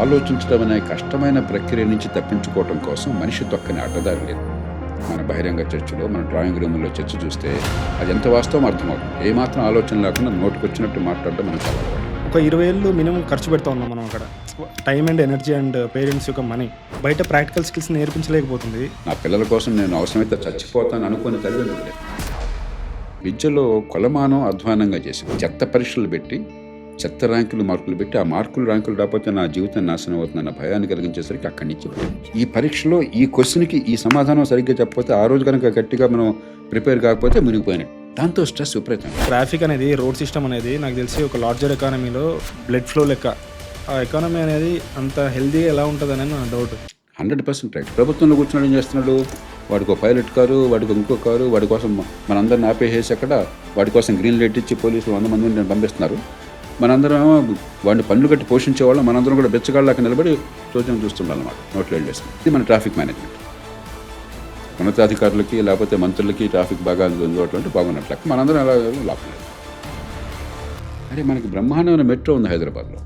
ఆలోచించడం అనే కష్టమైన ప్రక్రియ నుంచి తప్పించుకోవటం కోసం మనిషి తొక్కని అడ్డదారి లేదు. మన బహిరంగ చర్చలో, మన డ్రాయింగ్ రూముల్లో చర్చ చూస్తే అది ఎంత వాస్తవం అర్థమవుతుంది. ఏమాత్రం ఆలోచన లేకుండా నోటికొచ్చినట్టు మాట్లాడడం మనకు చాలా అలవాటు. ఒక 20 ఏళ్ళు మినిమం ఖర్చు పెడతా ఉన్నాం మనం అక్కడ. Time and energy and parents యొక్క మనీ. బయట ప్రాక్టికల్ స్కిల్స్ నేర్పించలేకపోతుంది. నా పిల్లల కోసం నేను అవసరమైతే చచ్చిపోతాను అనుకుని తల్లిదండ్రులు లేదు. విద్యలో కొలమానం అధ్వానంగా చేసి చెత్త పరీక్షలు పెట్టి, చెత్త ర్యాంకులు మార్కులు పెట్టి, ఆ మార్కులు ర్యాంకులు రాకపోతే నా జీవితం నాశనం అవుతుందన్న భయాన్ని కలిగించేసరికి అక్కడి నుంచి ఈ పరీక్షలో ఈ క్వశ్చన్కి ఈ సమాధానం సరిగ్గా చెప్పకపోతే, ఆ రోజు కనుక గట్టిగా మనం ప్రిపేర్ కాకపోతే మునిగిపోయినట్టు. దాంతో స్ట్రెస్ విపరీతం. ట్రాఫిక్ అనేది, రోడ్ సిస్టమ్ అనేది నాకు తెలిసి ఒక లార్జర్ ఎకానమీలో బ్లడ్ ఫ్లో లెక్క. ఆ ఎకానమీ అనేది అంత హెల్దీగా ఎలా ఉంటుంది అనేది నా డౌట్. 100% రైట్. ప్రభుత్వంలో కూర్చున్నాడు ఏం చేస్తున్నాడు? వాడికి ఒక పైలట్ కారు, వాడికి ఇంకో కారు, వాడి కోసం మనందరిని ఆపేసేసి అక్కడ వాడి కోసం గ్రీన్ లైట్ ఇచ్చి పోలీసులు 100 మందిని పంపిస్తున్నారు. మనందరం వాడిని పనులు కట్టి పోషించేవాళ్ళం, మనందరం కూడా బెచ్చగాళ్ళకి నిలబడి చూద్దాం చూస్తుండాలి అన్నమాట. నోట్లో వెళ్ళేస్తాం. ఇది మన ట్రాఫిక్ మేనేజ్మెంట్. ఉన్నతాధికారులకి లేకపోతే మంత్రులకి ట్రాఫిక్ బాగా అందుబాటులో బాగున్నట్లు మనందరం ఎలా లాభం లేదు. అరే మనకి బ్రహ్మాండమైన మెట్రో ఉంది హైదరాబాద్లో.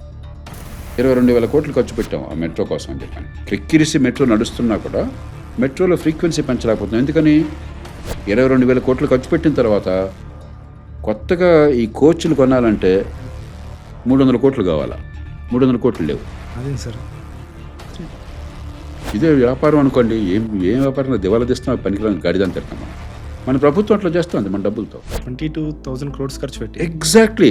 22,000 కోట్లు ఖర్చు పెట్టాం ఆ మెట్రో కోసం అని చెప్పాను. క్రిక్కిరిసి మెట్రో నడుస్తున్నా కూడా మెట్రోలో ఫ్రీక్వెన్సీ పెంచలేకపోతున్నాం. ఎందుకని? 22,000 కోట్లు ఖర్చు పెట్టిన తర్వాత కొత్తగా ఈ కోచ్లు కొనాలంటే 300 కోట్లు కావాలా? 300 కోట్లు లేవు. అదే సార్. ఇదే వ్యాపారం అనుకోండి, ఏం వ్యాపారంలో దివాలా తీస్తాం, పనికిరాని గాడిదని తిడతాం. మన ప్రభుత్వం అట్లా చేస్తుంది మన డబ్బులతో. 22,000 crores ఖర్చు పెట్టి. ఎగ్జాక్ట్లీ.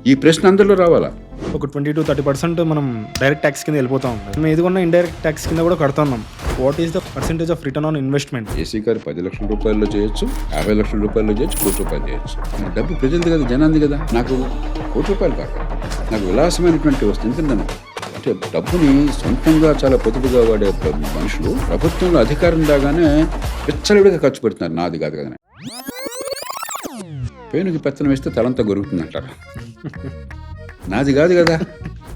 ఈ ప్రశ్న అందరిలో రావాలా? ఒక 20-30% మనం డైరెక్ట్ ట్యాక్స్ కింద వెళ్ళిపోతా ఉంటాం. మేము ఏదిగొన్నా ఇండైరెక్ట్ ట్యాక్స్ కింద కూడా కడుతున్నాం. What is the percentage of return on investment? AC గారు 10 లక్షల రూపాయల్లో చేయొచ్చు, 50 లక్షల రూపాయల్లో చేయొచ్చు, ₹1,00,00,000 చేయొచ్చు. నా డబ్బు ప్రజలది కదా, జనాంది కదా. నాకు ₹1,00,00,000 కాక నాకు విలాసమైనటువంటి వస్తుంది. ఎందుకంటే అంటే డబ్బుని సొంతంగా చాలా పొదుపుగా వాడే మనుషులు ప్రభుత్వంలో అధికారం రాగానే విచ్చలవిడిగా ఖర్చు పెడుతున్నారు. నాది కాదు కదా. పేనుకి పెత్తనం వేస్తే తలంతా గొరుగుతుంది అంటారు. నాది కాదు కదా,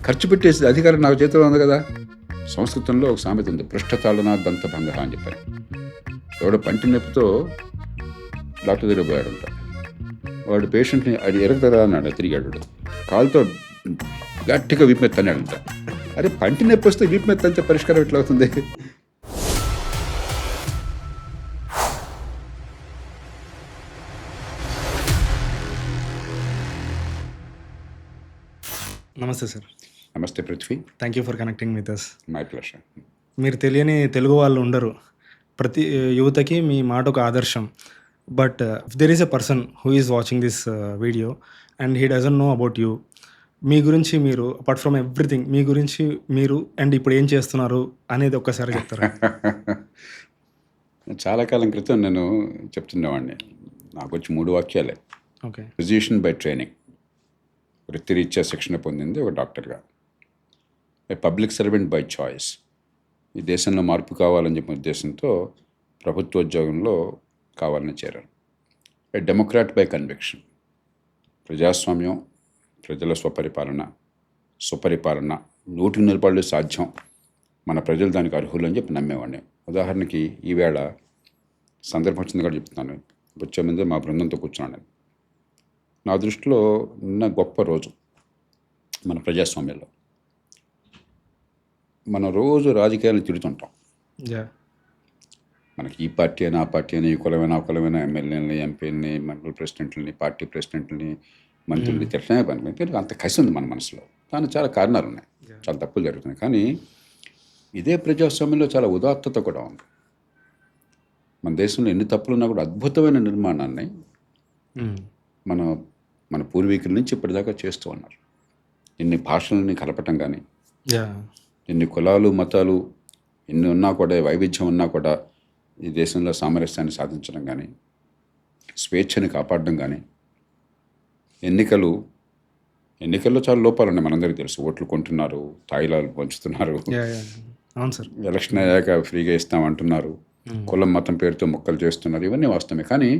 ఖర్చు పెట్టేసి అధికారం నాకు చేతిలో ఉంది కదా. సంస్కృతంలో ఒక సామెత ఉంది, పృష్ఠతాళనా దంతభంగ అని చెప్పారు. ఎవడో పంటి నొప్పితో డాక్టర్ దగ్గర పోయాడంట. వాడు పేషెంట్ని అది ఎరగదా అన్నాడు. తిరిగాడు, కాలుతో గట్టిగా వీపు మీద తన్నాడంట. అరే పంటి నొప్పి వస్తే వీపు మీద తంతే పరిష్కారం ఎట్లా అవుతుంది? నమస్తే సార్. నమస్తే Prithvi. Thank you for connecting with us. My pleasure. మీరు తెలియని తెలుగు వాళ్ళు ఉండరు. ప్రతి యువతకి మీ మాట ఒక ఆదర్శం. But if there is a person who is watching this video and he doesn't know about you, మీ గురించి మీరు అపార్ట్ ఫ్రమ్ ఎవ్రీథింగ్, మీ గురించి మీరు అండ్ ఇప్పుడు ఏం చేస్తున్నారు అనేది ఒక్కసారి చెప్తారా? చాలా కాలం క్రితం నేను చెప్తున్నవాడిని, నాకు వచ్చి 3 వాక్యాలే. ఓకే. ఫిజిషియన్ బై ట్రైనింగ్, వృత్తిరీత్యా శిక్షణ పొందింది ఒక డాక్టర్గా. ఏ పబ్లిక్ సర్వెంట్ బై చాయిస్, ఈ దేశంలో మార్పు కావాలని చెప్పిన ఉద్దేశంతో ప్రభుత్వోద్యోగంలో కావాలని చేరాను. ఏ డెమోక్రాట్ బై కన్విక్షన్, ప్రజాస్వామ్యం, ప్రజల సుపరిపాలన 100% సాధ్యం, మన ప్రజలు దానికి అర్హులు అని చెప్పి నమ్మేవాడిని. ఉదాహరణకి ఈవేళ సందర్భం వచ్చింది కూడా చెప్తున్నాను. వచ్చే ముందే మా బృందంతో కూర్చున్నాను నేను. నా దృష్టిలో ఉన్న గొప్ప రోజు మన ప్రజాస్వామ్యంలో. మనం రోజు రాజకీయాలను తిడుతుంటాం. మనకి ఈ పార్టీ అయినా, ఆ పార్టీ అయినా, ఈ కులమైనా, ఆ కులమైన ఎమ్మెల్యేలని, ఎంపీలని, మండల ప్రెసిడెంట్లని, పార్టీ ప్రెసిడెంట్లని, మంత్రుల్ని తిట్టడమే పని. అంత కసి ఉంది మన మనసులో. దానికి చాలా కారణాలు ఉన్నాయి, చాలా తప్పులు జరుగుతున్నాయి. కానీ ఇదే ప్రజాస్వామ్యంలో చాలా ఉదాత్తత కూడా ఉంది. మన దేశంలో ఎన్ని తప్పులున్నా కూడా అద్భుతమైన నిర్మాణాన్ని మన పూర్వీకుల నుంచి ఇప్పటిదాకా చేస్తూ ఉన్నారు. ఎన్ని భాషలని కలపటం కానీ, ఎన్ని కులాలు, మతాలు ఎన్ని ఉన్నా కూడా, వైవిధ్యం ఉన్నా కూడా ఈ దేశంలో సామరస్యాన్ని సాధించడం కానీ, స్వేచ్ఛని కాపాడడం కానీ, ఎన్నికల్లో చాలా లోపాలు ఉన్నాయి, మనందరికీ తెలుసు. ఓట్లు కొంటున్నారు, తాయిలాలు పంచుతున్నారు, అవును సార్, ఎలక్షన్ అయ్యాక ఫ్రీగా ఇస్తామంటున్నారు, కులం మతం పేరుతో మొక్కలు చేస్తున్నారు. ఇవన్నీ వాస్తవమే. కానీ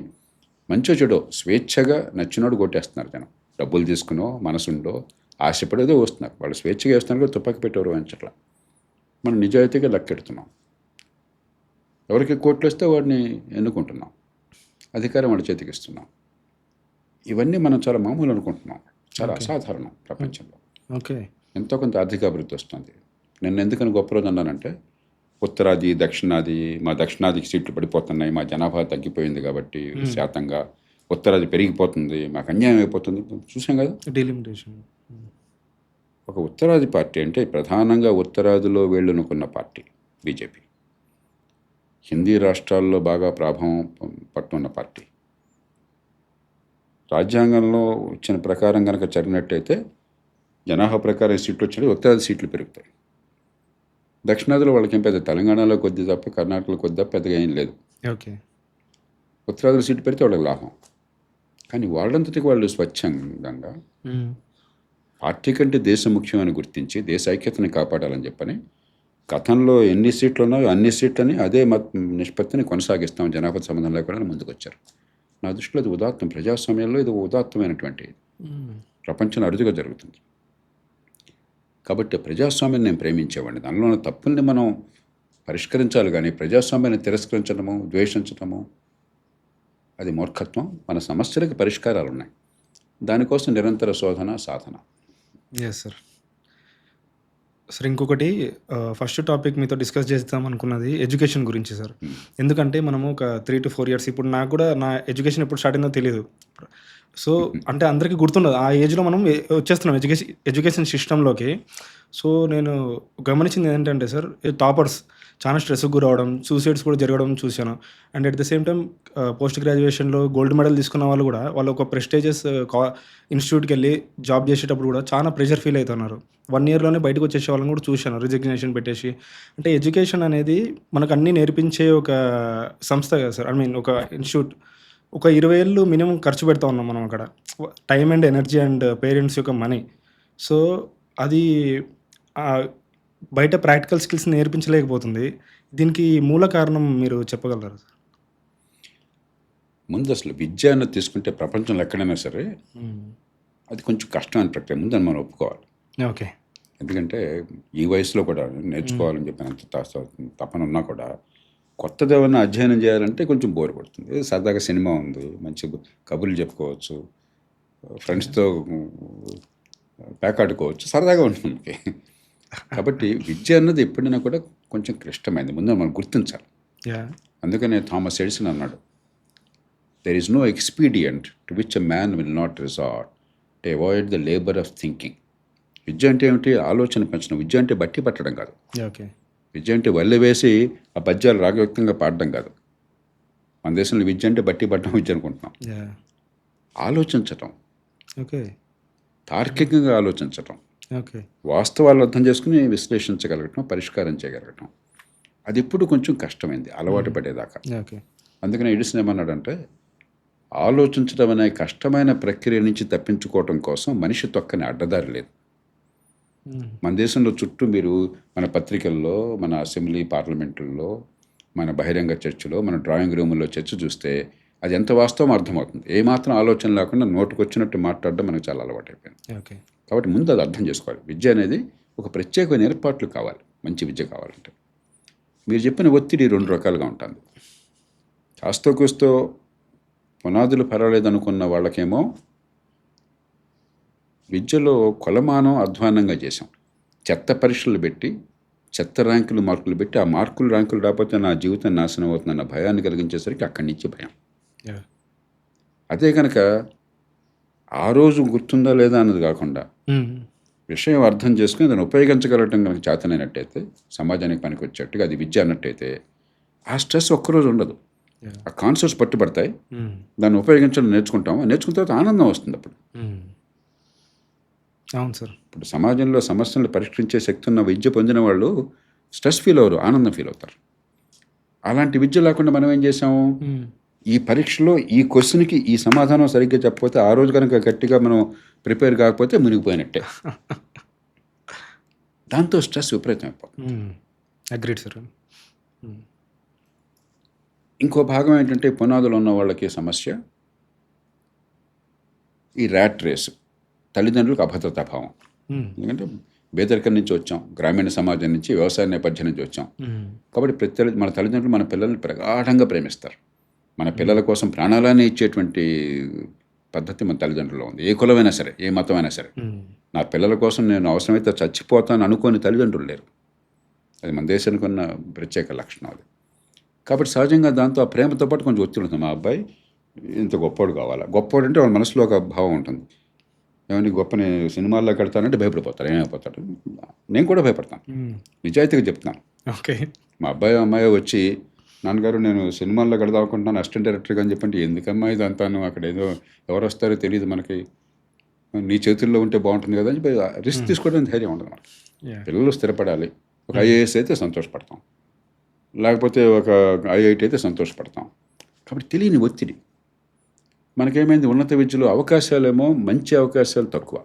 మంచో చెడో స్వేచ్ఛగా నచ్చినోడు కొట్టేస్తున్నారు జనం. డబ్బులు తీసుకునో, మనసుండో, ఆశపడేదో వస్తున్నారు. వాళ్ళు స్వేచ్ఛగా వేస్తున్నారు కూడా తుపాకి పెట్టేవారు అంచట్లా. మనం నిజాయితీగా లెక్కెడుతున్నాం. ఎవరికి కోట్లు వస్తే వాడిని ఎన్నుకుంటున్నాం, అధికారం వాడి చేతికి ఇస్తున్నాం. ఇవన్నీ మనం చాలా మామూలు అనుకుంటున్నాం. చాలా అసాధారణం ప్రపంచంలో. ఓకే. ఎంతో కొంత ఆర్థిక అభివృద్ధి వస్తుంది, నేను ఎందుకని గొప్ప రోజు అన్నానంటే, ఉత్తరాది, దక్షిణాది, మా దక్షిణాదికి సీట్లు పడిపోతున్నాయి, మా జనాభా తగ్గిపోయింది కాబట్టి శాతంగా, ఉత్తరాది పెరిగిపోతుంది, మాకు అన్యాయం అయిపోతుంది, చూసాం కదా. డీలిమిటేషన్. ఒక ఉత్తరాది పార్టీ అంటే ప్రధానంగా ఉత్తరాదిలో వేళ్ళునుకున్న పార్టీ బీజేపీ. హిందీ రాష్ట్రాల్లో బాగా ప్రభావం పట్టున్న పార్టీ. రాజ్యాంగంలో ఇచ్చిన ప్రకారం కనుక జరిగినట్టయితే జనాభా ప్రకారం సీట్లు వచ్చాయి, ఉత్తరాది సీట్లు పెరుగుతాయి. దక్షిణాదిలో వాళ్ళకి ఏం పెద్ద, తెలంగాణలో కొద్ది తప్ప, కర్ణాటకలో కొద్ది తప్ప పెద్దగా ఏం లేదు. ఓకే. ఉత్తరాదిలో సీట్లు పెడితే వాళ్ళకి లాభం. కానీ వాళ్ళంతటికి వాళ్ళు స్వచ్ఛందంగా పార్టీ కంటే దేశం ముఖ్యమని గుర్తించి దేశ ఐక్యతని కాపాడాలని చెప్పని గతంలో ఎన్ని సీట్లు ఉన్నాయో అన్ని సీట్లని అదే నిష్పత్తిని కొనసాగిస్తాం జనాభా సంబంధం లేకుండా ముందుకు వచ్చారు. నా దృష్టిలో అది ఉదాత్తం. ప్రజాస్వామ్యంలో ఇది ఉదాత్తమైనటువంటి ప్రపంచంలో అరుదుగా జరుగుతుంది. కాబట్టి ప్రజాస్వామ్యాన్ని నేను ప్రేమించేవాడిని. దానిలో ఉన్న తప్పుల్ని మనం పరిష్కరించాలి, కానీ ప్రజాస్వామ్యాన్ని తిరస్కరించడము, ద్వేషించడము అది మూర్ఖత్వం. మన సమస్యలకు పరిష్కారాలు ఉన్నాయి, దానికోసం నిరంతర శోధన, సాధన. Yes sir. సార్ ఇంకొకటి ఫస్ట్ టాపిక్ మీతో డిస్కస్ చేద్దాం అనుకున్నది ఎడ్యుకేషన్ గురించి సార్. ఎందుకంటే మనము ఒక 3 to 4 years, ఇప్పుడు నాకు కూడా నా ఎడ్యుకేషన్ ఎప్పుడు స్టార్ట్ అయిందో తెలియదు. సో అంటే అందరికీ గుర్తుండదు, ఆ ఏజ్లో మనం వచ్చేస్తున్నాం ఎడ్యుకేషన్ సిస్టంలోకి. సో నేను గమనించింది ఏంటంటే సార్, టాపర్స్ చాలా స్ట్రెస్కి గురవడం, సూసైడ్స్ కూడా జరగడం చూశాను. And at the same time post గ్రాడ్యుయేషన్లో గోల్డ్ మెడల్ తీసుకున్న వాళ్ళు కూడా వాళ్ళు ఒక ప్రెస్టేజియస్ ఇన్స్టిట్యూట్కి వెళ్ళి జాబ్ చేసేటప్పుడు కూడా చాలా ప్రెషర్ ఫీల్ అవుతున్నారు. 1 yearలోనే బయటకు వచ్చేసే వాళ్ళని కూడా చూశాను, రిజిగ్నేషన్ పెట్టేసి. అంటే ఎడ్యుకేషన్ అనేది మనకు అన్నీ నేర్పించే ఒక సంస్థ కదా సార్, ఒక ఇన్స్టిట్యూట్. ఒక 20 ఏళ్ళు మినిమం ఖర్చు పెడతా ఉన్నాం మనం అక్కడ, time and energy and parents యొక్క మనీ. సో అది బయట ప్రాక్టికల్ స్కిల్స్ నేర్పించలేకపోతుంది. దీనికి మూల కారణం మీరు చెప్పగలరా సార్? ముందు అసలు విద్య అన్నది తీసుకుంటే ప్రపంచంలో ఎక్కడైనా సరే అది కొంచెం కష్టమైన ప్రక్రియ, ముందని మనం ఒప్పుకోవాలి. ఓకే. ఎందుకంటే ఈ వయసులో కూడా నేర్చుకోవాలని చెప్పినంత తపన ఉన్నా కూడా కొత్తది ఏమైనా అధ్యయనం చేయాలంటే కొంచెం బోర్ పడుతుంది. సరదాగా సినిమా ఉంది, మంచి కబుర్లు చెప్పుకోవచ్చు, ఫ్రెండ్స్తో పేకాడుకోవచ్చు, సరదాగా ఉంటుంది. కాబట్టి విద్య అన్నది ఎప్పుడైనా కూడా కొంచెం క్లిష్టమైంది, ముందు మనం గుర్తించాలి. అందుకనే థామస్ ఎడిసన్ అన్నాడు, there is no expedient to which a man will not resort to avoid the labour of thinking. విద్య అంటే ఏమిటి? ఆలోచన పెంచడం. విద్య అంటే బట్టి పట్టడం కాదు. ఓకే. విద్య అంటే వల్లె వేసి ఆ పద్యాలు రాగవ్యక్తంగా పాడడం కాదు. మన దేశంలో విద్య అంటే బట్టి పట్టడం విద్య అనుకుంటున్నాం. ఆలోచించటం, ఓకే, తార్కికంగా ఆలోచించటం, ఓకే, వాస్తవాలు అర్థం చేసుకుని విశ్లేషించగలగటం, పరిష్కారం చేయగలగటం, అది ఇప్పుడు కొంచెం కష్టమైంది అలవాటు పడేదాకా. ఓకే. అందుకని ఎడిసన్ ఏమన్నాడంటే, ఆలోచించడం అనే కష్టమైన ప్రక్రియ నుంచి తప్పించుకోవటం కోసం మనిషి తొక్కని అడ్డదారి లేదు. మన దేశంలో చుట్టూ మీరు మన పత్రికల్లో, మన అసెంబ్లీ పార్లమెంటుల్లో, మన బహిరంగ చర్చలో, మన డ్రాయింగ్ రూముల్లో చర్చ చూస్తే అది ఎంత వాస్తవం అర్థమవుతుంది. ఏమాత్రం ఆలోచన లేకుండా నోటుకు వచ్చినట్టు మాట్లాడడం మనకు చాలా అలవాటు అయిపోయింది. ఓకే. కాబట్టి ముందు అది అర్థం చేసుకోవాలి. విద్య అనేది ఒక ప్రత్యేకమైన ఏర్పాట్లు కావాలి మంచి విద్య కావాలంటే. మీరు చెప్పిన ఒత్తిడి 2 రకాలుగా ఉంటుంది. కాస్తో కూస్తో పునాదులు పర్వాలేదు అనుకున్న వాళ్ళకేమో విద్యలో కొలమానం అధ్వానంగా చేశాం. చెత్త పరీక్షలు పెట్టి, చెత్త మార్కులు పెట్టి, ఆ ర్యాంకులు రాకపోతే నా జీవితం నాశనం అవుతుందన్న భయాన్ని కలిగించేసరికి అక్కడి నుంచి భయం. అదే కనుక ఆ రోజు గుర్తుందా లేదా అన్నది కాకుండా విషయం అర్థం చేసుకుని దాన్ని ఉపయోగించగలగటం కనుక చేతనైనట్టయితే, సమాజానికి పనికి వచ్చేట్టుగా అది విద్య అన్నట్టయితే, ఆ స్ట్రెస్ ఒక్కరోజు ఉండదు. ఆ కాన్సెప్ట్స్ పట్టుబడతాయి, దాన్ని ఉపయోగించడం నేర్చుకున్న తర్వాత ఆనందం వస్తుంది. అప్పుడు అవును సార్. ఇప్పుడు సమాజంలో సమస్యలను పరిష్కరించే శక్తి ఉన్న విద్య పొందిన వాళ్ళు స్ట్రెస్ ఫీల్ అవ్వరు, ఆనందం ఫీల్ అవుతారు. అలాంటి విద్య లేకుండా మనం ఏం చేసాము, ఈ పరీక్షలో ఈ క్వశ్చన్కి ఈ సమాధానం సరిగ్గా చెప్పకపోతే, ఆ రోజు కనుక గట్టిగా మనం ప్రిపేర్ కాకపోతే మునిగిపోయినట్టే. దాంతో స్ట్రెస్ విపరీతం అయిపోతుంది. Agreed sir. ఇంకో భాగం ఏంటంటే, పునాదులు ఉన్న వాళ్ళకి సమస్య ఈ ర్యాట్ రేసు, తల్లిదండ్రులకు అభద్రతా భావం. ఎందుకంటే పేదరికం నుంచి వచ్చాం, గ్రామీణ సమాజం నుంచి, వ్యవసాయ నేపథ్యం నుంచి వచ్చాం. కాబట్టి మన తల్లిదండ్రులు మన పిల్లల్ని ప్రగాఢంగా ప్రేమిస్తారు. మన పిల్లల కోసం ప్రాణాలనే ఇచ్చేటువంటి పద్ధతి మన తల్లిదండ్రుల్లో ఉంది. ఏ కులమైనా సరే, ఏ మతమైనా సరే. నా పిల్లల కోసం నేను అవసరమైతే చచ్చిపోతాను అనుకోని తల్లిదండ్రులు లేరు. అది మన దేశానికి ఉన్న ప్రత్యేక లక్షణం అది. కాబట్టి సహజంగా దాంతో ఆ ప్రేమతో పాటు కొంచెం ఒత్తిడి ఉంటుంది. మా అబ్బాయి ఇంత గొప్పోడు కావాలా. గొప్పోడు అంటే వాళ్ళ మనసులో ఒక భావం ఉంటుంది. ఏమని గొప్పని సినిమాల్లో కడతానంటే భయపడిపోతారు, ఏమైపోతాడు. నేను కూడా భయపడతాను, నిజాయితీగా చెప్తున్నాను. ఓకే. మా అబ్బాయి అమ్మాయి వచ్చి నాన్నగారు నేను సినిమాల్లో కడదాం అనుకుంటున్నాను అసిస్టెంట్ డైరెక్టర్గా అని చెప్పంటే, ఎందుకమ్మా ఇది అంతాను, అక్కడ ఏదో ఎవరు వస్తారో తెలియదు మనకి, నీ చేతుల్లో ఉంటే బాగుంటుంది కదా అని చెప్పి రిస్క్ తీసుకోవడానికి ధైర్యం ఉండదు మనకి. పిల్లలు స్థిరపడాలి. ఒక ఐఏఎస్ అయితే సంతోషపడతాం, లేకపోతే ఒక ఐఐటి అయితే సంతోషపడతాం. కాబట్టి తెలియని ఒత్తిడి మనకేమైంది, ఉన్నత విద్యలో అవకాశాలేమో మంచి అవకాశాలు తక్కువ,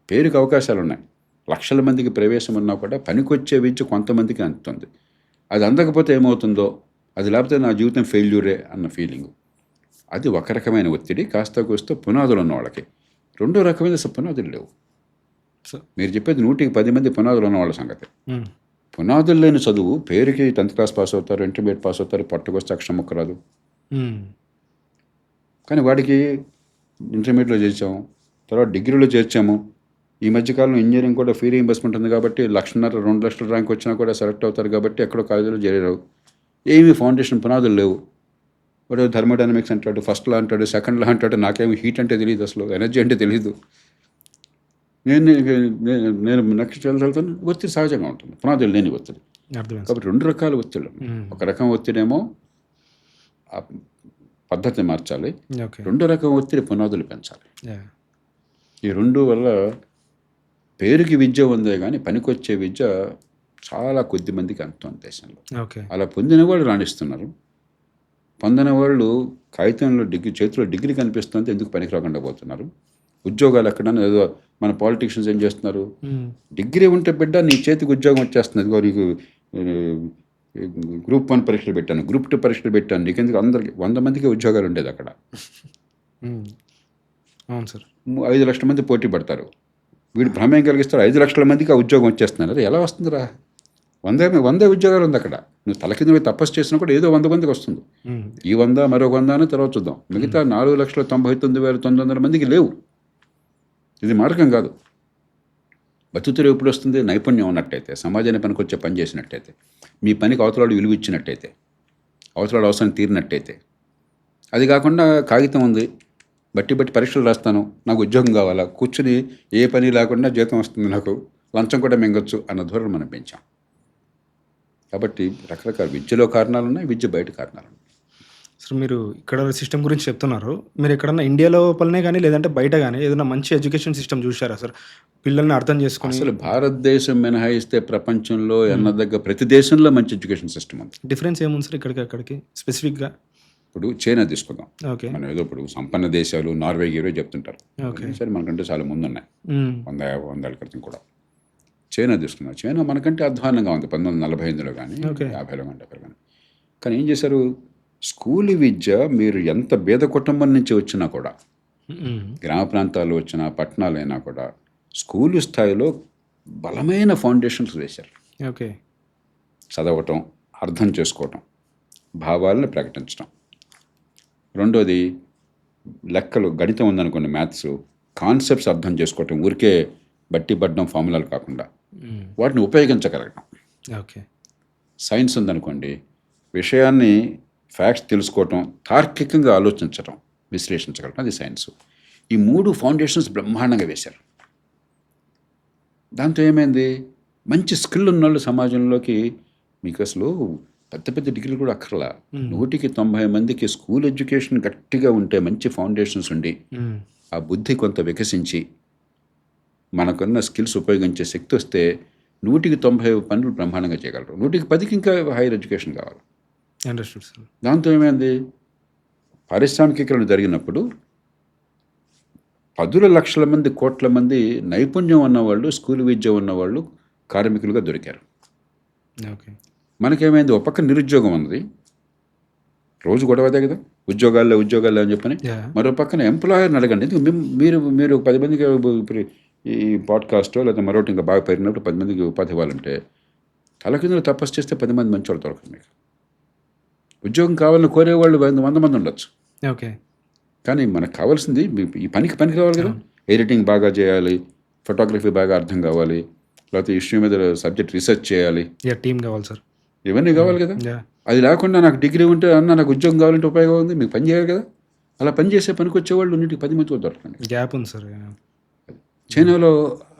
పేరుకి అవకాశాలు ఉన్నాయి, లక్షల మందికి ప్రవేశం ఉన్నా కూడా పనికొచ్చే విద్య కొంతమందికి అందుతుంది. అది అందకపోతే ఏమవుతుందో, అది లేకపోతే నా జీవితం ఫెయిల్యూరే అన్న ఫీలింగు, అది ఒక రకమైన ఒత్తిడి. కాస్త కూస్తో పునాదులు ఉన్న వాళ్ళకి. రెండో రకమైన పునాదులు లేవు. మీరు చెప్పేది 100కి 10 మంది పునాదులు ఉన్న వాళ్ళ సంగతి. పునాదులు లేని చదువు, పేరుకి 10th క్లాస్ పాస్ అవుతారు, ఇంటర్మీడియట్ పాస్ అవుతారు, పట్టుకొస్తే అక్షరం ముక్క రాదు. కానీ వాడికి ఇంటర్మీడియట్లో చేర్చాము, తర్వాత డిగ్రీలో చేర్చాము. ఈ మధ్యకాలంలో ఇంజనీరింగ్ కూడా ఫ్రీ రీయింబర్స్మెంట్ ఉంది కాబట్టి 1,50,000 2 లక్షల ర్యాంక్ వచ్చినా కూడా సెలెక్ట్ అవుతారు కాబట్టి ఎక్కడో కాలేజీలో చేరారు. ఏమీ ఫౌండేషన్ పునాదులు లేవు. వాడు థర్మోడైనమిక్స్ అంటాడు, ఫస్ట్ లా అంటాడు, సెకండ్ లా అంటాడు. నాకేమి హీట్ అంటే తెలియదు, అసలు ఎనర్జీ అంటే తెలియదు. నేను నెక్స్ట్ వెళ్తాను. ఒత్తిడి సహజంగా ఉంటుంది, పునాదులు లేని ఒత్తిడి. కాబట్టి 2 రకాల ఒత్తిళ్ళు. ఒక రకం ఒత్తిడేమో ఆ పద్ధతి మార్చాలి, రెండో రకం ఒత్తిడి పునాదులు పెంచాలి. ఈ 2 వల్ల పేరుకి విద్య ఉందే కానీ పనికొచ్చే విద్య చాలా కొద్ది మందికి అందుతుంది దేశంలో. అలా పొందిన వాళ్ళు రాణిస్తున్నారు, పొందిన వాళ్ళు కాగితంలో చేతిలో డిగ్రీ కనిపిస్తుంది ఎందుకు పనికి రాకుండా పోతున్నారు. ఉద్యోగాలు ఎక్కడన్నా ఏదో మన పాలిటిషియన్స్ ఏం చేస్తున్నారు, డిగ్రీ ఉంటే బిడ్డ నీ చేతికి ఉద్యోగం వచ్చేస్తుంది, నీకు గ్రూప్ 1 పరీక్షలు పెట్టాను, గ్రూప్ 2 పరీక్షలు పెట్టాను, నీకెందుకు, అందరికి 100 మందికి ఉద్యోగాలు ఉండేది అక్కడ. అవును సార్. 5 లక్షల మంది పోటీ పడతారు, వీడు భ్రమేం కలిగిస్తాడు, 5 లక్షల మందికి ఆ ఉద్యోగం వచ్చేస్తున్నారు. ఎలా వస్తుందిరా, 100 ఉద్యోగాలు ఉంది అక్కడ. నువ్వు తల కింద తపస్సు చేసినా కూడా ఏదో 100 మందికి వస్తుంది. ఈ 100 మరో 100 అని తర్వాత చూద్దాం. మిగతా 4,99,900 మందికి లేవు. ఇది మార్గం కాదు. బతుకుతెరువు ఎప్పుడు వస్తుంది, నైపుణ్యం ఉన్నట్టయితే, సమాజాన్ని పనికొచ్చే పని చేసినట్టయితే, మీ పనికి అవతలాడు విలువ ఇచ్చినట్టయితే, అవతలాడు అవసరం తీరినట్టయితే. అది కాకుండా కాగితం ఉంది, బట్టి పరీక్షలు రాస్తాను, నాకు ఉద్యోగం కావాలా, కూర్చుని ఏ పని లేకుండా జీతం వస్తుంది, నాకు లంచం కూడా మింగొచ్చు అన్న ధోరణి మనం పెంచాం. కాబట్టి రకరకాల విద్యలో కారణాలు ఉన్నాయి, విద్య బయట కారణాలు ఉన్నాయి. సార్ మీరు ఇక్కడ సిస్టమ్ గురించి చెప్తున్నారు, మీరు ఎక్కడన్నా ఇండియా లోపలనే కానీ లేదంటే బయట కానీ ఏదైనా మంచి ఎడ్యుకేషన్ సిస్టమ్ చూసారా సార్, పిల్లల్ని అర్థం చేసుకుని? అసలు భారతదేశం మినహాయిస్తే ప్రపంచంలో ఎన్నదగ్గ ప్రతి దేశంలో మంచి ఎడ్యుకేషన్ సిస్టమ్ ఉంది. డిఫరెన్స్ ఏముంది సార్ ఇక్కడికి అక్కడికి స్పెసిఫిక్గా? ఇప్పుడు చైనా తీసుకుందాం. ఓకే. మనం ఏదో ఇప్పుడు సంపన్న దేశాలు నార్వే గీరో చెప్తుంటారు, సరే మనకంటే చాలా ముందు ఉన్నాయి, 100 ఏళ్ళ క్రితం కూడా. చైనా తీసుకున్నాం. చైనా మనకంటే అధ్వానంగా ఉంది 1945లో కానీ 50లో కానీ. కానీ ఏం చేశారు, స్కూల్ విద్య మీరు ఎంత పేద కుటుంబం నుంచి వచ్చినా కూడా, గ్రామ ప్రాంతాల్లో వచ్చినా పట్టణాలైనా కూడా, స్కూలు స్థాయిలో బలమైన ఫౌండేషన్స్ వేశారు. ఓకే. చదవటం, అర్థం చేసుకోవటం, భావాలను ప్రకటించడం. రెండోది లెక్కలు, గణితం ఉందనుకోండి, మ్యాథ్స్ కాన్సెప్ట్స్ అర్థం చేసుకోవటం, ఊరికే బట్టి పడ్డం ఫార్ములాలు కాకుండా వాటిని ఉపయోగించగలగడం. ఓకే. సైన్స్ ఉందనుకోండి, విషయాన్ని ఫ్యాక్ట్స్ తెలుసుకోవటం, తార్కికంగా ఆలోచించటం, విశ్లేషించగలటం, అది సైన్స్. ఈ 3 ఫౌండేషన్స్ బ్రహ్మాండంగా వేశారు. దాంతో ఏమైంది, మంచి స్కిల్ ఉన్నోళ్ళు సమాజంలోకి, మీకు అసలు పెద్ద పెద్ద డిగ్రీలు కూడా అక్కర్లా, 100కి 90 మందికి స్కూల్ ఎడ్యుకేషన్ గట్టిగా ఉంటే, మంచి ఫౌండేషన్స్ ఉండి, ఆ బుద్ధి కొంత వికసించి మనకున్న స్కిల్స్ ఉపయోగించే శక్తి వస్తే 100కి 90 పనులు బ్రహ్మాండంగా చేయగలరు. 100కి 10కి ఇంకా హైయర్ ఎడ్యుకేషన్ కావాలి. దాంతో ఏమైంది, పారిశ్రామికీకరణ జరిగినప్పుడు 10 లక్షల మంది, కోట్ల మంది నైపుణ్యం ఉన్నవాళ్ళు, స్కూల్ విద్య ఉన్నవాళ్ళు కార్మికులుగా దొరికారు. మనకేమైంది, ఒక పక్క నిరుద్యోగం ఉన్నది, రోజు గొడవదే కదా, ఉద్యోగాల్లో అని చెప్పని. మరో పక్కన ఎంప్లాయర్ని అడగండి, మీరు 10 మందికి ఇప్పుడు ఈ పాడ్కాస్టో లేదా మరొకటి ఇంకా బాగా పెరిగినప్పుడు 10 మందికి ఉపాధి ఇవ్వాలంటే తల కింద తపస్సు చేస్తే 10 మంది మంచి వాళ్ళు దొరకరు. మీకు ఉద్యోగం కావాలని కోరేవాళ్ళు 100 మంది ఉండొచ్చు. ఓకే. కానీ మనకు కావాల్సింది ఈ పనికి రావాలి కదా. ఎడిటింగ్ బాగా చేయాలి, ఫోటోగ్రఫీ బాగా అర్థం కావాలి, లేకపోతే ఇష్యూ మీద సబ్జెక్ట్ రీసెర్చ్ చేయాలి, యా టీమ్ కావాలి సార్. ఇవన్నీ కావాలి కదా. యా అది లేకుండా నాకు డిగ్రీ ఉంటే అన్న నాకు ఉద్యోగం కావాలంటే ఉపయోగం ఉంది, మీకు పని చేయాలి కదా. అలా పని చేసే పనికి వచ్చేవాళ్ళు ఉన్నటికి 10 మంది దొరకండి. గ్యాప్ ఉంది సార్. చైనాలో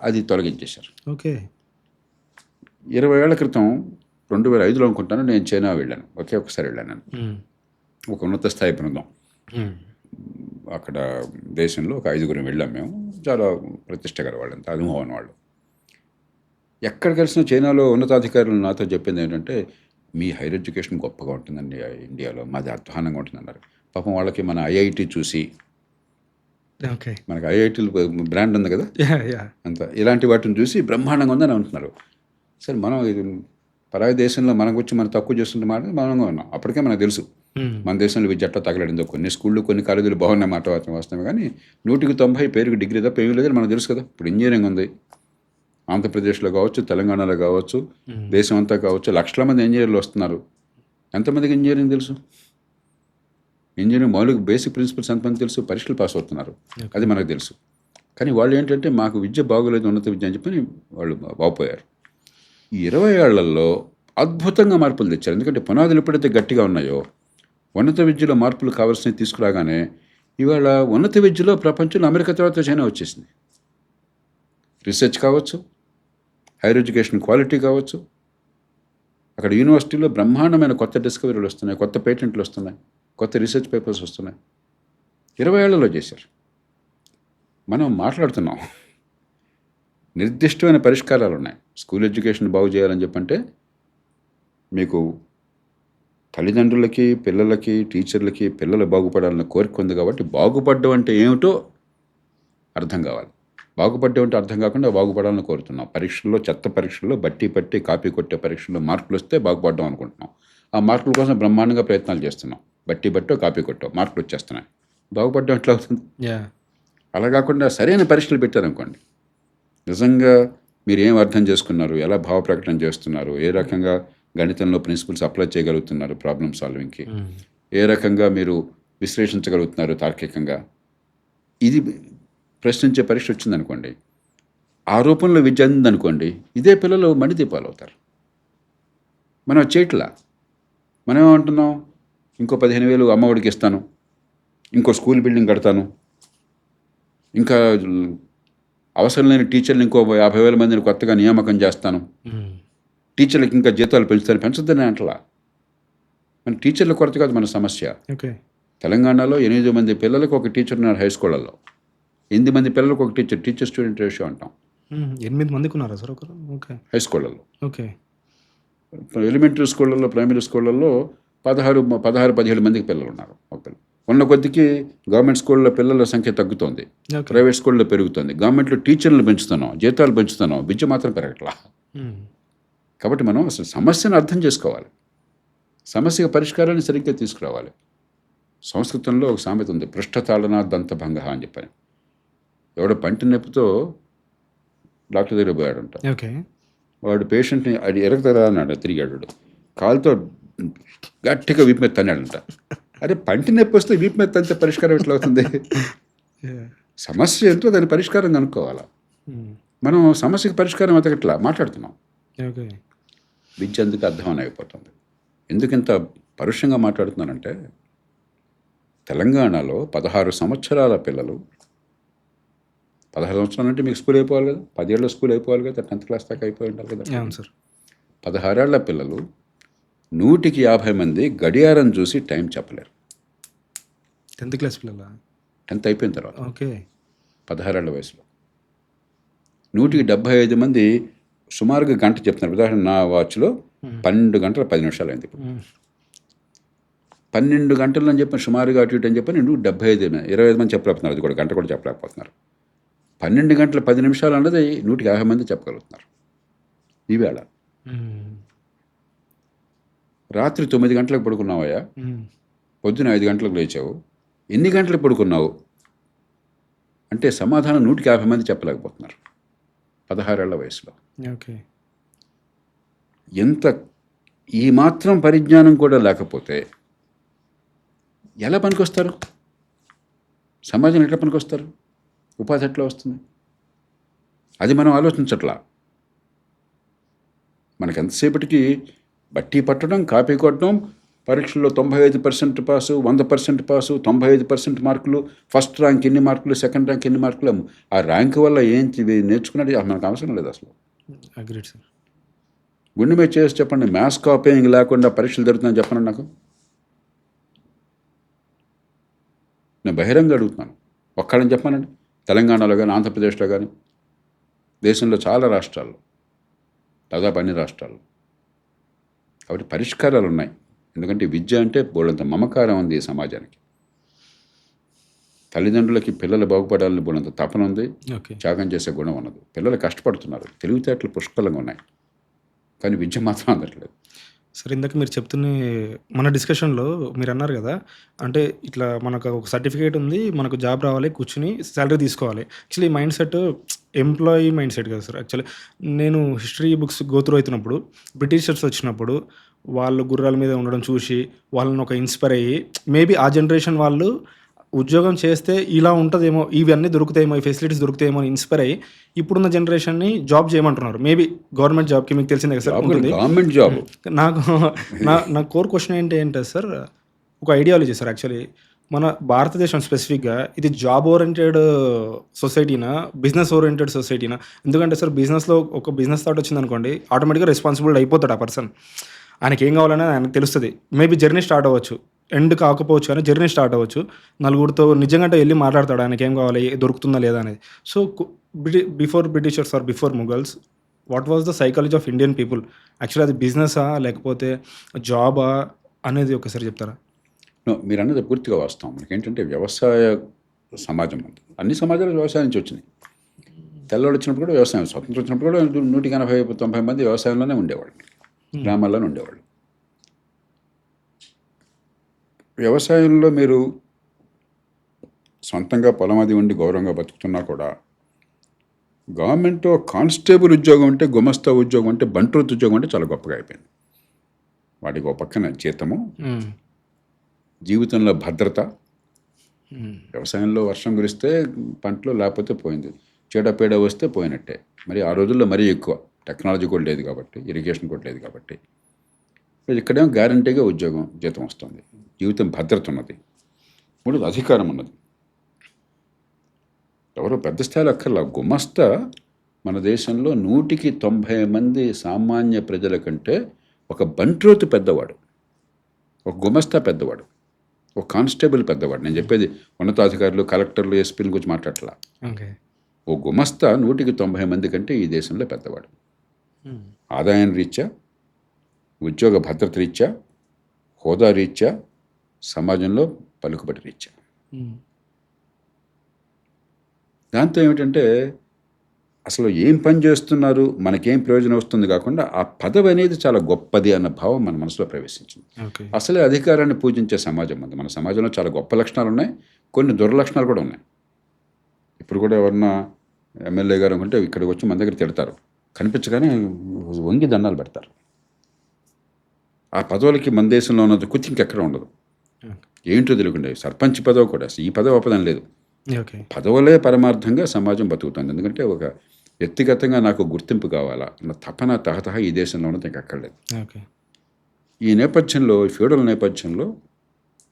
అది తొలగించేశారు. ఓకే. 20 ఏళ్ల క్రితం 2005లో అనుకుంటాను నేను చైనా వెళ్ళాను. ఒకే ఒకసారి వెళ్ళాను నేను. ఒక ఉన్నత స్థాయి బృందం అక్కడ దేశంలో ఒక 5గురం వెళ్ళాం మేము. చాలా ప్రతిష్ట గల వాళ్ళంతా, అనుభవం వాళ్ళు. ఎక్కడ కలిసిన చైనాలో ఉన్నతాధికారులు నాతో చెప్పింది ఏంటంటే, మీ హైయర్ ఎడ్యుకేషన్ గొప్పగా ఉంటుందండి ఇండియాలో, మాది అధ్వానంగా ఉంటుందన్నారు. పాపం వాళ్ళకి మన ఐఐటి చూసి, ఓకే. మనకి ఐఐటీలు బ్రాండ్ ఉంది కదా యా యా అంత, ఇలాంటి వాటిని చూసి బ్రహ్మాండంగా ఉందని అంటున్నారు. సరే మనం ఇది పరాయి దేశంలో మనకు వచ్చి మనం తక్కువ చేస్తుంటే మాట మనంగా ఉన్నాం. అప్పటికే మనకు తెలుసు మన దేశంలో విద్య ఎట్లా తగలడిందో. కొన్ని స్కూళ్ళు కొన్ని కాలేజీలు బాగున్నాయి మాట వాస్తవమే, కానీ 100% పేరుకి డిగ్రీ తప్ప ఏమీ లేదని మనకు తెలుసు కదా. ఇప్పుడు ఇంజనీరింగ్ ఉంది ఆంధ్రప్రదేశ్లో కావచ్చు, తెలంగాణలో కావచ్చు, దేశం అంతా కావచ్చు. లక్షల మంది ఇంజనీర్లు వస్తున్నారు. ఎంతమందికి ఇంజనీరింగ్ తెలుసు? ఇంజనీరింగ్ మౌలిక బేసిక్ ప్రిన్సిపల్స్ ఎంతమంది తెలుసు? పరీక్షలు పాస్ అవుతున్నారు, అది మనకు తెలుసు. కానీ వాళ్ళు ఏంటంటే మాకు విద్య బాగోలేదు, ఉన్నత విద్య అని చెప్పి వాళ్ళు వాపోయారు. ఈ 20 ఏళ్లలో అద్భుతంగా మార్పులు తెచ్చారు. ఎందుకంటే పునాదులు ఎప్పుడైతే గట్టిగా ఉన్నాయో, ఉన్నత విద్యలో మార్పులు కావాల్సినవి తీసుకురాగానే ఇవాళ ఉన్నత విద్యలో ప్రపంచంలో అమెరికా తర్వాత చైనా వచ్చేసింది. రీసెర్చ్ కావచ్చు, హైయర్ ఎడ్యుకేషన్ క్వాలిటీ కావచ్చు, అక్కడ యూనివర్సిటీలో బ్రహ్మాండమైన కొత్త డిస్కవరీలు వస్తున్నాయి, కొత్త పేటెంట్లు వస్తున్నాయి, కొత్త రీసెర్చ్ పేపర్స్ వస్తున్నాయి. 20 ఏళ్లలో చేశారు. మనం మాట్లాడుతున్నాం, నిర్దిష్టమైన పరిష్కారాలు ఉన్నాయి. స్కూల్ ఎడ్యుకేషన్ బాగు చేయాలని చెప్పంటే మీకు తల్లిదండ్రులకి, పిల్లలకి, టీచర్లకి పిల్లలు బాగుపడాలని కోరిక ఉంది. కాబట్టి బాగుపడ్డం అంటే ఏమిటో అర్థం కావాలి. బాగుపడ్డం అంటే అర్థం కాకుండా బాగుపడాలని కోరుతున్నాం. పరీక్షల్లో, చెత్త పరీక్షల్లో బట్టి పట్టి కాపీ కొట్టే పరీక్షల్లో మార్కులు వస్తే బాగుపడ్డాం అనుకుంటున్నాం. ఆ మార్కుల కోసం బ్రహ్మాండంగా ప్రయత్నాలు చేస్తున్నాం. బట్టి బట్టో కాపీ కొట్టో మార్కులు వచ్చేస్తున్నాయి. బాగుపడ్డం ఎట్లా అవుతుంది? అలా కాకుండా సరైన పరీక్షలు పెట్టారనుకోండి, నిజంగా మీరు ఏం అర్థం చేసుకున్నారు, ఎలా భావ ప్రకటన చేస్తున్నారు, ఏ రకంగా గణితంలో ప్రిన్సిపల్స్ అప్లై చేయగలుగుతున్నారు ప్రాబ్లమ్ సాల్వింగ్కి, ఏ రకంగా మీరు విశ్లేషించగలుగుతున్నారు తార్కికంగా, ఇది ప్రశ్నించే పరీక్ష వచ్చిందనుకోండి, ఆ రూపంలో విద్య అందిందనుకోండి, ఇదే పిల్లలు మణిదీపాలు అవుతారు. మనం చేయట్లా. మనం ఏమంటున్నాం, ఇంకో 15,000 అమ్మఒడికి ఇస్తాను, ఇంకో స్కూల్ బిల్డింగ్ కడతాను, ఇంకా అవసరం లేని టీచర్లు ఇంకో 50,000 మందిని కొత్తగా నియామకం చేస్తాను, టీచర్లకు ఇంకా జీతాలు పెంచొద్దని అంటలా. మన టీచర్ల కొరత కాదు మన సమస్య. తెలంగాణలో 8 మంది పిల్లలకు ఒక టీచర్ ఉన్నారు. హై స్కూళ్ళల్లో 8 మంది పిల్లలకు ఒక టీచర్ స్టూడెంట్ రేషియో అంటాం. 8 మందికి ఉన్నారా సార్ ఒకరు? ఓకే. హై స్కూళ్ళల్లో. ఓకే. ఎలిమెంటరీ స్కూళ్ళల్లో, ప్రైమరీ స్కూళ్ళల్లో 16-17 మందికి పిల్లలు ఉన్నారు. ఒకరు ఉన్న కొద్దికి గవర్నమెంట్ స్కూళ్ళలో పిల్లల సంఖ్య తగ్గుతోంది, ప్రైవేట్ స్కూల్లో పెరుగుతుంది. గవర్నమెంట్లో టీచర్లు పెంచుతున్నాం, జీతాలు పెంచుతున్నాం, విద్య మాత్రం పెరగట్లా. కాబట్టి మనం అసలు సమస్యను అర్థం చేసుకోవాలి, సమస్యకు పరిష్కారాన్ని సరిగ్గా తీసుకురావాలి. సంస్కృతంలో ఒక సామెత ఉంది, పృష్ఠతాళన దంతభంగ అని చెప్పని. ఎవడో పంటి నొప్పితో డాక్టర్ దగ్గర పోయాడంట. వాడు పేషెంట్ని అది ఎరగతరా అన్నాడు. తిరిగాడు, కాలుతో గట్టిగా వీపు మీద తన్నాడంట. అరే పంటి నొప్పి వస్తే వీపు మీద తంతే పరిష్కారం ఎట్లా అవుతుంది? సమస్య ఏంటో దాని పరిష్కారం కనుక్కోవాలా. మనం సమస్యకి పరిష్కారం ఎతకట్లా మాట్లాడుతున్నాం. విద్య అందుకు అర్థం అయిపోతుంది. ఎందుకు ఇంత పరుషంగా మాట్లాడుతున్నానంటే, తెలంగాణలో 16 సంవత్సరాల పిల్లలు, 16 సంవత్సరాలు అంటే మీకు స్కూల్ అయిపోవాలి కదా, 10 ఏళ్ళలో స్కూల్ అయిపోవాలి కదా, 10th క్లాస్ దాకా అయిపోయి ఉండాలి కదా. 16 ఏళ్ల పిల్లలు 150 మంది గడియారం చూసి టైం చెప్పలేరు. 10th క్లాస్ పిల్లల 10th అయిపోయిన తర్వాత 16 ఏళ్ల వయసులో 175 మంది సుమారుగా గంట చెప్తున్నారు. ఉదాహరణ, నా వాచ్లో 12 గంటల 10 నిమిషాలు అయింది. ఇప్పుడు 12 గంటలు అని చెప్పి సుమారుగా అటు ఇటు అని చెప్పి 25 మంది చెప్పలేకపోతున్నారు. అది కూడా గంట కూడా చెప్పలేకపోతున్నారు. 12 గంటల 10 నిమిషాలు అన్నది 150 మంది చెప్పగలుగుతున్నారు. ఈవేళ రాత్రి 9 గంటలకు పడుకున్నావయ్యా, పొద్దున 5 గంటలకు లేచావు, ఎన్ని గంటలకు పడుకున్నావు అంటే సమాధానం 150 మంది చెప్పలేకపోతున్నారు 16 ఏళ్ల వయసులో. ఎంత ఈ మాత్రం పరిజ్ఞానం కూడా లేకపోతే ఎలా పనికొస్తారు? సమాజం ఎట్లా పనికొస్తారు? ఉపాధి ఎట్లా వస్తుంది? అది మనం ఆలోచించట్లా. మనకి ఎంతసేపటికి బట్టి పట్టడం, కాపీ కొట్టడం, పరీక్షల్లో 95% పాసు, 100% పాసు, 95% మార్కులు, ఫస్ట్ ర్యాంక్ ఎన్ని మార్కులు, సెకండ్ ర్యాంక్ ఎన్ని మార్కులు. ఆ ర్యాంక్ వల్ల ఏంటి నేర్చుకున్నది మనకు అవసరం లేదు అసలు. Agreed sir. గుండె మీద చేసి చెప్పండి, మ్యాథ్స్ కాపీయింగ్ లేకుండా పరీక్షలు జరుగుతుందని చెప్పండి నాకు. నేను బహిరంగ అడుగుతున్నాను. ఒక్కడని చెప్పానండి. తెలంగాణలో కానీ, ఆంధ్రప్రదేశ్లో కానీ, దేశంలో చాలా రాష్ట్రాల్లో, దాదాపు అన్ని రాష్ట్రాల్లో. కాబట్టి పరిష్కారాలు ఉన్నాయి. ఎందుకంటే విద్య అంటే బోళ్ళంత మమకారం ఉంది ఈ సమాజానికి. తల్లిదండ్రులకి పిల్లలు బాగుపడాలని బోళ్ళంత తపన ఉంది, ఓకే. త్యాగం చేసే గుణం ఉన్నది. పిల్లలు కష్టపడుతున్నారు, తెలివితేటలు పుష్కలంగా ఉన్నాయి, కానీ విద్య మాత్రం అందట్లేదు. సార్ ఇందాక మీరు చెప్తున్న మన డిస్కషన్లో మీరు అన్నారు కదా, అంటే ఇట్లా మనకు ఒక సర్టిఫికేట్ ఉంది, మనకు జాబ్ రావాలి, కూర్చుని శాలరీ తీసుకోవాలి. యాక్చువల్లీ ఈ mind set employee mind set కదా సార్. యాక్చువల్లీ నేను హిస్టరీ బుక్స్ గోత్రూ అవుతున్నప్పుడు బ్రిటిషర్స్ వచ్చినప్పుడు వాళ్ళు గుర్రాల మీద ఉండడం చూసి వాళ్ళని ఒక ఇన్స్పైర్ అయ్యి మేబీ ఆ జనరేషన్ వాళ్ళు ఉద్యోగం చేస్తే ఇలా ఉంటుందేమో, ఇవన్నీ దొరుకుతాయేమో, ఈ ఫెసిలిటీస్ దొరుకుతాయేమో అని ఇన్స్పైర్ అయ్యి ఇప్పుడున్న జనరేషన్ని జాబ్ చేయమంటున్నారు. మేబీ గవర్నమెంట్ జాబ్కి మీకు తెలిసిందే కదా సార్ ఉంటుంది. గవర్నమెంట్ జాబ్ నాకు నా కోర్ క్వశ్చన్ ఏంటంటే సార్, ఒక ఐడియాలజీ సార్. యాక్చువల్లీ మన భారతదేశం స్పెసిఫిక్గా ఇది జాబ్ ఓరియంటెడ్ సొసైటీనా, బిజినెస్ ఓరియంటెడ్ సొసైటీనా? ఎందుకంటే సార్ బిజినెస్లో ఒక బిజినెస్ థాట్ వచ్చింది అనుకోండి, ఆటోమేటిక్గా రెస్పాన్సిబుల్ అయిపోతాడు ఆ పర్సన్. ఆయనకి ఏం కావాలనేది ఆయనకు తెలుస్తుంది. మేబీ జర్నీ స్టార్ట్ అవ్వచ్చు, ఎండ్ కాకపోవచ్చు కానీ జర్నీ స్టార్ట్ అవ్వచ్చు. నలుగురితో నిజంగా వెళ్ళి మాట్లాడతాడు ఆయనకి ఏం కావాలి, దొరుకుతుందా లేదా అనేది. So before Britishers are before Mughals, what was the psychology of Indian people? Actually అది బిజినెసా లేకపోతే జాబా అనేది ఒకసారి చెప్తారా? మీరు అన్నది పూర్తిగా వాస్తవం. మనకి ఏంటంటే వ్యవసాయ సమాజం ఉంది. అన్ని సమాజాలు వ్యవసాయం నుంచి వచ్చినాయి. తెల్లవాడు వచ్చినప్పుడు కూడా వ్యవసాయం, స్వతంత్రం వచ్చినప్పుడు కూడా 180-90 మంది వ్యవసాయంలోనే ఉండేవాళ్ళు, గ్రామాల్లోనే ఉండేవాళ్ళు. వ్యవసాయంలో మీరు సొంతంగా పొలం అది ఉండి గౌరవంగా బతుకుతున్నా కూడా గవర్నమెంట్ కానిస్టేబుల్ ఉద్యోగం అంటే, గుమస్తా ఉద్యోగం అంటే, బంట్రోత్ ఉద్యోగం అంటే చాలా గొప్పగా అయిపోయింది. వాటికి ఒక పక్కన జీతము, జీవితంలో భద్రత. వ్యవసాయంలో వర్షం కురిస్తే పంటలు, లేకపోతే పోయింది, చీడపీడ వస్తే పోయినట్టే. మరి ఆ రోజుల్లో మరీ ఎక్కువ టెక్నాలజీ కూడా లేదు కాబట్టి, ఇరిగేషన్ కూడా లేదు కాబట్టి, ఇక్కడేమో గ్యారంటీగా ఉద్యోగం, జీతం వస్తుంది, జీవితం భద్రత ఉన్నది, మూడు అధికారం ఉన్నది. ఎవరో పెద్ద స్థాయిలో అక్కర్లా, గుమస్తా మన దేశంలో 190 మంది సామాన్య ప్రజల కంటే ఒక బంట్రోతు పెద్దవాడు, ఒక గుమస్తా పెద్దవాడు, ఒక కానిస్టేబుల్ పెద్దవాడు. నేను చెప్పేది ఉన్నతాధికారులు, కలెక్టర్లు, ఎస్పీల గురించి మాట్లాడట్లా. ఓ గుమస్తా 190 మంది కంటే ఈ దేశంలో పెద్దవాడు. ఆదాయం రీత్యా, ఉద్యోగ భద్రత రీత్యా, హోదా రీత్యా, సమాజంలో పలుకుబడి రీత్యా. దాంతో ఏమిటంటే అసలు ఏం పని చేస్తున్నారు, మనకేం ప్రయోజనం వస్తుంది కాకుండా ఆ పదవి అనేది చాలా గొప్పది అన్న భావం మన మనసులో ప్రవేశించింది. అసలే అధికారాన్ని పూజించే సమాజం ఉంది. మన సమాజంలో చాలా గొప్ప లక్షణాలు ఉన్నాయి, కొన్ని దుర్లక్షణాలు కూడా ఉన్నాయి. ఇప్పుడు కూడా ఎవరన్నా ఎమ్మెల్యే గారు అనుకుంటే ఇక్కడికి వచ్చి మన దగ్గర తిడతారు, కనిపించగానే వంగి దండాలు పెడతారు. ఆ పదవులకి మన దేశంలో ఉన్నది కుర్చీ ఇంకెక్కడ ఉండదు. ఏంటో తెలియకుండా సర్పంచ్ పదవి కూడా, ఈ పదవి అపదం లేదు, పదవులే పరమార్థంగా సమాజం బతుకుతుంది. ఎందుకంటే ఒక వ్యక్తిగతంగా నాకు గుర్తింపు కావాలా అన్న తపన, తహతహ ఈ దేశంలో ఉన్నది ఇంకెక్కర్లేదు. ఈ నేపథ్యంలో, ఫ్యూడల్ నేపథ్యంలో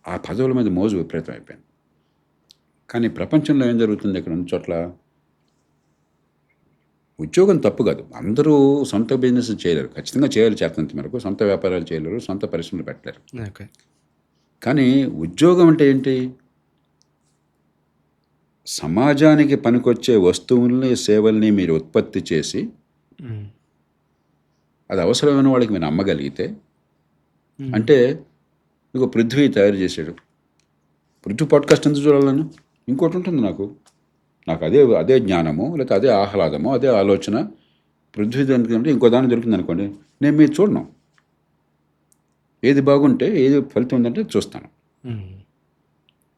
ఆ పదవుల మీద మోజు విపరీతం అయిపోయింది. కానీ ప్రపంచంలో ఏం జరుగుతుంది, ఇక్కడ ఉన్న చోట్ల ఉద్యోగం తప్పు కాదు, అందరూ సొంత బిజినెస్ చేయలేరు, ఖచ్చితంగా చేయాలి, చేతనంత మేరకు సొంత వ్యాపారాలు చేయలేరు, సొంత పరిశ్రమలు పెట్టలేరు. కానీ ఉద్యోగం అంటే ఏంటి? సమాజానికి పనికొచ్చే వస్తువుల్ని, సేవల్ని మీరు ఉత్పత్తి చేసి అది అవసరమైన వాళ్ళకి మీరు అమ్మగలిగితే, అంటే మీకు పృథ్వీ తయారు చేశాడు, పృథ్వీ పాడ్కాస్ట్ ఎందుకు చూడాలను? ఇంకోటి ఉంటుంది నాకు అదే జ్ఞానము, లేకపోతే అదే ఆహ్లాదము, అదే ఆలోచన పృథ్వీ దానికి ఇంకో దాన్ని దొరికింది అనుకోండి, నేను మీరు చూడను. ఏది బాగుంటే, ఏది ఫలితం ఉందంటే చూస్తాను.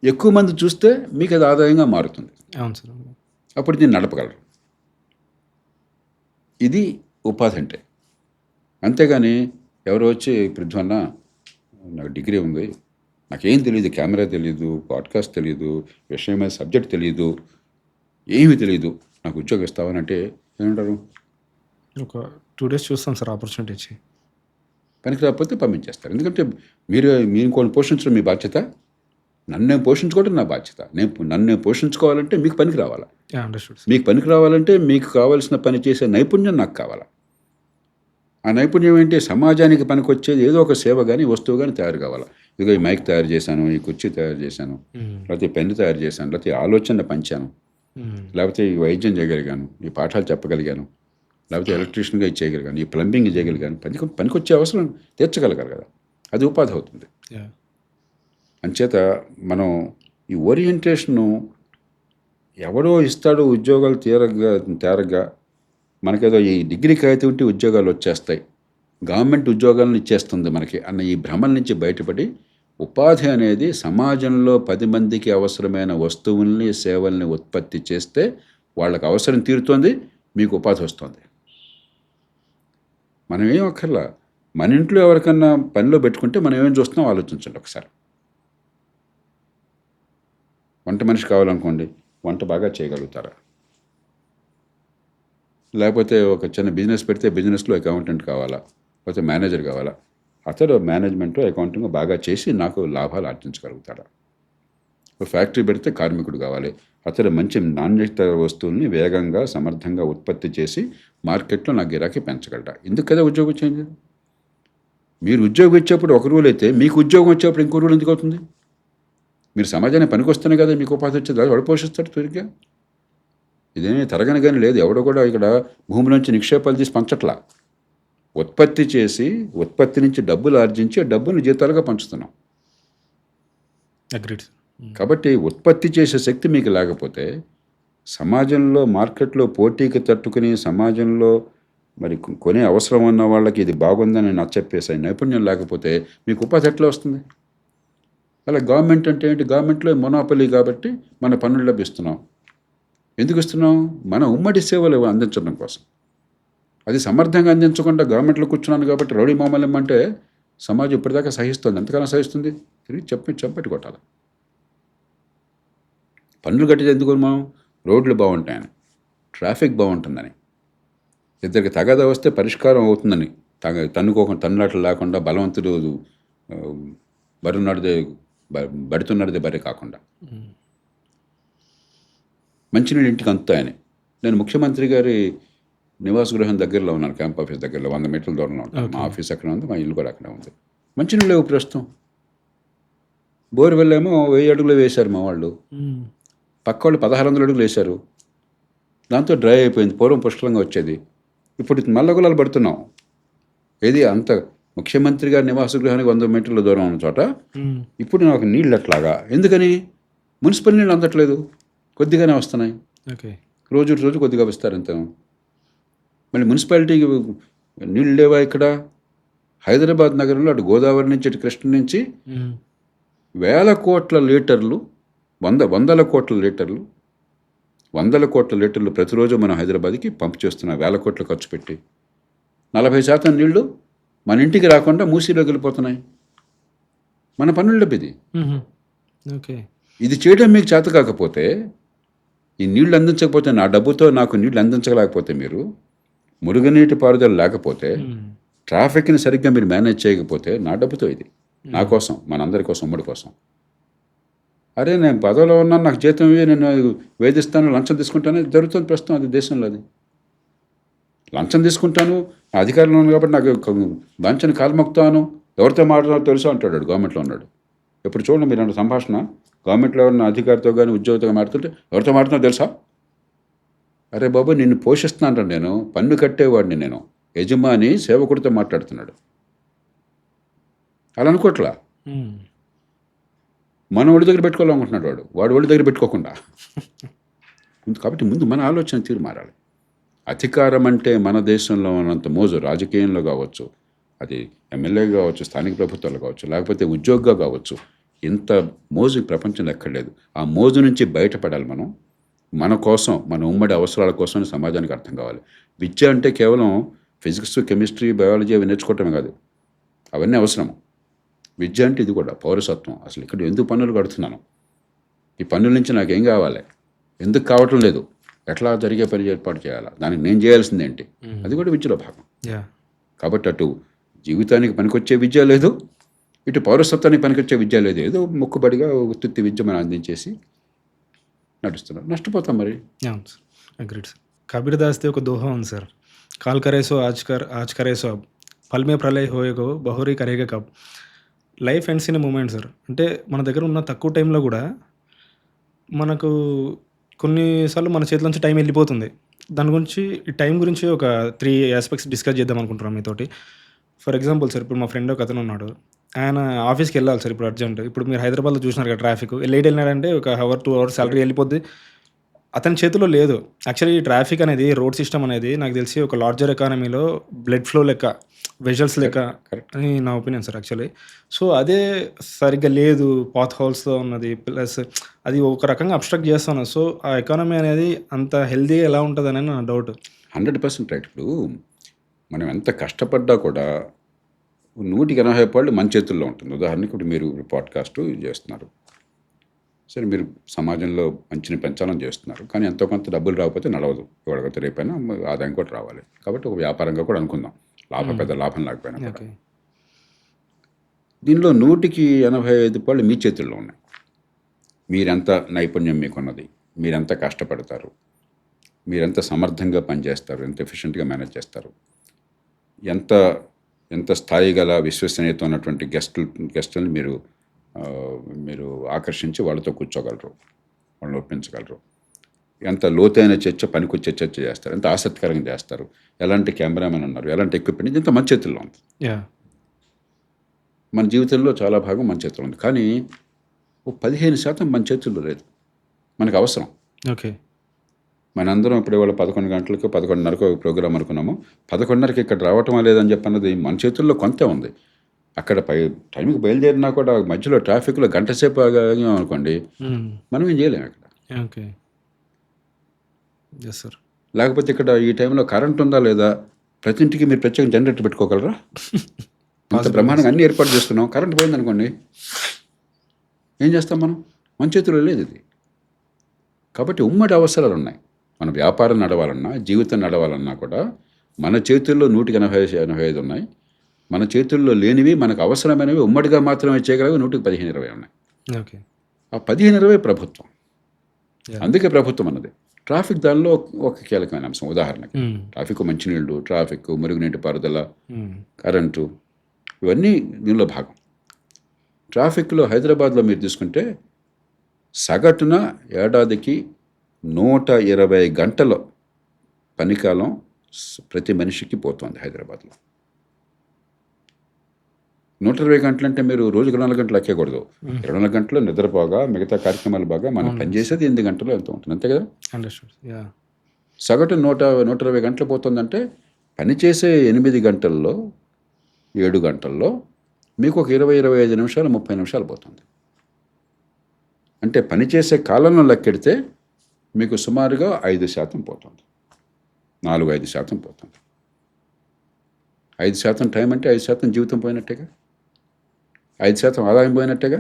ఎక్కువ మంది చూస్తే మీకు అది ఆదాయంగా మారుతుంది. అవును సార్. అప్పుడు దీన్ని నడపగలరు. ఇది ఉపాధి అంటే. అంతేగాని ఎవరో వచ్చి, పృథ్వన్న నాకు డిగ్రీ ఉంది, నాకేం తెలియదు, కెమెరా తెలియదు, పాడ్కాస్ట్ తెలియదు, విషయమైన సబ్జెక్ట్ తెలియదు, ఏమీ తెలియదు, నాకు ఉద్యోగం ఇస్తావనంటే ఏమంటారు? ఒక 2 డేస్ చూస్తాం సార్ ఆపర్చునిటీ ఇచ్చి. పనికి రాకపోతే పంపించేస్తారు. ఎందుకంటే మీరు ఇంకోని పోషించడం మీ బాధ్యత. నన్ను నేను పోషించుకోవడం నా బాధ్యత. నన్ను నేను పోషించుకోవాలంటే మీకు పనికి రావాలా. యాహ్! Understood sir. మీకు పనికి రావాలంటే మీకు కావాల్సిన పని చేసే నైపుణ్యం నాకు కావాలా. ఆ నైపుణ్యం ఏంటి? సమాజానికి పనికొచ్చేది ఏదో ఒక సేవ గానీ, వస్తువు గానీ తయారు కావాలా. ఇదిగో ఈ మైక్ తయారు చేశాను, ఈ కుర్చీ తయారు చేశాను, లేకపోతే ఈ పెన్ను తయారు చేశాను, లేకపోతే ఈ ఆలోచన పంచాను, లేకపోతే ఈ వైద్యం చేయగలిగాను, ఈ పాఠాలు చెప్పగలిగాను, లేకపోతే ఎలక్ట్రీషియన్గా ఇది చేయగలిగాను, ఈ ప్లంబింగ్ చేయగలిగాను. పనికొచ్చే అవసరం తీర్చగలగాలి కదా. అది ఉపాధి అవుతుంది. యాహ్! అంచేత మనం ఈ ఓరియంటేషను ఎవడో ఇస్తాడు ఉద్యోగాలు తేరగ్గా మనకేదో ఈ డిగ్రీ కాగితం ఉంటే ఉద్యోగాలు వచ్చేస్తాయి, గవర్నమెంట్ ఉద్యోగాలను ఇచ్చేస్తుంది మనకి అన్న ఈ భ్రమల నుంచి బయటపడి ఉపాధి అనేది సమాజంలో 10 మందికి అవసరమైన వస్తువుల్ని సేవల్ని ఉత్పత్తి చేస్తే వాళ్ళకి అవసరం తీరుతోంది, మీకు ఉపాధి వస్తుంది. మనం ఏం అక్కర్లా, మన ఇంట్లో ఎవరికన్నా పనిలో పెట్టుకుంటే మనం ఏం చూస్తున్నాం ఆలోచించండి ఒకసారి. వంట మనిషి కావాలనుకోండి, వంట బాగా చేయగలుగుతారా? లేకపోతే ఒక చిన్న బిజినెస్ పెడితే బిజినెస్లో అకౌంటెంట్ కావాలా, లేకపోతే మేనేజర్ కావాలా? అతడు మేనేజ్మెంట్ అకౌంటింగ్ బాగా చేసి నాకు లాభాలు ఆర్జించగలుగుతాడా? ఒక ఫ్యాక్టరీ పెడితే కార్మికుడు కావాలి, అతడు మంచి నాణ్యత వస్తువుల్ని వేగంగా సమర్థంగా ఉత్పత్తి చేసి మార్కెట్లో నా గిరాకీ పెంచగలడా? ఎందుకు కదా ఉద్యోగం చేయండి. మీరు ఉద్యోగం ఇచ్చేప్పుడు ఒక రూల్ అయితే మీకు ఉద్యోగం వచ్చేప్పుడు ఇంకో రూల్ ఎందుకు అవుతుంది? మీరు సమాజానికి పనికొస్తేనే కదా మీకు ఉపాధి వచ్చేది. ఎవడు పోషిస్తాడు తిరిగా? ఇదేమీ తరగని కానీ లేదు. ఎవడో కూడా ఇక్కడ భూమి నుంచి నిక్షేపాలు తీసి పంచట్లా. ఉత్పత్తి చేసి ఉత్పత్తి నుంచి డబ్బులు ఆర్జించి డబ్బుని జీతాలుగా పంచుతున్నాం. అగ్రీడ్. కాబట్టి ఉత్పత్తి చేసే శక్తి మీకు లేకపోతే సమాజంలో మార్కెట్లో పోటీకి తట్టుకుని సమాజంలో మరి కొనే అవసరం ఉన్న వాళ్ళకి ఇది బాగుందని నచ్చచెప్పేసే నైపుణ్యం లేకపోతే మీకు ఉపాధి ఎట్లా వస్తుంది? అలా గవర్నమెంట్ అంటే ఏంటి? గవర్నమెంట్లో మొనోపలి కాబట్టి మన పన్నులు లభిస్తున్నాం. ఎందుకు ఇస్తున్నాం? మన ఉమ్మడి సేవలు అందించడం కోసం. అది సమర్థంగా అందించకుండా గవర్నమెంట్లో కూర్చున్నాను కాబట్టి రౌడీ మామూలు అంటే సమాజం ఇప్పటిదాకా సహిస్తుంది. ఎంతకాలం సహిస్తుంది? తిరిగి చెప్పెట్టి కొట్టాలి. పన్నులు కట్టేది ఎందుకు? మనం రోడ్లు బాగుంటాయని, ట్రాఫిక్ బాగుంటుందని, ఇద్దరికి తగాద వస్తే పరిష్కారం అవుతుందని, తన్నులాటలు లేకుండా బలవంతుడు బడుతున్నది బరి కాకుండా మంచినీళ్ళు ఇంటికి అందుతాయని. నేను ముఖ్యమంత్రి గారి నివాస గృహం దగ్గరలో ఉన్నాను, క్యాంప్ ఆఫీస్ దగ్గరలో 100 మీటర్ల దూరంలో ఉంటాను. మా ఆఫీస్ అక్కడ ఉంది, మా ఇల్లు కూడా అక్కడే ఉంది. మంచినీళ్ళు లేవు ప్రస్తుతం. బోర్వెల్ ఏమో 1000 అడుగులు వేశారు మా వాళ్ళు, పక్క వాళ్ళు 1600 అడుగులు వేశారు. దాంతో డ్రై అయిపోయింది. పూర్వం పుష్కలంగా వచ్చేది, ఇప్పుడు మల్లగులాలు పడుతున్నాం. ఏది అంత ముఖ్యమంత్రి గారి నివాస గృహానికి 100 మీటర్ల దూరం ఉన్న చోట ఇప్పుడు నాకు నీళ్ళు అట్లాగా. ఎందుకని? మున్సిపల్ నీళ్ళు అందట్లేదు, కొద్దిగానే వస్తున్నాయి. రోజు కొద్దిగా వస్తారు అంత. మళ్ళీ మున్సిపాలిటీకి నీళ్ళు లేవా? ఇక్కడ హైదరాబాద్ నగరంలో అటు గోదావరి నుంచి అటు కృష్ణ నుంచి వేల కోట్ల లీటర్లు, వందల కోట్ల లీటర్లు ప్రతిరోజు మనం హైదరాబాద్కి పంపు చేస్తున్నాం. వేల కోట్లు ఖర్చు పెట్టి 40% నీళ్లు మన ఇంటికి రాకుండా మూసీలోకి వెళ్ళిపోతున్నాయి. మన పన్నుల డబ్బు ఇది. ఇది చేయడం మీకు చేత కాకపోతే, ఈ నీళ్లు అందించకపోతే, నా డబ్బుతో నాకు నీళ్లు అందించలేకపోతే, మీరు మురుగునీటి పారుదల లేకపోతే, ట్రాఫిక్ని సరిగ్గా మీరు మేనేజ్ చేయకపోతే, నా డబ్బుతో ఇది నా కోసం, మనందరి కోసం, ఉమ్మడి కోసం. అరే నేను పదవిలో ఉన్నాను, నాకు జీతం ఇవి, నేను వేధిస్తాను, లంచం తీసుకుంటాను, జరుగుతుంది ప్రస్తుతం. అది దేశంలో అది లంచం తీసుకుంటాను, అధికారంలో ఉన్నాను కాబట్టి నాకు లంచాన్ని కాలుమొక్కుతాను, ఎవరితో మాట్లాడాలో తెలుసా అంటాడు గవర్నమెంట్లో ఉన్నాడు. ఎప్పుడు చూడండి మీరు అన్న సంభాషణ, గవర్నమెంట్లో ఎవరైనా అధికారితో కానీ ఉద్యోగితో మాట్లాడుతుంటే ఎవరితో మాట్లాడుతున్నా తెలుసా? అరే బాబు నిన్ను పోషిస్తున్నాను, నేను పన్ను కట్టేవాడిని, నేను యజమాని సేవకుడితో మాట్లాడుతున్నాడు. అలా అనుకోట్లా. మన ఒడి దగ్గర పెట్టుకోవాలనుకుంటున్నాడు వాడు ఒడి దగ్గర పెట్టుకోకుండా. కాబట్టి ముందు మన ఆలోచన తీరు మారాలి. అధికారం అంటే మన దేశంలో ఉన్నంత మోజు రాజకీయంలో కావచ్చు, అది ఎమ్మెల్యే కావచ్చు, స్థానిక ప్రభుత్వాలు కావచ్చు, లేకపోతే ఉద్యోగిగా కావచ్చు, ఇంత మోజు ప్రపంచంలో ఎక్కడలేదు. ఆ మోజు నుంచి బయటపడాలి మనం. మన కోసం, మన ఉమ్మడి అవసరాల కోసం సమాజానికి అర్థం కావాలి. విద్య అంటే కేవలం ఫిజిక్స్, కెమిస్ట్రీ, బయాలజీ అవి నేర్చుకోవటమే కాదు, అవన్నీ అవసరం. విద్య అంటే ఇది కూడా పౌరసత్వం. అసలు ఇక్కడ ఎందుకు పన్నులు కడుతున్నాను, ఈ పన్నుల నుంచి నాకేం కావాలి, ఎందుకు కావటం లేదు, ఎట్లా జరిగే పని ఏర్పాటు చేయాలా, దానికి నేను చేయాల్సింది ఏంటి, అది కూడా విద్యలో భాగం. యా కాబట్టి అటు జీవితానికి పనికొచ్చే విద్య లేదు, ఇటు పౌరసత్వానికి పనికొచ్చే విద్య లేదు. ఏదో మొక్కుబడిగా ఉత్తుత్తి విద్య మనం అందించేసి నడుస్తున్నాం, నష్టపోతాం మరి. అవును సార్, అగ్రీడ్ సార్. కబీర్ దాస్ది ఒక దోహా ఉంది సార్, కాల్ కరేసో ఆజ్ కరేసో అబ్, పల్ మే ప్రళయ్ హోయేగో బహురీ కరేగా కబ్. Life ends in a moment sir. అంటే మన దగ్గర ఉన్న తక్కువ టైంలో కూడా మనకు కొన్నిసార్లు మన చేతిలో నుంచి టైం వెళ్ళిపోతుంది. దాని గురించి ఈ టైం గురించి ఒక 3 ఆస్పెక్ట్స్ డిస్కస్ చేద్దాం అనుకుంటున్నాను మీతోటి. ఫర్ ఎగ్జాంపుల్ సార్, ఇప్పుడు మా ఫ్రెండ్ ఒక అతను ఉన్నాడు. ఆయన ఆఫీస్కి వెళ్ళాలి సార్ ఇప్పుడు అర్జెంట్. ఇప్పుడు మీరు హైదరాబాద్లో చూసినారు కదా ట్రాఫిక్, లేట్ వెళ్ళినాడంటే ఒక అవర్ 2 అవర్స్ సాలరీ వెళ్ళిపోద్ది. అతని చేతిలో లేదు. యాక్చువల్లీ ఈ ట్రాఫిక్ అనేది, రోడ్ సిస్టమ్ అనేది నాకు తెలిసి ఒక లార్జర్ ఎకానమీలో బ్లడ్ ఫ్లో లెక్క, వెజల్స్ లెక్క అని నా ఒపీనియన్ సార్ యాక్చువల్లీ. సో అదే సరిగ్గా లేదు, పాత్ హోల్స్తో ఉన్నది, ప్లస్ అది ఒక రకంగా అబ్స్ట్రక్ట్ చేస్తున్నాను. సో ఆ ఎకానమీ అనేది అంత హెల్దీగా ఎలా ఉంటుంది అనేది నా డౌట్. 100% రైట్. ఇప్పుడు మనం ఎంత కష్టపడ్డా కూడా 180 మన చేతుల్లో ఉంటుంది. ఉదాహరణకి ఇప్పుడు మీరు పాడ్కాస్ట్ చేస్తున్నారు, సరే మీరు సమాజంలో మంచిని పెంచాలని చేస్తున్నారు, కానీ ఎంతో కొంత డబ్బులు రాకపోతే నడవదు. ఇవాళ రేపైనా ఆదాయం కూడా రావాలి. కాబట్టి ఒక వ్యాపారంగా కూడా అనుకుందాం, పెద్ద లాభం లేకపోయినా కూడా. ఓకే, దీనిలో 185 మీ చేతుల్లో ఉన్నాయి. మీరెంత నైపుణ్యం మీకున్నది, మీరెంత కష్టపడతారు, మీరెంత సమర్థంగా పనిచేస్తారు, ఎంత ఎఫిషియెంట్గా మేనేజ్ చేస్తారు, ఎంత స్థాయి గల విశ్వసనీయత ఉన్నటువంటి గెస్టులను మీరు ఆకర్షించి వాళ్ళతో కూర్చోగలరు, వాళ్ళని ఒప్పించగలరు, ఎంత లోతైన చర్చ, పనికొచ్చే చర్చ చేస్తారు, ఎంత ఆసక్తికరంగా చేస్తారు, ఎలాంటి కెమెరామెన్ ఉన్నారు, ఎలాంటి ఎక్విప్మెంట్, ఇంత మన చేతుల్లో ఉంది. మన జీవితంలో చాలా భాగం మన చేతుల్లో ఉంది. కానీ 15% మన చేతుల్లో లేదు. మనకు అవసరం. ఓకే, మనందరం ఇప్పుడు ఇవాళ 11 గంటలకు 11:30 ప్రోగ్రామ్ అనుకున్నాము. 11:30కి ఇక్కడ రావటం లేదని చెప్పన్నది మన చేతుల్లో కొంతే ఉంది. అక్కడ టైంకి బయలుదేరినా కూడా మధ్యలో ట్రాఫిక్లో గంట సేపు ఆగాం అనుకోండి, మనం ఏం చేయలేము ఇక్కడ. Okay, yes sir. లేకపోతే ఇక్కడ ఈ టైంలో కరెంట్ ఉందా లేదా, ప్రతి ఇంటికి మీరు ప్రత్యేక జనరేటర్ పెట్టుకోగలరా? అంత బ్రహ్మాండంగా అన్ని ఏర్పాటు చేస్తున్నాం, కరెంట్ పోయింది అనుకోండి, ఏం చేస్తాం మనం? మన చేతిలో లేదు ఇది. కాబట్టి ఉమ్మడి అవసరాలు ఉన్నాయి. మన వ్యాపారం నడవాలన్నా, జీవితం నడవాలన్నా కూడా మన చేతుల్లో 185 ఉన్నాయి. మన చేతుల్లో లేనివి, మనకు అవసరమైనవి ఉమ్మడిగా మాత్రమే చేయగలవి 115-20 ఉన్నాయి. ఓకే, ఆ 15-20 ప్రభుత్వం. అందుకే ప్రభుత్వం అన్నది. ట్రాఫిక్ దానిలో ఒక కీలకమైన అంశం. ఉదాహరణకి ట్రాఫిక్, మంచినీళ్ళు, ట్రాఫిక్, మురుగునీటి పారుదల, కరెంటు, ఇవన్నీ దీనిలో భాగం. ట్రాఫిక్లో హైదరాబాద్లో మీరు తీసుకుంటే సగటున ఏడాదికి 120 గంటల పనికాలం ప్రతి మనిషికి పోతుంది హైదరాబాద్లో. 120 గంటలు అంటే మీరు రోజుకు 4 గంటలు ఎక్కకూడదు. 24 గంటలు నిద్రపోగా, మిగతా కార్యక్రమాలు బాగా మనం పనిచేసేది 8 గంటలు ఎంత ఉంటుంది, అంతే కదా. సగటు 120 గంటలు పోతుందంటే పనిచేసే 8 గంటల్లో 7 గంటల్లో మీకు ఒక 20-25 నిమిషాలు 30 నిమిషాలు పోతుంది. అంటే పనిచేసే కాలంలో లెక్కెడితే మీకు సుమారుగా 5% పోతుంది, 4-5% పోతుంది. 5% టైం అంటే 5% జీవితం పోయినట్టేగా, 5% ఆదాయం పోయినట్టేగా.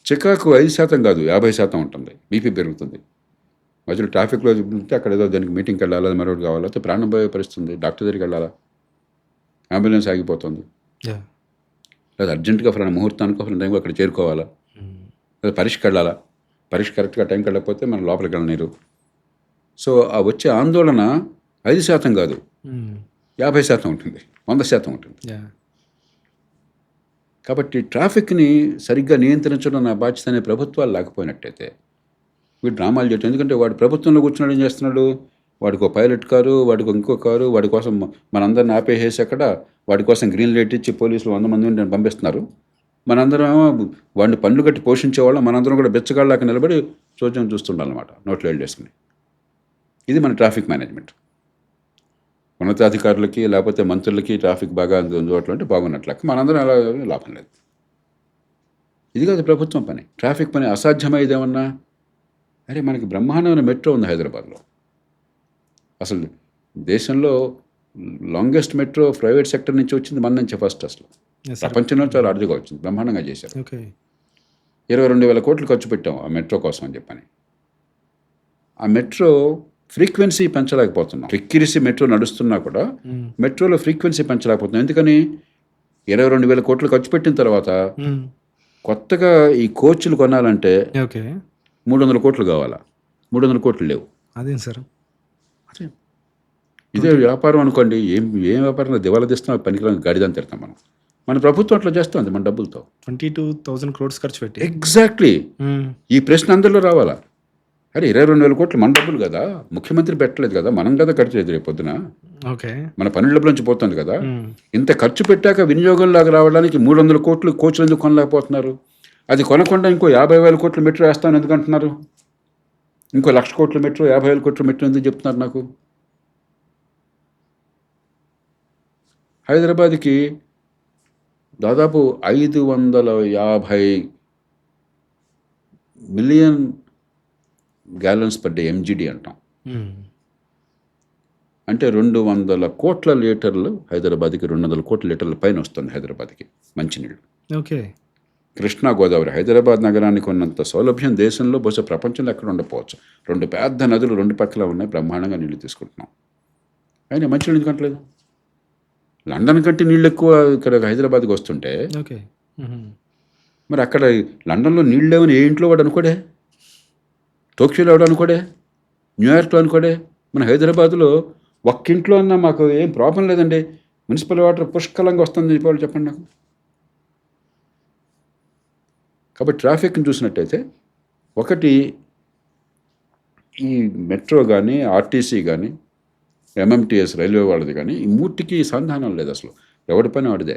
చికాకు 5% కాదు, 50% ఉంటుంది. బీపీ పెరుగుతుంది. మధ్యలో ట్రాఫిక్లో ఉంటే అక్కడ ఏదో దానికి మీటింగ్కి వెళ్ళాలా, మరొకటి కావాలా, అయితే ప్రాణం పోయే పరిస్థితుంది, డాక్టర్ దగ్గరికి వెళ్ళాలా, అంబులెన్స్ ఆగిపోతుంది, లేదా అర్జెంటుగా ఫలానా ముహూర్తానికి ఫలానా టైంకి అక్కడ చేరుకోవాలా, లేదా పరీక్షకి వెళ్ళాలా, పరీక్ష కరెక్ట్గా టైంకి వెళ్ళకపోతే మనం లోపలికి వెళ్ళనీరు. సో ఆ వచ్చే ఆందోళన 5% కాదు, 50% ఉంటుంది, 100% ఉంటుంది. కాబట్టి ట్రాఫిక్ని సరిగ్గా నియంత్రించడం నా బాధ్యత అనే ప్రభుత్వాలు లేకపోయినట్టయితే వీడు డ్రామాలు చేయటం. ఎందుకంటే వాడు ప్రభుత్వంలో కూర్చున్నాడు, ఏం చేస్తున్నాడు, వాడికి ఒక పైలట్ కారు, వాడికి ఇంకో కారు, వాడి కోసం మనందరిని ఆపేసేసి అక్కడ వాడి కోసం గ్రీన్ లైట్ ఇచ్చి పోలీసులు 100 మందిని పంపిస్తున్నారు. మనందరం వాడిని పన్ను కట్టి పోషించేవాళ్ళం, మనందరం కూడా బెచ్చగాళ్ళకి నిలబడి చూద్దాం చూస్తుండాలన్నమాట, నోట్లో వెళ్ళి వేసుకుని. ఇది మన ట్రాఫిక్ మేనేజ్మెంట్. ఉన్నతాధికారులకి లేకపోతే మంత్రులకి ట్రాఫిక్ బాగా అందుబాటులో అంటే బాగున్నట్లెక్క, మనందరం అలా లాభం లేదు. ఇది కాదు ప్రభుత్వం పని. ట్రాఫిక్ పని అసాధ్యమయ్యేదేమన్నా, అరే మనకి బ్రహ్మాండమైన మెట్రో ఉంది హైదరాబాద్లో. అసలు దేశంలో లాంగెస్ట్ మెట్రో ప్రైవేట్ సెక్టర్ నుంచి వచ్చింది మన నుంచి ఫస్ట్. అసలు ప్రపంచంలో చాలా అరుదుగా వచ్చింది, బ్రహ్మాండంగా చేశారు. 22,000 కోట్లు ఖర్చు పెట్టాం ఆ మెట్రో కోసం అని చెప్పని. ఆ మెట్రో ఫ్రీక్వెన్సీ పెంచలేకపోతున్నాం. ఎక్కిరిసి మెట్రో నడుస్తున్నా కూడా మెట్రోలో ఫ్రీక్వెన్సీ పెంచలేకపోతున్నాం. ఎందుకని 22,000 కోట్లు ఖర్చు పెట్టిన తర్వాత కొత్తగా ఈ కోచ్లు కొనాలంటే ఓకే. 300 కోట్లు కావాలా? 300 కోట్లు లేవు. అదేం సార్? ఇదే వ్యాపారం అనుకోండి, ఏం వ్యాపారంలో దివాలా తీస్తున్నా పనికిరాని గాడిదని తిడతాం మనం. మన ప్రభుత్వం అట్లా చేస్తుంది మన డబ్బులతో. 22,000 crores ఖర్చు పెట్టి. ఎగ్జాక్ట్లీ. ఈ ప్రశ్న అందరిలో రావాలా? అరే 22,000 కోట్లు మన డబ్బులు కదా, ముఖ్యమంత్రి పెట్టలేదు కదా, మనం కదా ఖర్చు రేపు పొద్దున. ఓకే. మన పన్నుల డబ్బుల నుంచి పోతుంది కదా. ఇంత ఖర్చు పెట్టాక వినియోగంలాగా రావడానికి 300 కోట్లు కోచ్లు ఎందుకు కొనలేకపోతున్నారు? అది కొనకుండా ఇంకో 50,000 కోట్లు మెట్రో వేస్తాను ఎందుకు అంటున్నారు? ఇంకో 1,00,000 కోట్ల మెట్రో, 50,000 కోట్ల మెట్రో ఎందుకు చెప్తున్నారు నాకు? హైదరాబాద్కి దాదాపు 550 million gallons per day MGD అంటాం. అంటే 200 కోట్ల లీటర్లు హైదరాబాద్కి 200 కోట్ల లీటర్ల పైన వస్తుంది హైదరాబాద్కి మంచినీళ్ళు. ఓకే. కృష్ణా గోదావరి హైదరాబాద్ నగరానికి ఉన్నంత సౌలభ్యం దేశంలో బహుశా ప్రపంచంలో ఎక్కడ ఉండకపోవచ్చు. 2 పెద్ద నదులు 2 పక్కల ఉన్నాయి, బ్రహ్మాండంగా నీళ్లు తీసుకుంటున్నాం. అయినా మంచినీళ్ళు ఎందుకంటలేదు? లండన్ కంటే నీళ్ళు ఎక్కువ ఇక్కడ హైదరాబాద్కి వస్తుంటే ఓకే. మరి అక్కడ లండన్లో నీళ్ళు లేవని ఏ ఇంట్లో వాడు అనుకోడే, టోక్యోలో వాడు అనుకోడే, న్యూయార్క్లో అనుకోడే. మన హైదరాబాద్లో ఒక్కింట్లో అన్నా మాకు ఏం ప్రాబ్లం లేదండి, మున్సిపల్ వాటర్ పుష్కలంగా వస్తుంది చెప్పాలి, చెప్పండి నాకు. కాబట్టి ట్రాఫిక్ని చూసినట్టయితే ఒకటి ఈ మెట్రో కానీ, ఆర్టీసీ కానీ, ఎంఎంటీఎస్ రైల్వే వాళ్ళది కానీ, ఈ మూటికి సంధానం లేదు అసలు. ఎవడి పని వాడిదే,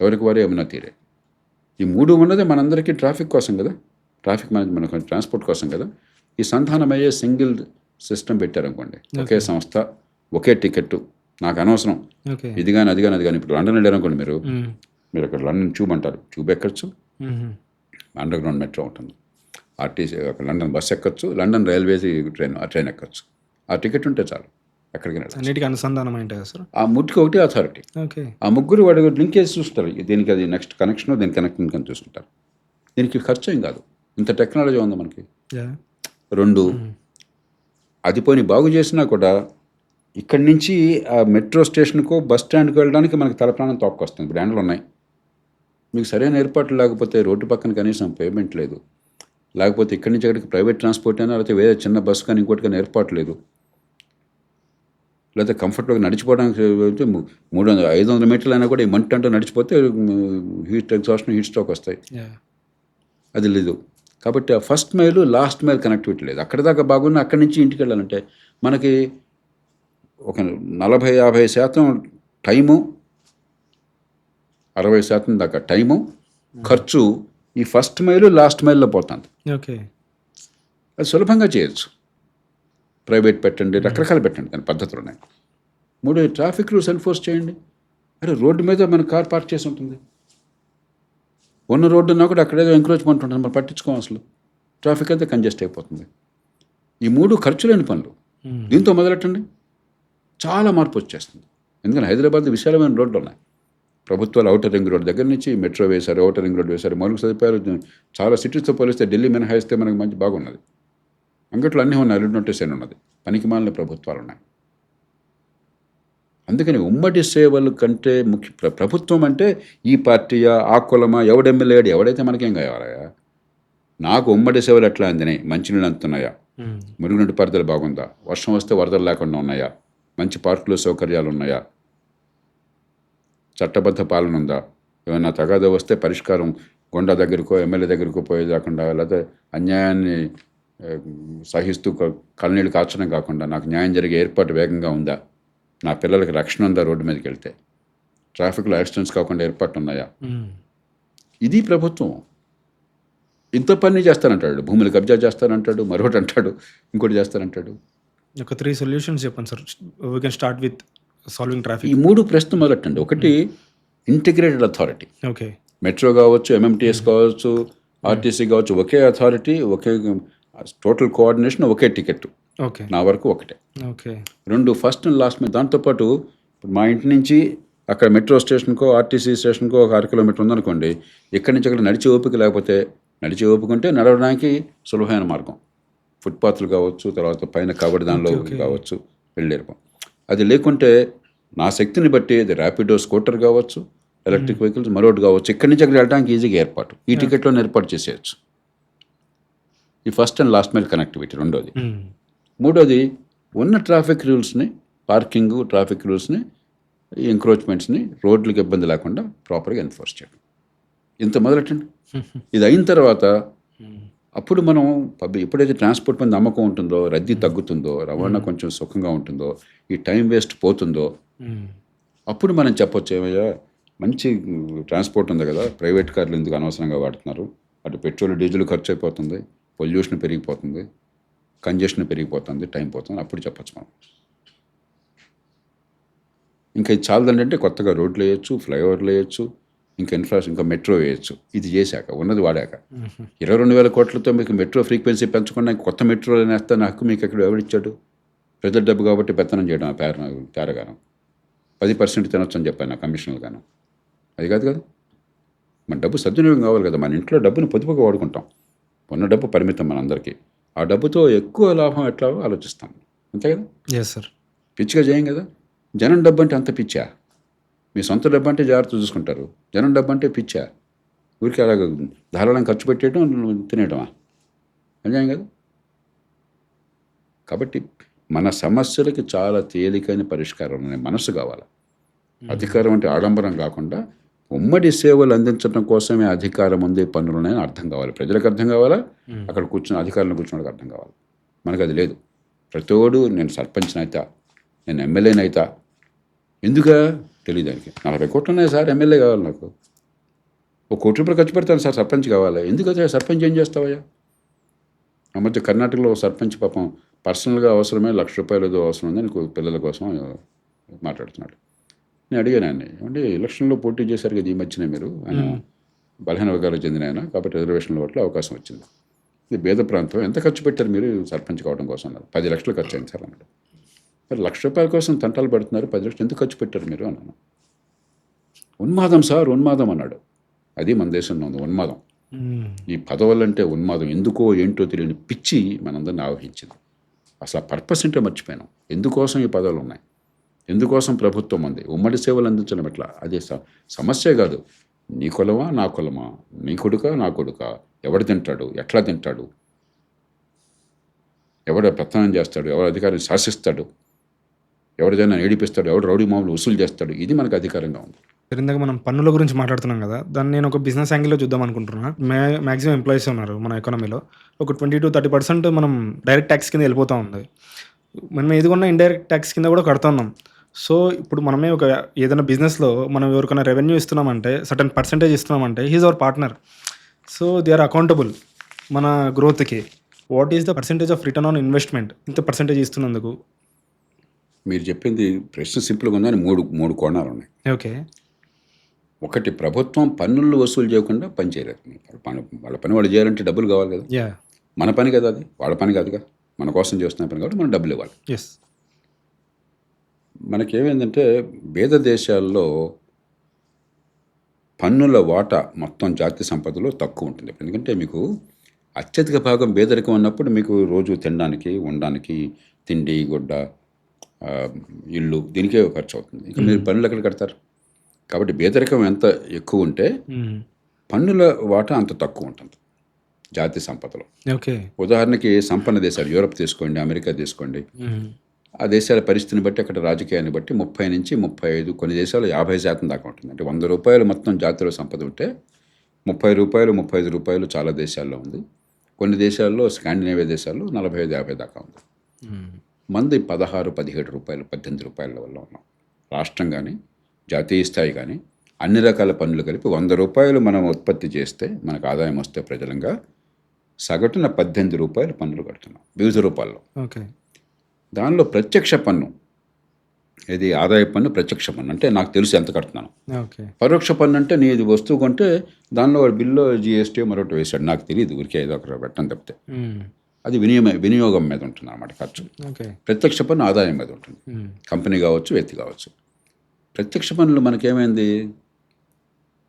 ఎవరికి వారే ఏమన్నా తీరే. ఈ 3 ఉన్నదే మనందరికీ ట్రాఫిక్ కోసం కదా, ట్రాఫిక్ మేనేజ్మెంట్ ట్రాన్స్పోర్ట్ కోసం కదా. ఈ సంధానం అయ్యే సింగిల్ సిస్టమ్ పెట్టారనుకోండి, ఒకే సంస్థ, ఒకే టికెట్, నాకు అనవసరం ఇది కానీ అది కానీ అది కానీ. ఇప్పుడు లండన్ వెళ్ళారనుకోండి, మీరు అక్కడ లండన్ ట్యూబ్ అంటారు, ట్యూబ్ ఎక్కచ్చు, అండర్ గ్రౌండ్ మెట్రో ఉంటుంది, ఆర్టీసీ అక్కడ లండన్ బస్ ఎక్కచ్చు, లండన్ రైల్వేస్ ట్రైన్ ఎక్కచ్చు. ఆ టికెట్ ఉంటే చాలు, ఎక్కడికి అన్నిటికీ అనుసంధానం ఏంటి సార్? ఆ ముట్టికి ఒకటి అథారిటీ. ఓకే. ఆ ముగ్గురు వాడు లింక్ చేసి చూస్తారు, దీనికి అది నెక్స్ట్ కనెక్షన్, దీనికి కనెక్టింగ్ అని చూసుకుంటారు. దీనికి ఖర్చు ఏం కాదు, ఇంత టెక్నాలజీ ఉంది మనకి. 2 అది పోని బాగు చేసినా కూడా ఇక్కడి నుంచి ఆ మెట్రో స్టేషన్కో బస్ స్టాండ్కి వెళ్ళడానికి మనకి తలప్రాణం తోక్కొస్తుంది. ఇప్పుడు ఎండలు ఉన్నాయి, మీకు సరైన ఏర్పాట్లు లేకపోతే రోడ్డు పక్కన కనీసం పేమెంట్ లేదు, లేకపోతే ఇక్కడి నుంచి అక్కడికి ప్రైవేట్ ట్రాన్స్పోర్ట్ అయినా, లేకపోతే వేరే చిన్న బస్సు కానీ ఇంకోటి కానీ ఏర్పాటు లేదు, లేకపోతే కంఫర్ట్గా నడిచిపోవడానికి 300-500 మీటర్లు అయినా కూడా ఈ మంట అంటూ నడిచిపోతే హీట్ ఎగ్జాస్షన్, హీట్ స్ట్రోక్ వస్తాయి. అది లేదు. కాబట్టి ఆ ఫస్ట్ మైలు లాస్ట్ మైల్ కనెక్టివిటీ లేదు. అక్కడి దాకా బాగున్నా అక్కడి నుంచి ఇంటికి వెళ్ళాలంటే మనకి ఒక 40-50% టైము, 60% దాకా టైము, ఖర్చు ఈ ఫస్ట్ మైలు లాస్ట్ మైల్లో పోతుంది. ఓకే. అది సులభంగా చేయొచ్చు. ప్రైవేట్ పెట్టండి, రకరకాలు పెట్టండి, దాని పద్ధతులు ఉన్నాయి. 3 ట్రాఫిక్ రూల్స్ ఎన్ఫోర్స్ చేయండి. అరే రోడ్డు మీద మన కార్ పార్క్ చేసి ఉంటుంది, ఉన్న రోడ్డు ఉన్నా కూడా అక్కడేదో ఎంక్రోచ్మెంట్ ఉంటుంది, మనం పట్టించుకోం అసలు. ట్రాఫిక్ అయితే కంజెస్ట్ అయిపోతుంది. ఈ 3 ఖర్చు లేని పనులు దీంతో మొదలెట్టండి, చాలా మార్పు వచ్చేస్తుంది. ఎందుకంటే హైదరాబాద్ విశాలమైన రోడ్లు ఉన్నాయి. ప్రభుత్వాలు ఔటర్ రింగ్ రోడ్ దగ్గర నుంచి మెట్రో వేశారు, ఔటర్ రింగ్ రోడ్ వేశారు, మౌలిక సదుపాయాలు చాలా సిటీస్తో పోలిస్తే ఢిల్లీ మినహాయిస్తే మనకు మంచి బాగున్నది. అంగట్లో అన్నీ ఉన్నాయి, రెడ్ నోటీస్ అని ఉన్నది, పనికి మాలిన ప్రభుత్వాలు ఉన్నాయి. అందుకని ఉమ్మడి సేవలు కంటే ప్రభుత్వం అంటే ఈ పార్టీయా, ఆ కులమా, ఎవడెమ్మెల్యేడు, ఎవడైతే మనకేం కావాలయా? నాకు ఉమ్మడి సేవలు ఎట్లా అందినాయి? మంచినీళ్ళు అందుతున్నాయా? మురుగునీటి పారుదల బాగుందా? వర్షం వస్తే వరదలు లేకుండా ఉన్నాయా? మంచి పార్కులు సౌకర్యాలు ఉన్నాయా? చట్టబద్ధ పాలన ఉందా? ఏమైనా తగాదా వస్తే పరిష్కారం గుండా దగ్గరకో ఎమ్మెల్యే దగ్గరకో పోయే కాకుండా, లేకపోతే అన్యాయాన్ని సహిస్తూ కళ్ళనీళ్ళు కాచడం కాకుండా నాకు న్యాయం జరిగే ఏర్పాటు వేగంగా ఉందా? నా పిల్లలకి రక్షణ ఉందా? రోడ్డు మీదకి వెళ్తే ట్రాఫిక్లో యాక్సిడెంట్స్ కాకుండా ఏర్పాటు ఉన్నాయా? ఇది ప్రభుత్వం. ఇంత పని చేస్తానంటాడు, భూములు కబ్జా చేస్తానంటాడు, మరొకటి అంటాడు, ఇంకోటి చేస్తానంటాడు. ఒక 3 సొల్యూషన్స్ చెప్పండి sir. We can start with solving traffic. ఈ 3 ప్రశ్న మొదలెట్టండి. ఒకటి ఇంటిగ్రేటెడ్ అథారిటీ. ఓకే. మెట్రో కావచ్చు, ఎంఎంటీఎస్ కావచ్చు, ఆర్టీసీ కావచ్చు, ఒకే అథారిటీ, ఒకే టోటల్ కోఆర్డినేషన్, ఒకే టికెట్. ఓకే. నా వరకు ఒకటే. ఓకే. 2 ఫస్ట్ అండ్ లాస్ట్ మీద. దాంతోపాటు మా ఇంటి నుంచి అక్కడ మెట్రో స్టేషన్కో ఆర్టీసీ స్టేషన్కో ఒక 6 కిలోమీటర్ ఉందనుకోండి, ఇక్కడి నుంచి అక్కడ నడిచే ఓపిక లేకపోతే, నడిచే ఓపిక ఉంటే నడవడానికి సులభమైన మార్గం ఫుట్పాత్లు కావచ్చు, తర్వాత పైన కవర్ దానిలో కావచ్చు, వెళ్ళేరు. అది లేకుంటే నా శక్తిని బట్టి అది ర్యాపిడో స్కూటర్ కావచ్చు, ఎలక్ట్రిక్ వెహికల్స్ మరొకటి కావచ్చు, ఇక్కడి నుంచి అక్కడ వెళ్ళడానికి ఈజీగా ఏర్పాటు, ఈ టికెట్లోనే ఏర్పాటు చేసేయచ్చు. ఈ first and last mile connectivity రెండోది. మూడోది ఉన్న ట్రాఫిక్ రూల్స్ని, పార్కింగ్ ట్రాఫిక్ రూల్స్ని, ఈ ఎంక్రోచ్మెంట్స్ని రోడ్లకు ఇబ్బంది లేకుండా ప్రాపర్గా ఎన్ఫోర్స్ చేయడం. ఇంత మొదలెట్టండి. ఇది అయిన తర్వాత అప్పుడు మనం ఎప్పుడైతే ట్రాన్స్పోర్ట్ మీద నమ్మకం ఉంటుందో, రద్దీ తగ్గుతుందో, రవాణా కొంచెం సుఖంగా ఉంటుందో, ఈ టైం వేస్ట్ పోతుందో, అప్పుడు మనం చెప్పొచ్చు, ఏమయ్యా మంచి ట్రాన్స్పోర్ట్ ఉంది కదా, ప్రైవేట్ కార్లు ఎందుకు అనవసరంగా వాడుతున్నారు, అటు పెట్రోల్ డీజిల్ ఖర్చు అయిపోతుంది, పొల్యూషన్ పెరిగిపోతుంది, కంజెషన్ పెరిగిపోతుంది, టైం పోతుంది, అప్పుడు చెప్పచ్చు మనం. ఇంకా ఇది చాలదండి అంటే కొత్తగా రోడ్లు వేయచ్చు, ఫ్లైఓవర్లు వేయచ్చు, ఇంకా మెట్రో వేయచ్చు. ఇది చేశాక, ఉన్నది వాడాక 22,000 కోట్లతో మీకు మెట్రో ఫ్రీక్వెన్సీ పెంచకుండా కొత్త మెట్రోలు వేస్తాను హక్కు మీకు ఎక్కడ ఎవరిచ్చాడు? ప్రజల డబ్బు కాబట్టి పెత్తనం చేయడం ఆ తేరగానం. 10% తినొచ్చు అని చెప్పాను నా కమిషనర్ గాను. అది కాదు కదా, మన డబ్బు సద్వినియోగం కావాలి కదా. మన ఇంట్లో డబ్బుని పొదుపుగా వాడుకుంటాం. ఉన్న డబ్బు పరిమితం మనందరికీ. ఆ డబ్బుతో ఎక్కువ లాభం ఎట్లా ఆలోచిస్తాం, అంతే కదా. Yes sir. పిచ్చిగా చేయం కదా. జనం డబ్బు అంటే అంత పిచ్చా? మీ సొంత డబ్బు అంటే జాగ్రత్త చూసుకుంటారు, జనం డబ్బు అంటే పిచ్చా? ఊరికి అలాగ ధారాళం ఖర్చు పెట్టేయడం, తినేయడమా? అన్యాయం కదా. కాబట్టి మన సమస్యలకి చాలా తేలికైన పరిష్కారం అనే మనసు కావాలి. అధికారం అంటే ఆడంబరం కాకుండా ఉమ్మడి సేవలు అందించడం కోసమే అధికారం ఉంది, పన్నులు ఉన్నాయని అర్థం కావాలి. ప్రజలకు అర్థం కావాలా, అక్కడ కూర్చున్న అధికారులను కూర్చున్నకి అర్థం కావాలి. మనకు అది లేదు. ప్రతివాడు నేను సర్పంచ్నైతా, నేను ఎమ్మెల్యేనైతా, ఎందుగా తెలియదు. దానికి 40 కోట్లు ఉన్నాయి సార్, ఎమ్మెల్యే కావాలి నాకు. ₹1 కోటి ఖర్చు పెడతాను సార్, సర్పంచ్ కావాలి. ఎందుకైతే సర్పంచ్ ఏం చేస్తావయ్యా? ఆ మధ్య కర్ణాటకలో సర్పంచ్ పాపం పర్సనల్గా అవసరమే ₹1,00,000 ఏదో అవసరం ఉందని పిల్లల కోసం మాట్లాడుతున్నాడు. నేను అడిగాను ఆయన, ఏమంటే ఎలక్షన్లో పోటీ చేశారు కదా ఈ మధ్యనే మీరు, ఆయన బలహీన వర్గాలకు చెందిన ఆయన కాబట్టి రిజర్వేషన్ల పట్ల అవకాశం వచ్చింది. ఇది పేద ప్రాంతం, ఎంత ఖర్చు పెట్టారు మీరు సర్పంచ్ కావడం కోసం అన్నారు. 10 లక్షలు ఖర్చు అయింది సార్ అన్నాడు. మరి ₹1,00,000 కోసం తంటాలు పెడుతున్నారు, 10 లక్షలు ఎందుకు ఖర్చు పెట్టారు మీరు అన్నాను. ఉన్మాదం సార్, ఉన్మాదం అన్నాడు. అది మన దేశంలో ఉంది ఉన్మాదం. ఈ పదవులంటే ఉన్మాదం, ఎందుకో ఏంటో తెలియని పిచ్చి మనందరిని ఆవహించింది. అసలు ఆ పర్పస్ ఏంటో మర్చిపోయాను. ఎందుకోసం ఈ పదవులు ఉన్నాయి, ఎందుకోసం ప్రభుత్వం ఉంది, ఉమ్మడి సేవలు అందించడం ఎట్లా? అదే సమస్య కాదు. నీ కులమా నా కులమా, నీ కొడుకా నా కొడుకా, ఎవడు తింటాడు, ఎట్లా తింటాడు, ఎవడు ప్రయత్నం చేస్తాడు, ఎవరు అధికారిని శాసిస్తాడు, ఎవరిదైనా ఏడిపిస్తాడు, ఎవడు రౌడీ మామూలు వసూలు చేస్తాడు, ఇది మనకు అధికారంగా ఉంది. ఇందాక మనం పన్నుల గురించి మాట్లాడుతున్నాం కదా, దాన్ని నేను ఒక బిజినెస్ యాంగిల్లో చూద్దాం అనుకుంటున్నా. మ్యాక్సిమం ఎంప్లాయీస్ ఉన్నారు మన ఎకానమీలో, ఒక 20-30% మనం డైరెక్ట్ ట్యాక్స్ కింద వెళ్ళిపోతూ ఉంది. మనం ఏదిగొన్నా ఇండైరెక్ట్ ట్యాక్స్ కింద కూడా కడుతున్నాం. సో ఇప్పుడు మనమే ఒక ఏదైనా బిజినెస్లో మనం ఎవరికైనా రెవెన్యూ ఇస్తున్నామంటే, సర్టన్ పర్సెంటేజ్ ఇస్తున్నామంటే, he's our partner. So they are accountable మన గ్రోత్కి. What is the percentage of return on investment ఇంత పర్సెంటేజ్ ఇస్తున్నందుకు? మీరు చెప్పింది ప్రశ్న సింపుల్గా ఉందని మూడు కోణాలు ఉన్నాయి. ఓకే. ఒకటి, ప్రభుత్వం పన్నులు వసూలు చేయకుండా పని చేయలేదు. వాళ్ళ పని వాళ్ళు చేయాలంటే డబ్బులు కావాలి కదా. మన పని కదా అది, వాళ్ళ పని కాదుగా. మన కోసం చేస్తున్న పని కాబట్టి మనం డబ్బులు ఇవ్వాలి. మనకేమైందంటే పేద దేశాల్లో పన్నుల వాటా మొత్తం జాతీయ సంపదలో తక్కువ ఉంటుంది. ఎందుకంటే మీకు అత్యధిక భాగం పేదరికం ఉన్నప్పుడు మీకు రోజు తినడానికి, ఉండడానికి, తిండి, గుడ్డ, ఇల్లు, దీనికే ఖర్చు అవుతుంది. ఇంకా మీరు పన్నులు ఎక్కడ కడతారు? కాబట్టి పేదరికం ఎంత ఎక్కువ ఉంటే పన్నుల వాటా అంత తక్కువ ఉంటుంది జాతీయ సంపదలో. ఓకే. ఉదాహరణకి సంపన్న దేశాలు, యూరప్ తీసుకోండి, అమెరికా తీసుకోండి. ఆ దేశాల పరిస్థితిని బట్టి, అక్కడ రాజకీయాన్ని బట్టి 30 నుంచి 35, కొన్ని దేశాలు 50% దాకా ఉంటుంది. అంటే ₹100 మొత్తం జాతీయ సంపద ఉంటే ₹30, ₹35 చాలా దేశాల్లో ఉంది. కొన్ని దేశాల్లో, స్కాండినేవియా దేశాల్లో 45-50 దాకా ఉంది. మంది ₹16-17, ₹18 వల్ల ఉన్నాం. రాష్ట్రం కానీ, జాతీయ స్థాయి కానీ, అన్ని రకాల పన్నులు కలిపి ₹100 మనం ఉత్పత్తి చేస్తే, మనకు ఆదాయం వస్తే ప్రజలంగా సగటున ₹18 పన్నులు కడుతున్నాం వివిధ రూపాల్లో. ఓకే. దానిలో ప్రత్యక్ష పన్ను, ఇది ఆదాయ పన్ను, ప్రత్యక్ష పన్ను అంటే నాకు తెలుసు ఎంత కడుతున్నాను. ఓకే. పరోక్ష పన్ను అంటే నీది వస్తువు కొంటే దానిలో వాడు బిల్లో GST మరొకటి వేశాడు, నాకు తెలియదు, ఊరికే ఏదో ఒకటి పెట్టడం తప్పితే. అది వినియోగం మీద ఉంటుంది అన్నమాట ఖర్చు. ప్రత్యక్ష పన్ను ఆదాయం మీద ఉంటుంది, కంపెనీ కావచ్చు, వ్యక్తి కావచ్చు. ప్రత్యక్ష పన్నులు మనకేమైంది,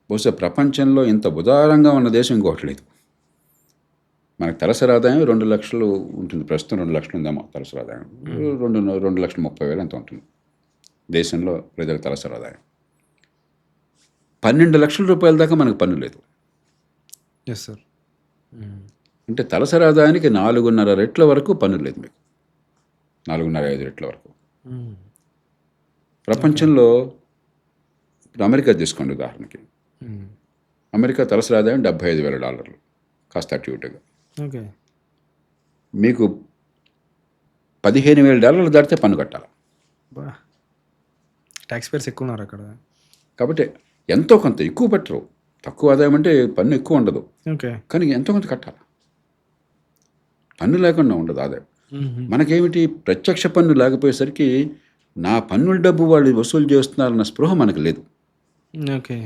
బహుశా ప్రపంచంలో ఇంత ఉదారంగా ఉన్న దేశం ఇంకొకటి లేదు. మనకు తలసరి ఆదాయం 2 లక్షలు ఉంటుంది. ప్రస్తుతం 2 లక్షలు ఉందేమో తలసరి ఆదాయం. 2,30,000 ఎంత ఉంటుంది దేశంలో ప్రజల తలసరి ఆదాయం. 12 లక్షల రూపాయల దాకా మనకు పన్ను లేదు. Yes sir. అంటే తలసరి ఆదాయానికి 4.5 రెట్ల వరకు పన్ను లేదు మీకు. 4.5-5 రెట్ల వరకు. ప్రపంచంలో ఇప్పుడు అమెరికా తీసుకోండి ఉదాహరణకి. అమెరికా తలసరి ఆదాయం $75,000 కాస్త అటు ఇటుగా. ఓకే. మీకు $15,000 దాటితే పన్ను కట్టాలి. బా, ట్యాక్స్ పేర్స్ ఎక్కువ ఉన్నారు అక్కడ. కాబట్టి ఎంతో కొంత ఎక్కువ పెట్టరు. తక్కువ ఆదాయం అంటే పన్ను ఎక్కువ ఉండదు, ఓకే. కానీ ఎంతో కొంత కట్టాలి. పన్ను లేకుండా ఉండదు ఆదాయం. మనకేమిటి, ప్రత్యక్ష పన్ను లేకపోయేసరికి నా పన్నుల డబ్బు వాళ్ళు వసూలు చేస్తున్నారన్న స్పృహ మనకు లేదు. ఓకే.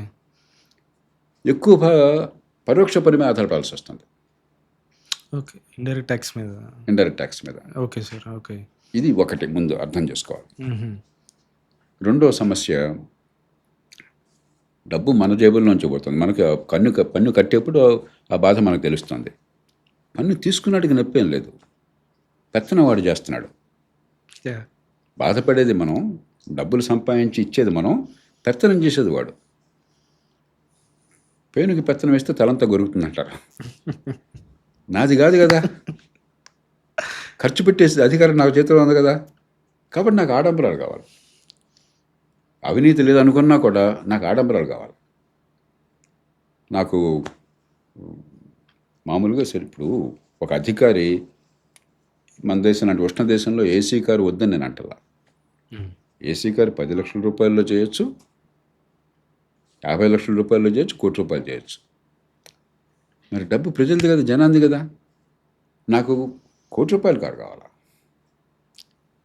ఎక్కువ పరోక్ష పన్ను మీద ఆధారపడాల్సి వస్తుంది, ఓకే. ఇండైరెక్ట్ ట్యాక్స్ మీద. ఇండైరెక్ట్ ట్యాక్స్ మీద. Okay sir. ఓకే. ఇది ఒకటి ముందు అర్థం చేసుకోవాలి. రెండో సమస్య, డబ్బు మన జేబుల్లోంచి పోతుంది. మనకి పన్ను కట్టేప్పుడు ఆ బాధ మనకు తెలుస్తుంది. పన్ను తీసుకున్నాడికి నొప్పేం లేదు, పెత్తనం వాడు చేస్తున్నాడు. బాధపడేది మనం, డబ్బులు సంపాదించి ఇచ్చేది మనం, పెత్తనం చేసేది వాడు. పేనుకి పెత్తనం వేస్తే తలంతా గొరుగుతుందంటారు. నాది కాదు కదా, ఖర్చు పెట్టేసి అధికారం నాకు చేతిలో ఉంది కదా. కాబట్టి నాకు ఆడంబరాలు కావాలి. అవినీతి లేదనుకున్నా కూడా నాకు ఆడంబరాలు కావాలి. నాకు మామూలుగా సరే, ఇప్పుడు ఒక అధికారి మన దేశం అంటే ఉష్ణ దేశంలో ఏసీ కారు వద్దని నేను అంటలా. ఏసీ కారు 10 లక్షల రూపాయల్లో చేయొచ్చు, 50 లక్షల రూపాయల్లో చేయొచ్చు, ₹1,00,00,000 చేయొచ్చు. మరి డబ్బు ప్రజలది కదా, జనాంది కదా. నాకు ₹1,00,00,000 కారు కావాలా,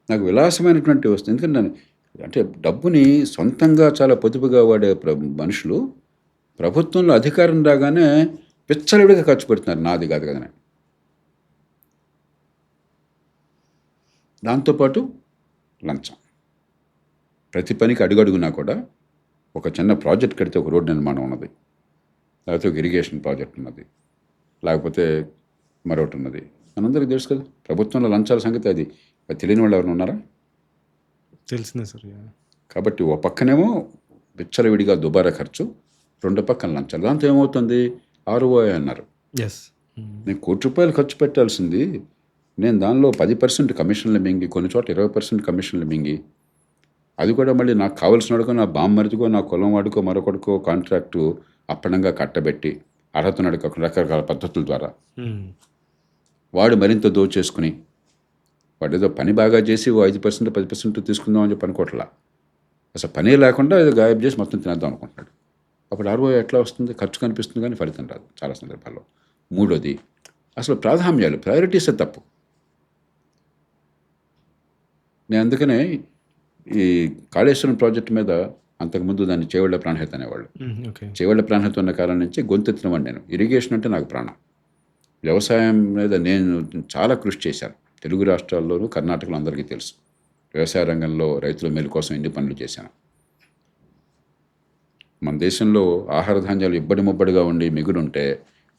నాకు విలాసమైనటువంటి వస్తుంది. ఎందుకంటే అంటే డబ్బుని సొంతంగా చాలా పొదుపుగా వాడే మనుషులు ప్రభుత్వంలో అధికారం రాగానే విచ్చలవిడిగా ఖర్చు పెడుతున్నారు, నాది కాదు కదా. దాంతోపాటు లంచం. ప్రతి పనికి అడుగడుగునా కూడా ఒక చిన్న ప్రాజెక్ట్ కడితే ఒక రోడ్డు నిర్మాణం ఉన్నది, లేకపోతే ఒక ఇరిగేషన్ ప్రాజెక్ట్ ఉన్నది, లేకపోతే మరొకటి ఉన్నది. మనందరికీ తెలుసు కదా ప్రభుత్వంలో లంచాల సంగతి. అది తెలియని వాళ్ళు ఎవరైనా ఉన్నారా? తెలిసిందే సార్. కాబట్టి ఓ పక్కనేమో విచ్చలవిడిగా దుబారా ఖర్చు, రెండు పక్కన లంచాలు. దాంతో ఏమవుతుంది, ROI అన్నారు. ఎస్. నేను ₹1,00,00,000 ఖర్చు పెట్టాల్సింది నేను దానిలో 10% కమిషన్లు మింగి, కొన్ని చోట్ల 20% కమిషన్లు మింగి, అది కూడా మళ్ళీ నాకు కావాల్సిన వాడుకో, నా బామ్మరిదికో, నా కులం వాడుకో, మరొకటికో కాంట్రాక్టు అప్పనంగా కట్టబెట్టి అర్హత నడుక రకరకాల పద్ధతుల ద్వారా వాడు మరింత దోచేసుకుని, వాడు ఏదో పని బాగా చేసి 5% 10% తీసుకుందాం అని చెప్పి అనుకోవట్లా. అసలు పనే లేకుండా ఏదో గాయబ్ చేసి మొత్తం తినేద్దాం అనుకుంటున్నాడు. అప్పుడు ROI ఎట్లా వస్తుంది? ఖర్చు కనిపిస్తుంది కానీ ఫలితం రాదు చాలా సందర్భాల్లో. మూడోది, అసలు ప్రాధాన్యాలు, ప్రయారిటీసే తప్పు. నేను అందుకనే ఈ కాళేశ్వరం ప్రాజెక్టు మీద అంతకుముందు దాన్ని చేవళ్ళ ప్రాణహిత అనేవాళ్ళు. చేవళ్ళ ప్రాణహిత ఉన్న కాలం నుంచి గొంతెత్తినవాడు నేను. ఇరిగేషన్ అంటే నాకు ప్రాణం. వ్యవసాయం మీద నేను చాలా కృషి చేశాను. తెలుగు రాష్ట్రాల్లోనూ కర్ణాటకలో అందరికీ తెలుసు. వ్యవసాయ రంగంలో రైతుల మేలు కోసం ఎన్ని పనులు చేశాను. మన దేశంలో ఆహార ధాన్యాలు ఇబ్బడి ముబ్బడిగా ఉండి మిగులుంటే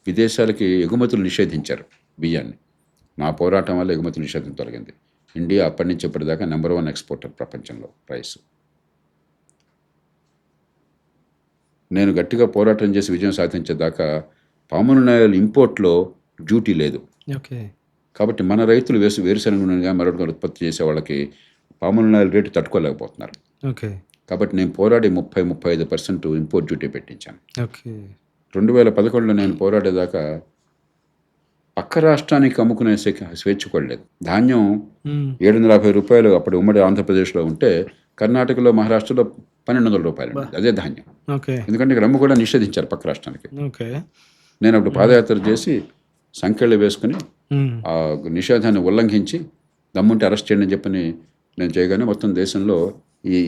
విదేశాలకి ఎగుమతులు నిషేధించారు బియ్యాన్ని. నా పోరాటం వల్ల ఎగుమతులు నిషేధం తొలగింది. ఇండియా అప్పటి నుంచి ఇప్పటిదాకా నెంబర్ 1 ఎక్స్పోర్టర్ ప్రపంచంలో రైస్. నేను గట్టిగా పోరాటం చేసి విజయం సాధించేదాకా పామ్ ఆయిల్ ఇంపోర్ట్లో డ్యూటీ లేదు. ఓకే. కాబట్టి మన రైతులు వేరుశనగ నూనెగా మరొక ఉత్పత్తి చేసే వాళ్ళకి పామ్ ఆయిల్ రేటు తట్టుకోలేకపోతున్నారు. ఓకే. కాబట్టి నేను పోరాడి 30-35% ఇంపోర్ట్ డ్యూటీ పెట్టించాను. ఓకే. 2011లో నేను పోరాడేదాకా పక్క రాష్ట్రానికి అమ్ముకునే స్వేచ్ఛ కూడా లేదు. ధాన్యం ₹750 అప్పుడు ఉమ్మడి ఆంధ్రప్రదేశ్లో ఉంటే, కర్ణాటకలో మహారాష్ట్రలో ₹1,200 అదే ధాన్యం. ఎందుకంటే ఇక్కడ అమ్ము కూడా నిషేధించారు పక్క రాష్ట్రానికి. నేను అప్పుడు పాదయాత్ర చేసి సంఖ్యలు వేసుకుని ఆ నిషేధాన్ని ఉల్లంఘించి దమ్ముంటే అరెస్ట్ చేయండి అని చెప్పని నేను చేయగానే మొత్తం దేశంలో ఈ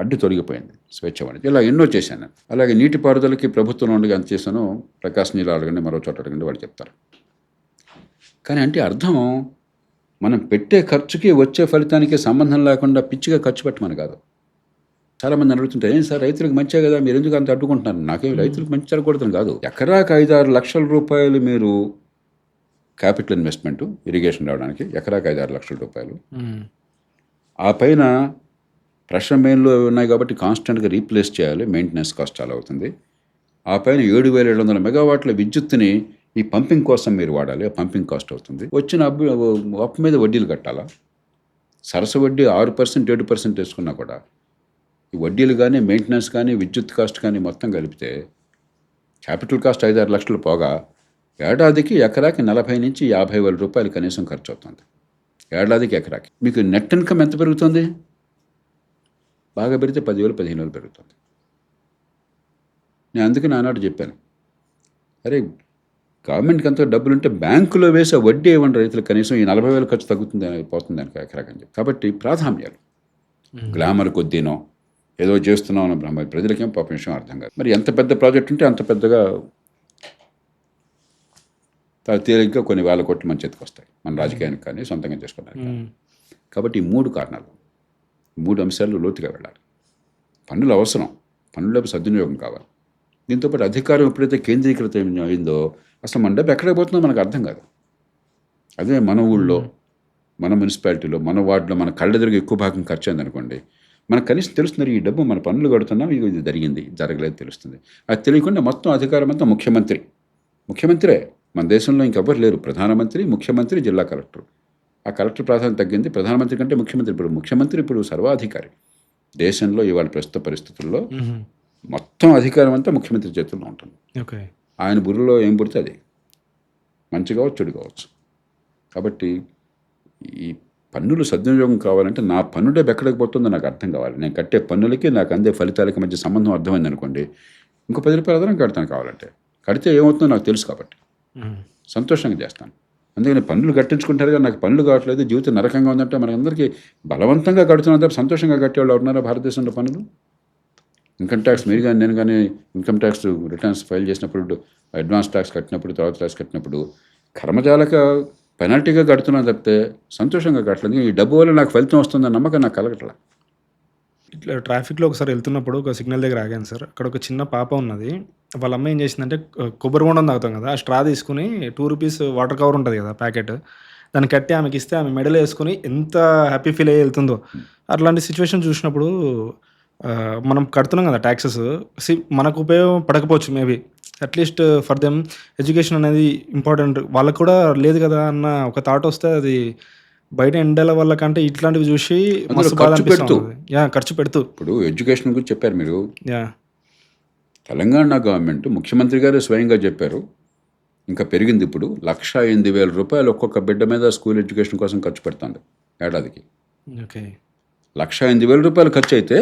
అడ్డు తొలగిపోయింది, స్వేచ్ఛ వాణిజ్యం. ఇలా ఎన్నో చేశాను. అలాగే నీటిపారుదలకి ప్రభుత్వంలో ఉండగా ఎంత చేశానో ప్రకాశ్ నీళ్ళు అడగండి, మరో చోట అడగండి, వాళ్ళు చెప్తారు. కానీ అంటే అర్థం, మనం పెట్టే ఖర్చుకి వచ్చే ఫలితానికి సంబంధం లేకుండా పిచ్చిగా ఖర్చు పెట్టమని కాదు. చాలామంది అడుగుతుంటే, ఏం సార్ రైతులకు మంచే కదా, మీరు ఎందుకు అంత అడ్డుకుంటున్నారు? నాకేం రైతులకు మంచి జరగకూడదని కాదు. ఎకరాకి 5-6 లక్షల రూపాయలు మీరు క్యాపిటల్ ఇన్వెస్ట్మెంట్ ఇరిగేషన్ రావడానికి ఎకరాకి 5-6 లక్షల రూపాయలు. మ్మ్. ఆ పైన ప్రెషర్ మెయిన్లో ఉన్నాయి కాబట్టి కాన్స్టెంట్గా రీప్లేస్ చేయాలి, మెయింటెనెన్స్ కాస్ట్ చాలా అవుతుంది. ఆ పైన 7,700 మెగావాట్ల విద్యుత్తుని ఈ పంపింగ్ కోసం మీరు వాడాలి, ఆ పంపింగ్ కాస్ట్ అవుతుంది. వచ్చిన అప్పు మీద వడ్డీలు కట్టాలా? సరస వడ్డీ 6%, 7% వేసుకున్నా కూడా ఈ వడ్డీలు కానీ, మెయింటెనెన్స్ కానీ, విద్యుత్ కాస్ట్ కానీ మొత్తం కలిపితే క్యాపిటల్ కాస్ట్ 5-6 లక్షలు పోగా ఏడాదికి ఎకరాకి 40,000-50,000 రూపాయలు కనీసం ఖర్చు అవుతుంది. ఏడాదికి ఎకరాకి మీకు నెట్ ఇన్కమ్ ఎంత పెరుగుతుంది? బాగా పెరిగితే 10,000-15,000 పెరుగుతుంది. నేను అందుకే నానాడు చెప్పాను, అరే గవర్నమెంట్కి అంత డబ్బులు ఉంటే బ్యాంకులో వేసే వడ్డీ ఇవ్వండి రైతులకు, కనీసం ఈ 40,000 ఖర్చు తగ్గుతుంది పోతుంది దానికి ఎకరాకి అని చెప్పి. కాబట్టి ప్రాధాన్యాలు గ్లామర్ కొద్దీనో ఏదో చేస్తున్నాం అన్న బ్రహ్మ ప్రజలకేం పాపం విషయం అర్థం కాదు. మరి ఎంత పెద్ద ప్రాజెక్ట్ ఉంటే అంత పెద్దగా తేలిగ్గా కొన్ని వేల కోట్లు మన చేతికి వస్తాయి, మన రాజకీయానికి కానీ సొంతంగా చేసుకోవడానికి. కాబట్టి ఈ 3 కారణాలు, 3 అంశాలు లోతుగా వెళ్ళాలి. పన్నులు అవసరం, పన్నుల సద్వినియోగం కావాలి. దీంతోపాటు అధికారం ఎప్పుడైతే కేంద్రీకృతం అయిందో అసలు మన డబ్బు ఎక్కడికి పోతుందో మనకు అర్థం కాదు. అదే మన ఊళ్ళో, మన మున్సిపాలిటీలో, మన వార్డులో మన కళ్ళ దగ్గర ఎక్కువ భాగం ఖర్చు అయింది అనుకోండి, మనకు కనీసం తెలుస్తుంది ఈ డబ్బు మన పన్నులు కడుతున్నాం, ఇది జరిగింది జరగలేదు తెలుస్తుంది. అది తెలియకుండా మొత్తం అధికారం అంతా ముఖ్యమంత్రే. మన దేశంలో ఇంకెవ్వరు లేరు. ప్రధానమంత్రి, ముఖ్యమంత్రి, జిల్లా కలెక్టర్. ఆ కలెక్టర్ ప్రాధాన్యత తగ్గింది, ప్రధానమంత్రి కంటే ముఖ్యమంత్రి ఇప్పుడు సర్వాధికారి. దేశంలో ఇవాళ ప్రస్తుత పరిస్థితుల్లో మొత్తం అధికారం అంతా ముఖ్యమంత్రి చేతుల్లో ఉంటుంది. ఓకే, ఆయన బుర్రలో ఏం పుడితే అది మంచి కావచ్చు, చెడు కావచ్చు. కాబట్టి ఈ పన్నులు సద్వినియోగం కావాలంటే నా పన్ను డబ్బు ఎక్కడికి పోతుందో నాకు అర్థం కావాలి. నేను కట్టే పన్నులకి నాకు అందే ఫలితాలకి మధ్య సంబంధం అర్థమైంది అనుకోండి, ఇంకో 10 రూపాయలు అదనం కడతాను కావాలంటే. కడితే ఏమవుతుందో నాకు తెలుసు కాబట్టి సంతోషంగా చేస్తాను. అందుకని పన్నులు కట్టించుకుంటారు కానీ నాకు పన్నులు కావట్లేదు, జీవితం నరకంగా ఉందంటే మనకందరికీ బలవంతంగా కడుతున్నా తప్ప సంతోషంగా కట్టేవాళ్ళు ఎవరున్నారా భారతదేశంలో? పన్నులు, ఇన్కమ్ ట్యాక్స్ మీరు కానీ నేను కానీ ఇన్కమ్ ట్యాక్స్ రిటర్న్స్ ఫైల్ చేసినప్పుడు, అడ్వాన్స్ ట్యాక్స్ కట్టినప్పుడు, తర్వాత ట్యాక్స్ కట్టినప్పుడు కర్మజాలక పెనాల్టీగా కడుతున్నాను తప్పితే సంతోషంగా కట్టలేదు. ఈ డబ్బు వల్ల నాకు ఫలితం వస్తుందన్న నమ్మకం నాకు కలగట్లా. ఇట్లా ట్రాఫిక్లో ఒకసారి వెళ్తున్నప్పుడు ఒక సిగ్నల్ దగ్గర ఆగాను సార్. అక్కడ ఒక చిన్న పాప ఉన్నది. వాళ్ళ అమ్మ ఏం చేసిందంటే కొబ్బరి బొండం తాగుతాం కదా, ఆ స్ట్రా తీసుకుని 2 రూపీస్ వాటర్ కవర్ ఉంటుంది కదా ప్యాకెట్, దాన్ని కట్టి ఆమెకి ఇస్తే ఆమె మెడలో వేసుకొని ఎంత హ్యాపీ ఫీల్ అయ్యి వెళ్తుందో. అట్లాంటి సిచ్యువేషన్ చూసినప్పుడు మనం కడుతున్నాం కదా ట్యాక్సెస్, మనకు ఉపయోగపడకపోవచ్చు maybe, at least for them education అనేది ఇంపార్టెంట్, వాళ్ళకు కూడా లేదు కదా అన్న ఒక థాట్ వస్తే అది బయట ఎండల వల్ల కంటే ఇట్లాంటివి చూసి మస్తు బాధ అనిపిస్తుంది. ఖర్చు పెడుతూ. ఇప్పుడు ఎడ్యుకేషన్ గురించి చెప్పారు మీరు. యా, తెలంగాణ గవర్నమెంట్ ముఖ్యమంత్రి గారు స్వయంగా చెప్పారు, ఇంకా పెరిగింది. ఇప్పుడు 1,08,000 రూపాయలు ఒక్కొక్క బిడ్డ మీద స్కూల్ ఎడ్యుకేషన్ కోసం ఖర్చు పెడుతుంది ఏడాదికి. ఓకే, 1,08,000 రూపాయలు ఖర్చు అయితే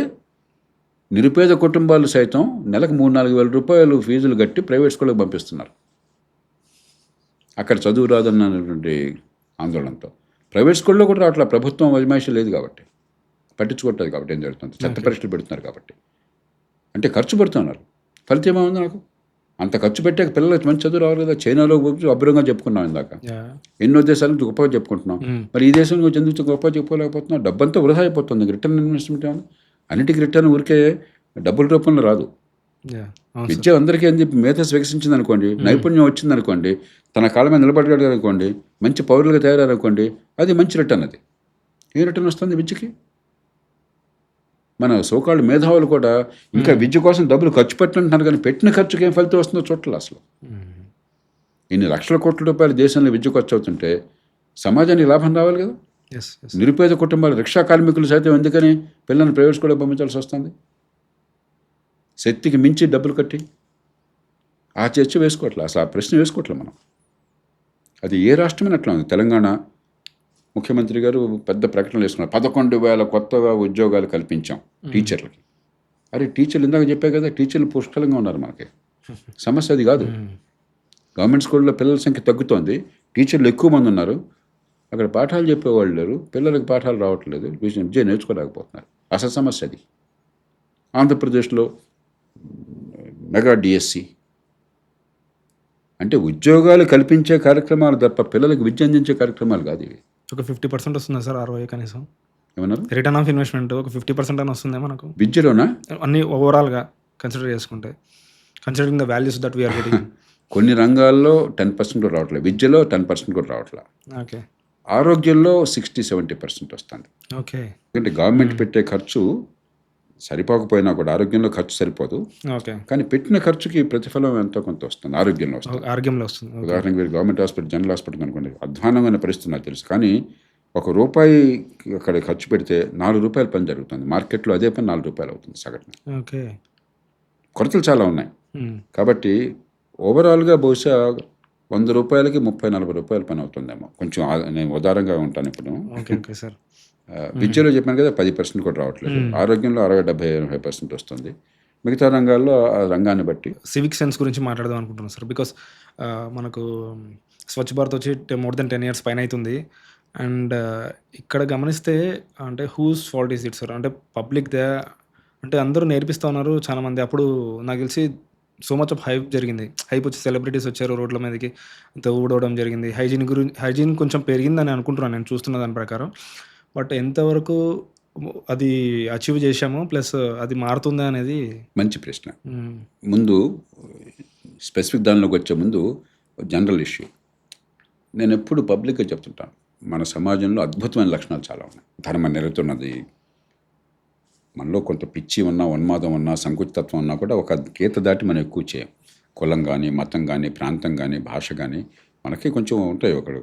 నిరుపేద కుటుంబాలు సైతం నెలకు 3-4 వేల రూపాయలు ఫీజులు కట్టి ప్రైవేట్ స్కూళ్ళకి పంపిస్తున్నారు. అక్కడ చదువు రాదన్నటువంటి ఆందోళనతో ప్రైవేట్ స్కూల్లో కూడా అట్లా ప్రభుత్వం అజమాయిషీ లేదు కాబట్టి, పట్టించుకుంటుంది కాబట్టి ఏం జరుగుతుంది, చెత్త పరీక్షలు పెడుతున్నారు కాబట్టి. అంటే ఖర్చు పెడుతున్నారు, ఫలితం ఏమైంది నాకు? అంత ఖర్చు పెట్టాక పిల్లలకి మంచి చదువు రావాలి కదా. చైనాలో అభ్రంగా చెప్పుకున్నాం ఇందాక, ఎన్నో దేశాల నుంచి గొప్పగా చెప్పుకుంటున్నాం. మరి ఈ దేశం గురించి ఎందుకు గొప్పగా చెప్పుకోలేకపోతున్నాం? డబ్బంతా వృధా అయిపోతుంది. రిటర్న్ ఇన్వెస్ట్మెంట్ ఏమన్నా, అన్నిటికీ రిటర్న్ ఊరికే డబ్బుల రూపంలో రాదు. విద్య అందరికీ అని చెప్పి మేధస్ వికసించింది అనుకోండి, నైపుణ్యం వచ్చింది అనుకోండి, తన కాళ్ళ మీద నిలబడగలిగారు అనుకోండి, మంచి పౌరులుగా తయారనుకోండి, అది మంచి రిటర్న్. అది ఏ రిటర్న్ వస్తుంది విద్యకి? మన సోకాళ్ళు మేధావులు కూడా ఇంకా విద్య కోసం డబ్బులు ఖర్చు పెట్టంటున్నారు కానీ పెట్టిన ఖర్చుకి ఏం ఫలితం వస్తుందో చూడాలి. అసలు ఇన్ని లక్షల కోట్ల రూపాయలు దేశంలో విద్య ఖర్చు అవుతుంటే సమాజానికి లాభం రావాలి కదా. నిరుపేద కుటుంబాలు, రిక్షా కార్మికులు సైతం ఎందుకని పిల్లల్ని ప్రైవేట్ స్కూల్లో పంపించాల్సి వస్తుంది? శక్తికి మించి డబ్బులు కట్టి ఆ చర్చ వేసుకోవట్లే, అసలు ఆ ప్రశ్న వేసుకోవట్లే మనం. అది ఏ రాష్ట్రమైన అట్లా ఉంది. తెలంగాణ ముఖ్యమంత్రి గారు పెద్ద ప్రకటనలు వేసుకున్నారు, 11,000 కొత్తగా ఉద్యోగాలు కల్పించాం టీచర్లకి. అరే టీచర్లు ఇందాక చెప్పే కదా, టీచర్లు పుష్కలంగా ఉన్నారు. మనకి సమస్య అది కాదు. గవర్నమెంట్ స్కూల్లో పిల్లల సంఖ్య తగ్గుతోంది, టీచర్లు ఎక్కువ మంది ఉన్నారు, అక్కడ పాఠాలు చెప్పేవాళ్ళు లేరు, పిల్లలకి పాఠాలు రావట్లేదు, విద్య నేర్చుకోలేకపోతున్నారు. అసలు సమస్య అది. ఆంధ్రప్రదేశ్లో మెగా డిఎస్సి అంటే ఉద్యోగాలు కల్పించే కార్యక్రమాలు తప్ప పిల్లలకు విద్య అందించే కార్యక్రమాలు కాదు ఇవి. ఒక 50% వస్తుందా సార్? 60 కనీసం ఏమన్నారు? రిటర్న్ ఆఫ్ ఇన్వెస్ట్మెంట్ ఒక 50% అని వస్తుందే మనకు విద్యలోనా? అన్ని ఓవరాల్గా కన్సిడర్ చేసుకుంటే considering the values that we are getting. కొన్ని రంగాల్లో 10% కూడా రావట్లేదు, విద్యలో 10% కూడా రావట్లేదు, ఓకే. ఆరోగ్యంలో 60-70% వస్తుంది. ఓకే. ఎందుకంటే గవర్నమెంట్ పెట్టే ఖర్చు సరిపోకపోయినా కూడా ఆరోగ్యంలో ఖర్చు సరిపోదు, ఓకే. కానీ పెట్టిన ఖర్చుకి ప్రతిఫలం ఎంతో కొంత వస్తుంది, ఆరోగ్యంలో వస్తుంది. ఆరోగ్యంలో వస్తుంది. ఓకే. ఉదాహరణకి మీరు గవర్నమెంట్ హాస్పిటల్, జనరల్ హాస్పిటల్ అనుకోండి, అధ్వానమైన పరిస్థితి నాకు తెలుసు, కానీ ₹1 అక్కడ ఖర్చు పెడితే ₹4 పని జరుగుతుంది. మార్కెట్లో అదే పని ₹4 అవుతుంది సగటున. ఓకే. కొరతలు చాలా ఉన్నాయి. మ్మ్. కాబట్టి ఓవరాల్గా బహుశా ₹100కి ₹30-40 పని అవుతుందేమో. కొంచెం నేను ఉదారంగా ఉంటాను ఇప్పుడు. ఓకే. Okay sir. విద్యలో చెప్పాను కదా 10% కూడా రావట్లేదు, ఆరోగ్యంలో 60-70-80% వస్తుంది. మిగతా రంగాల్లో ఆ రంగాన్ని బట్టి. సివిక్ సెన్స్ గురించి మాట్లాడదాం అనుకుంటున్నాను సార్. బికాస్ మనకు స్వచ్ఛ భారత్ వచ్చి మోర్ దెన్ 10 years పైన అవుతుంది. అండ్ ఇక్కడ గమనిస్తే అంటే whose fault is it sir? అంటే పబ్లిక్దే, అంటే అందరూ నేర్పిస్తూ ఉన్నారు చాలామంది. అప్పుడు నాకు తెలిసి సో మచ్ ఆఫ్ హైప్ జరిగింది. హైప్ వచ్చి సెలబ్రిటీస్ వచ్చారు రోడ్ల మీదకి, ఊడవడం జరిగింది. హైజీన్ కొంచెం పెరిగిందని అనుకుంటున్నాను నేను చూస్తున్న దాని ప్రకారం. బట్ ఎంతవరకు అది అచీవ్ చేశాము, ప్లస్ అది మారుతుందా అనేది. మంచి ప్రశ్న. ముందు స్పెసిఫిక్ దానిలోకి వచ్చే ముందు జనరల్ ఇష్యూ నేను ఎప్పుడు పబ్లిక్గా చెప్తుంటాను. మన సమాజంలో అద్భుతమైన లక్షణాలు చాలా ఉన్నాయి. ధర్మ నిరతున్నది, మనలో కొంత పిచ్చి ఉన్నా, ఉన్మాదం ఉన్నా, సంకుచితత్వం ఉన్నా కూడా ఒక గీత దాటి మనం ఎక్కువ చేయం. కులం కానీ, మతం కానీ, ప్రాంతం కానీ, భాష కానీ మనకి కొంచెం ఉంటాయి, ఒకడు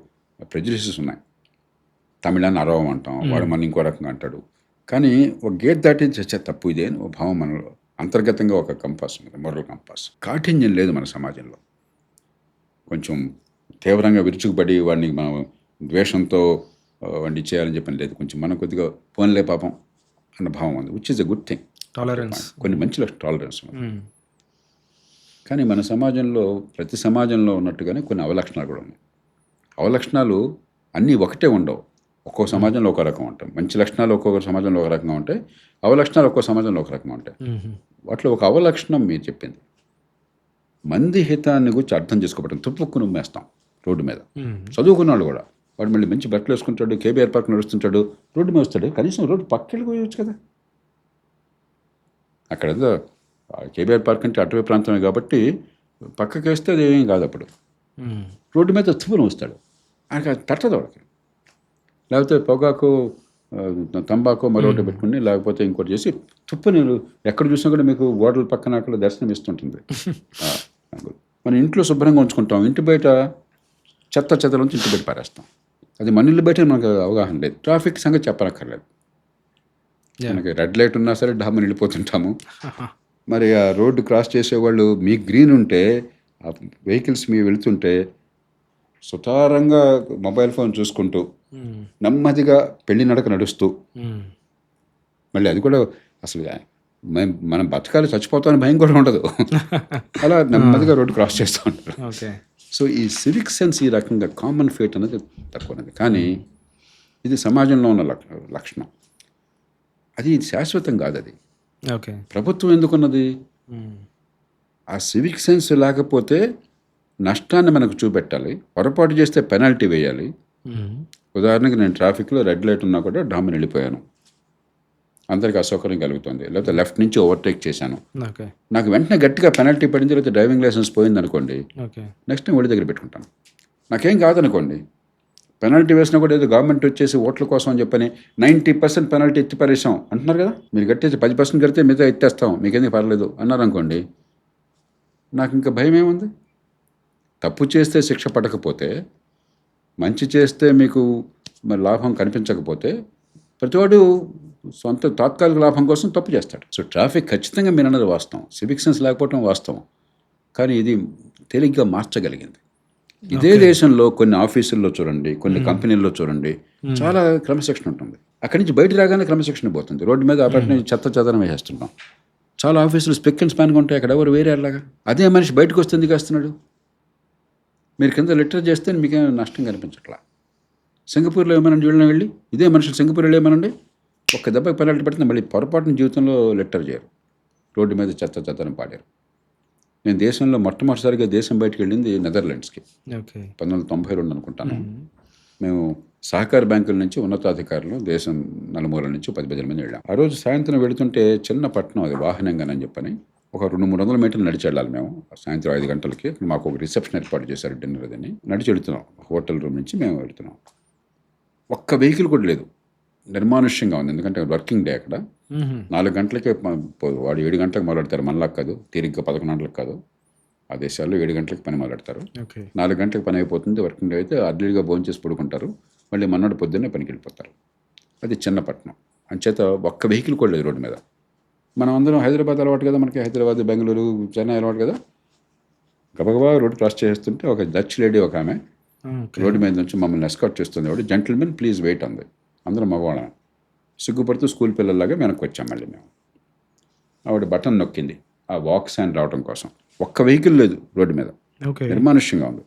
ప్రెజుడిసెస్ ఉన్నాయి. తమిళాన్ని అరవం అంటాం, వాడు మన ఇంకో రకంగా అంటాడు. కానీ ఒక గేట్ దాటి చచ్చే తప్పు ఇదే అని ఒక భావం మనలో అంతర్గతంగా ఒక కంపాస్ ఉంది, మొరల్ కంపాస్. కాఠిన్యం లేదు మన సమాజంలో. కొంచెం తీవ్రంగా విరుచుకుపడి వాడిని మనం ద్వేషంతో వాడిని చేయాలని చెప్పని లేదు. కొంచెం మనం కొద్దిగా పోన్లే పాపం అన్న భావం ఉంది, which is a good thing. Tolerance, కొన్ని మంచి టాలరెన్స్ ఉంది. కానీ మన సమాజంలో, ప్రతి సమాజంలో ఉన్నట్టుగానే కొన్ని అవలక్షణాలు కూడా ఉన్నాయి. అవలక్షణాలు అన్నీ ఒకటే ఉండవు, ఒక్కో సమాజంలో ఒక రకం ఉంటాయి. మంచి లక్షణాలు ఒక్కొక్క సమాజంలో ఒక రకంగా ఉంటాయి, అవలక్షణాలు ఒక్కో సమాజంలో ఒక రకంగా ఉంటాయి. వాటిలో ఒక అవలక్షణం మీరు చెప్పింది, మంది హితాన్ని గురించి అర్థం చేసుకోవటం. తుప్పుకు నుమ్మేస్తాం రోడ్డు మీద. చదువుకున్నాడు కూడా, వాడు మళ్ళీ మంచి బట్టలు వేసుకుంటాడు, కేబీఆర్ పార్క్ నడుస్తుంటాడు, రోడ్డు మీద వస్తాడు. కనీసం రోడ్డు పక్కకి పోయవచ్చు కదా. అక్కడ కేబీఆర్ పార్క్ అంటే అటవీ ప్రాంతమే కాబట్టి పక్కకి వేస్తే అది ఏం కాదు. అప్పుడు రోడ్డు మీద తుప్పును వస్తాడు, ఆయనకి తట్టదు వాడికి. లేకపోతే పొగాకు, తంబాకు మరొకటి పెట్టుకుని, లేకపోతే ఇంకోటి చేసి తుప్పు నేను ఎక్కడ చూసినా కూడా మీకు గోడల పక్కన అక్కడ దర్శనం ఇస్తుంటుంది. మన ఇంట్లో శుభ్రంగా ఉంచుకుంటాం, ఇంటి బయట చెత్తలోంచి ఇంటి బయట పారేస్తాం. అది మన ఇల్లు బయట మనకు అవగాహన లేదు. ట్రాఫిక్ సంగతి చెప్పనక్కర్లేదు. మనకి రెడ్ లైట్ ఉన్నా సరే డామని వెళ్ళిపోతుంటాము. మరి ఆ రోడ్డు క్రాస్ చేసేవాళ్ళు, మీ గ్రీన్ ఉంటే ఆ వెహికల్స్ మీ వెళుతుంటే సుతారంగా మొబైల్ ఫోన్ చూసుకుంటూ నెమ్మదిగా పెళ్లి నడక నడుస్తూ, మళ్ళీ అది కూడా అసలు మనం బతకాలి, చచ్చిపోతామని భయం కూడా ఉండదు, అలా నెమ్మదిగా రోడ్డు క్రాస్ చేస్తూ ఉంటారు. సో ఈ సివిక్ సెన్స్ ఈ రకంగా కామన్ ఫేట్ అనేది తక్కువది. కానీ ఇది సమాజంలో ఉన్న లక్షణం, అది శాశ్వతం కాదు. అది ప్రభుత్వం ఎందుకున్నది? ఆ సివిక్ సెన్స్ లేకపోతే నష్టాన్ని మనకు చూపెట్టాలి, పొరపాటు చేస్తే పెనాల్టీ వేయాలి. ఉదాహరణకి నేను ట్రాఫిక్లో రెడ్ లైట్ ఉన్నా కూడా డామిని వెళ్ళిపోయాను, అందరికీ అసౌకర్యం కలుగుతుంది, లేకపోతే లెఫ్ట్ నుంచి ఓవర్టేక్ చేశాను, నాకు వెంటనే గట్టిగా పెనాల్టీ పడింది, లేకపోతే డ్రైవింగ్ లైసెన్స్ పోయింది అనుకోండి, నెక్స్ట్ టైం ఒడి దగ్గర పెట్టుకుంటాను. నాకేం కాదనుకోండి, పెనాల్టీ వేసినా కూడా ఏదో గవర్నమెంట్ వచ్చేసి ఓట్ల కోసం అని చెప్పని 90% పెనాల్టీ ఎత్తి పరేసాం అంటున్నారు కదా. మీరు కట్టేసి 10% కడితే మిగతా ఎత్తేస్తాం, మీకేందుకు పర్లేదు అన్నారు అనుకోండి, నాకు ఇంకా భయం ఏముంది? తప్పు చేస్తే శిక్ష పడకపోతే, మంచి చేస్తే మీకు మరి లాభం కనిపించకపోతే, ప్రతివాడు సొంత తాత్కాలిక లాభం కోసం తప్పు చేస్తాడు. సో ట్రాఫిక్ ఖచ్చితంగా మీరు అన్నది వాస్తవం, సివిక్ సెన్స్ లేకపోవడం వాస్తవం. కానీ ఇది తేలిగ్గా మార్చగలిగింది. ఇదే దేశంలో కొన్ని ఆఫీసుల్లో చూడండి, కొన్ని కంపెనీల్లో చూడండి, చాలా క్రమశిక్షణ ఉంటుంది. అక్కడి నుంచి బయట రాగానే క్రమశిక్షణ పోతుంది. రోడ్డు మీద అప్పటి చెత్తనం వేసేస్తుంటాం. చాలా ఆఫీసులు స్పెక్ అండ్ స్పాన్గా ఉంటాయి, అక్కడ ఎవరు వేరే అలాగా. అదే మనిషి బయటకు వస్తే ఎందుకు వేస్తున్నాడు? మీరు కింద లెటర్ చేస్తే మీకేం నష్టం కనిపించట్లా. సింగపూర్లో ఏమనండి, వీళ్ళని వెళ్ళి ఇదే మనుషులు సింగపూర్ వెళ్ళి ఏమనండి, ఒక్క దెబ్బకి పెనాల్టీ పడితే మళ్ళీ పొరపాటున జీవితంలో లెటర్ చేయరు, రోడ్డు మీద చెత్తను పాడారు. నేను దేశంలో మొట్టమొదటిసారిగా దేశం బయటకు వెళ్ళింది నెదర్లాండ్స్కి, 1992 అనుకుంటాను. మేము సహకార బ్యాంకుల నుంచి ఉన్నతాధికారులు దేశం నలుమూల నుంచి 10 మంది వెళ్ళాం. ఆ రోజు సాయంత్రం వెళుతుంటే చిన్న పట్టణం అది, వాహనంగానని చెప్పని ఒక 200-300 మీటర్లు నడిచి వెళ్ళాలి మేము. సాయంత్రం 5 గంటలకి మాకు ఒక రిసెప్షన్ ఏర్పాటు చేశారు, డిన్నర్ అదని. నడిచి వెళుతున్నాం, హోటల్ రూమ్ నుంచి మేము వెళుతున్నాం. ఒక్క వెహికల్ కూడా లేదు, నిర్మానుష్యంగా ఉంది. ఎందుకంటే వర్కింగ్ డే అక్కడ. 4 గంటలకే వాడు 7 గంటలకు మొదలెడతారు, మనలా కాదు, తీరిగ్గా 11 గంటలకు కాదు. ఆ దేశాల్లో 7 గంటలకు పని మొదలెడతారు. 4 గంటలకు పని అయిపోతుంది. వర్కింగ్ డే అయితే అర్లీగా భోజనం చేసి పడుకుంటారు, మళ్ళీ మన్నాడు పొద్దున్నే పనికి వెళ్ళిపోతారు. అది చిన్న పట్టణం, అంచేత ఒక్క వెహికల్ కూడా లేదు రోడ్డు మీద. మనం అందరం హైదరాబాద్ అలవాటు కదా, మనకి హైదరాబాద్, బెంగళూరు, చెన్నై అలవాటు కదా. గబగబా రోడ్డు క్రాస్ చేస్తుంటే ఒక డచ్ లేడీ, ఒక ఆమె రోడ్డు మీద నుంచి మమ్మల్ని ఎస్కార్ట్ చేస్తుంది. వాడు జెంటిల్మెన్ ప్లీజ్ వెయిట్ అంది. అందరం మగవాళ్ళం సిగ్గుపడుతూ స్కూల్ పిల్లల్లాగా వెనక్కి వచ్చాం మళ్ళీ మేము. ఆవిడ బటన్ నొక్కింది ఆ వాక్ సైన్ రావడం కోసం. ఒక్క వెహికల్ లేదు రోడ్డు మీద, నిర్మానుష్యంగా ఉంది.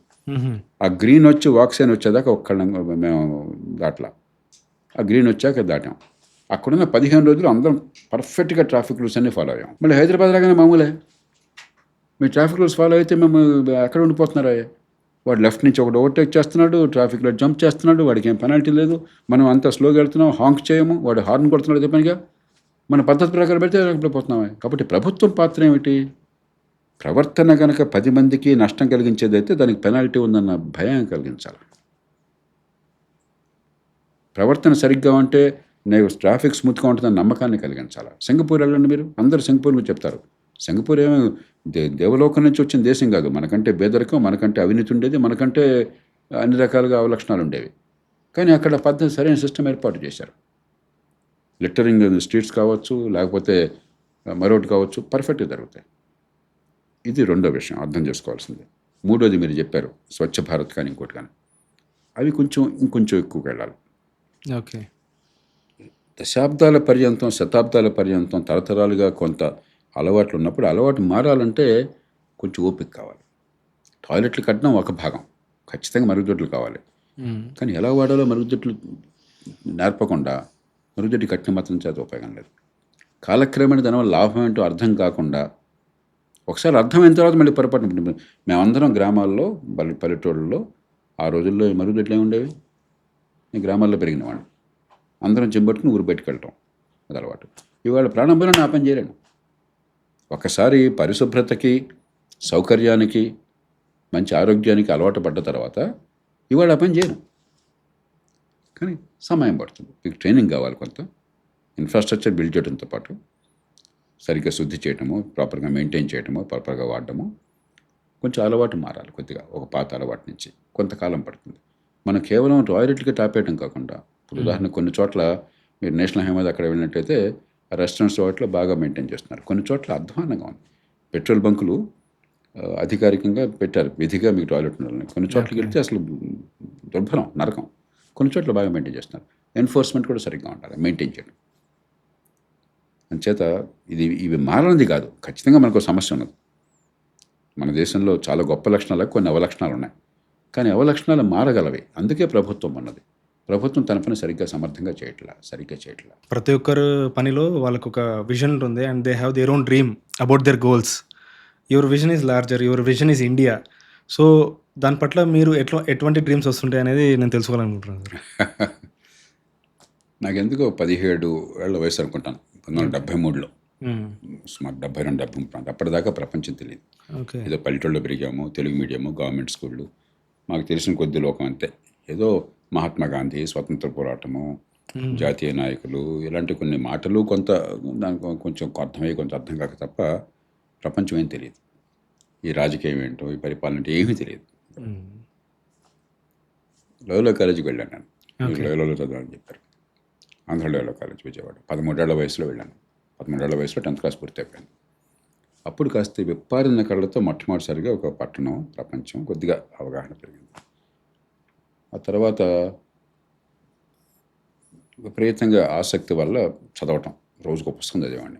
ఆ గ్రీన్ వచ్చి వాక్ సైన్ వచ్చేదాకా ఒక్కళ్ళం మేము దాట్లా. ఆ గ్రీన్ వచ్చాక దాటాం. అక్కడున్న 15 రోజులు అందరం పర్ఫెక్ట్గా ట్రాఫిక్ రూల్స్ అన్నీ ఫాలో అయ్యాం. మళ్ళీ హైదరాబాద్ లాగానే మామూలే, మీ ట్రాఫిక్ రూల్స్ ఫాలో అయితే మేము ఎక్కడ ఉండిపోతున్నారా? వాడు లెఫ్ట్ నుంచి ఒకటి ఓవర్టేక్ చేస్తున్నాడు, ట్రాఫిక్లో జంప్ చేస్తున్నాడు, వాడికి ఏం పెనాల్టీ లేదు. మనం అంతా స్లోగా వెళ్తున్నాం, హాంక్ చేయము, వాడు హార్న్ కొడుతున్నాడు అదే పనిగా. మన పద్ధతి ప్రకారం పెడితే పోతున్నామే. కాబట్టి ప్రభుత్వం పాత్ర ఏమిటి? ప్రవర్తన కనుక 10 మందికి నష్టం కలిగించేదైతే దానికి పెనాల్టీ ఉందన్న భయం కలిగించాలి. ప్రవర్తన సరిగ్గా ఉంటే నేను ట్రాఫిక్ స్మూత్గా ఉంటుందని నమ్మకాన్ని కలిగించాలి. సింగపూర్ వెళ్ళండి మీరు, అందరూ సింగపూర్ గురించి చెప్తారు. సింగపూర్ ఏమో దేవలోకం నుంచి వచ్చిన దేశం కాదు. మనకంటే పేదరికం, మనకంటే అవినీతి ఉండేది, మనకంటే అన్ని రకాలుగా అవలక్షణాలు ఉండేవి. కానీ అక్కడ పద్ధతి సరైన సిస్టమ్ ఏర్పాటు చేశారు. లిటరింగ్ స్ట్రీట్స్ కావచ్చు, లేకపోతే మరొకటి కావచ్చు, పర్ఫెక్ట్గా జరుగుతాయి. ఇది రెండో విషయం అర్థం చేసుకోవాల్సింది. మూడోది మీరు చెప్పారు స్వచ్ఛ భారత్ కానీ ఇంకోటి కానీ, అవి ఇంకొంచెం ఎక్కువగా వెళ్ళాలి. ఓకే, దశాబ్దాల పర్యంతం, శతాబ్దాల పర్యంతం, తరతరాలుగా కొంత అలవాట్లు ఉన్నప్పుడు అలవాటు మారాలంటే కొంచెం ఓపిక కావాలి. టాయిలెట్లు కట్టడం ఒక భాగం, ఖచ్చితంగా మరుగుదొడ్లు కావాలి. కానీ ఎలా వాడాలో మరుగుదొడ్లు నేర్పకుండా మరుగుదొడ్డి కట్టిన మాత్రం చేత ఉపయోగం లేదు. కాలక్రమేణా దానివల్ల లాభం ఏంటో అర్థం కాకుండా, ఒకసారి అర్థమైన తర్వాత మళ్ళీ పొరపాటు. మేమందరం గ్రామాల్లో, పల్లెటూళ్ళలో ఆ రోజుల్లో మరుగుదొడ్లు ఏముండేవి? నేను గ్రామాల్లో పెరిగినవాడిని. అందరం చెంబట్టుకుని ఊరు బయటకు వెళ్ళటం అది అలవాటు. ఇవాళ ప్రాణం పోయినా నా పని చేయలేను. ఒకసారి పరిశుభ్రతకి, సౌకర్యానికి, మంచి ఆరోగ్యానికి అలవాటు పడ్డ తర్వాత ఇవాళ ఆ పని చేయను. కానీ సమయం పడుతుంది. మీకు ట్రైనింగ్ కావాలి, కొంత ఇన్ఫ్రాస్ట్రక్చర్ బిల్డ్ చేయడంతో పాటు సరిగ్గా శుద్ధి చేయటము, ప్రాపర్గా మెయింటైన్ చేయటము, ప్రాపర్గా వాడటము, కొంచెం అలవాటు మారాలి. కొద్దిగా ఒక పాత అలవాటు నుంచి కొంతకాలం పడుతుంది. మనం కేవలం టాయిలెట్లకి టాపేయటం కాకుండా, ఇప్పుడు ఉదాహరణ కొన్ని చోట్ల మీరు నేషనల్ హైవే అక్కడ వెళ్ళినట్టయితే రెస్టారెంట్స్ వాటిలో బాగా మెయింటైన్ చేస్తున్నారు. కొన్ని చోట్ల అధ్వానంగా ఉంది. పెట్రోల్ బంకులు అధికారికంగా పెట్టారు, విధిగా మీకు టాయిలెట్ ఉండాలని. కొన్ని చోట్లకి వెళ్తే అసలు దుర్భరం, నరకం. కొన్ని చోట్ల బాగా మెయింటైన్ చేస్తున్నారు. ఎన్ఫోర్స్మెంట్ కూడా సరిగ్గా ఉండాలి, మెయింటైన్ చేయడం. అంచేత ఇవి మారనిది కాదు, ఖచ్చితంగా మనకు సమస్య ఉన్నది. మన దేశంలో చాలా గొప్ప లక్షణాలకు కొన్ని అవలక్షణాలు ఉన్నాయి. కానీ అవలక్షణాలు మారగలవి. అందుకే ప్రభుత్వం ఉన్నది. ప్రభుత్వం తన పని సరిగ్గా సమర్థంగా చేయట్లా. ప్రతి ఒక్కరు పనిలో వాళ్ళకు ఒక విజన్ ఉంటుంది, and they have their own dream about their goals. Your vision is larger, your vision is India. So దాని పట్ల మీరు ఎటువంటి డ్రీమ్స్ వస్తుంటాయి అనేది నేను తెలుసుకోవాలనుకుంటున్నాను. నాకెందుకో 17 ఏళ్ల వయసు అనుకుంటాను, 1973లో, సుమారు 72-73. అప్పటిదాకా ప్రపంచం తెలియదు. ఏదో పల్లెటూళ్ళలో పెరిగాము, తెలుగు మీడియము, గవర్నమెంట్ స్కూళ్ళు, మాకు తెలిసిన కొద్ది లోకం అంతే. ఏదో మహాత్మా గాంధీ, స్వతంత్ర పోరాటము, జాతీయ నాయకులు, ఇలాంటి కొన్ని మాటలు, కొంత దానికి కొంచెం అర్థమయ్యి కొంచెం అర్థం కాక తప్ప ప్రపంచం ఏం తెలియదు. ఈ రాజకీయం ఏంటో, ఈ పరిపాలన అంటే ఏమీ తెలియదు. లోయలో కాలేజీకి వెళ్ళాను నేను. లోయలో చదవాలని చెప్పారు. ఆంధ్ర లోయలో కాలేజ్, విజయవాడ. 13 ఏళ్ల వయసులో వెళ్ళాను. 13 ఏళ్ల వయసులో 10th క్లాస్ పూర్తి అయిపోయాను. అప్పుడు కాస్త విప్పారిన కళ్ళతో మొట్టమొదటిసారిగా ఒక పట్టణం, ప్రపంచం కొద్దిగా అవగాహన పెరిగింది. ఆ తర్వాత విపరీతంగా ఆసక్తి వల్ల చదవటం, రోజుకు పుస్తకం చదివేవాడిని.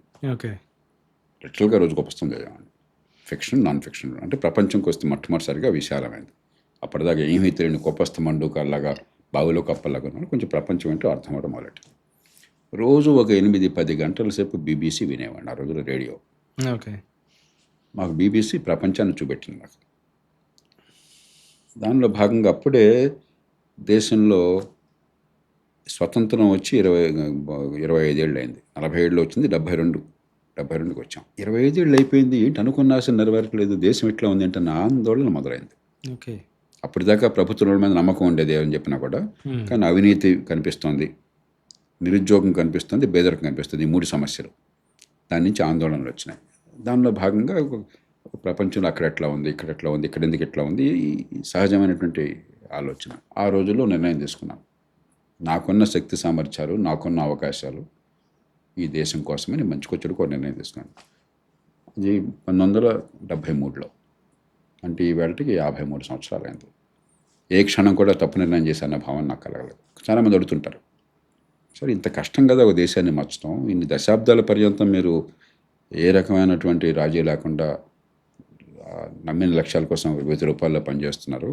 లిటరల్గా రోజుకు పుస్తకం చదివేవాడిని. Fiction, non fiction. అంటే ప్రపంచంకి వస్తే మొట్టమొదటిసారిగా విశాలమైంది. అప్పటిదాకా ఏమీ తెలియని కోపస్థ మండుకాల్లాగా, బావిలో కప్పలాగా ఉన్నాడు. కొంచెం ప్రపంచం ఏంటో అర్థం అవ్వడం మొదలెట్టింది. రోజు ఒక 8-10 గంటల సేపు BBC వినేవాడిని. ఆ రోజుల్లో రేడియో. మాకు BBC ప్రపంచాన్ని చూపెట్టింది నాకు. దానిలో భాగంగా అప్పుడే దేశంలో స్వతంత్రం వచ్చి 25 ఏళ్ళు అయింది. 47లో వచ్చింది, 72 72కి వచ్చాం. 25 ఏళ్ళు అయిపోయింది, ఏంటి అనుకున్న ఆశ నెరవేరట్లేదు, దేశం ఎట్లా ఉంది అంటే నా ఆందోళన మొదలైంది. ఓకే. అప్పటిదాకా ప్రభుత్వం మీద నమ్మకం ఉండేది అని చెప్పినా కూడా, కానీ అవినీతి కనిపిస్తోంది, నిరుద్యోగం కనిపిస్తుంది, పేదరికం కనిపిస్తుంది. ఈ 3 సమస్యలు. దాని నుంచి ఆందోళనలు వచ్చినాయి. దానిలో భాగంగా ప్రపంచంలో అక్కడ ఎట్లా ఉంది, ఇక్కడ ఎట్లా ఉంది, ఇక్కడ ఎందుకు ఎట్లా ఉంది, ఈ సహజమైనటువంటి ఆలోచన. ఆ రోజుల్లో నిర్ణయం తీసుకున్నాను, నాకున్న శక్తి సామర్థ్యాలు, నాకున్న అవకాశాలు ఈ దేశం కోసమని మంచికో చెడుకో నిర్ణయం తీసుకున్నాను. ఇది 1973లో, అంటే ఈ వేళకి 53 సంవత్సరాలు అయింది. ఏ క్షణం కూడా తప్పు నిర్ణయం చేశానన్న భావన నాకు కలగలేదు. చాలామంది అడుగుతుంటారు, సరే ఇంత కష్టం కదా ఒక దేశాన్ని మార్చడం, ఇన్ని దశాబ్దాల పర్యంతం మీరు ఏ రకమైనటువంటి రాజీ లేకుండా నమ్మిన లక్ష్యాల కోసం వివిధ రూపాల్లో పనిచేస్తున్నారు,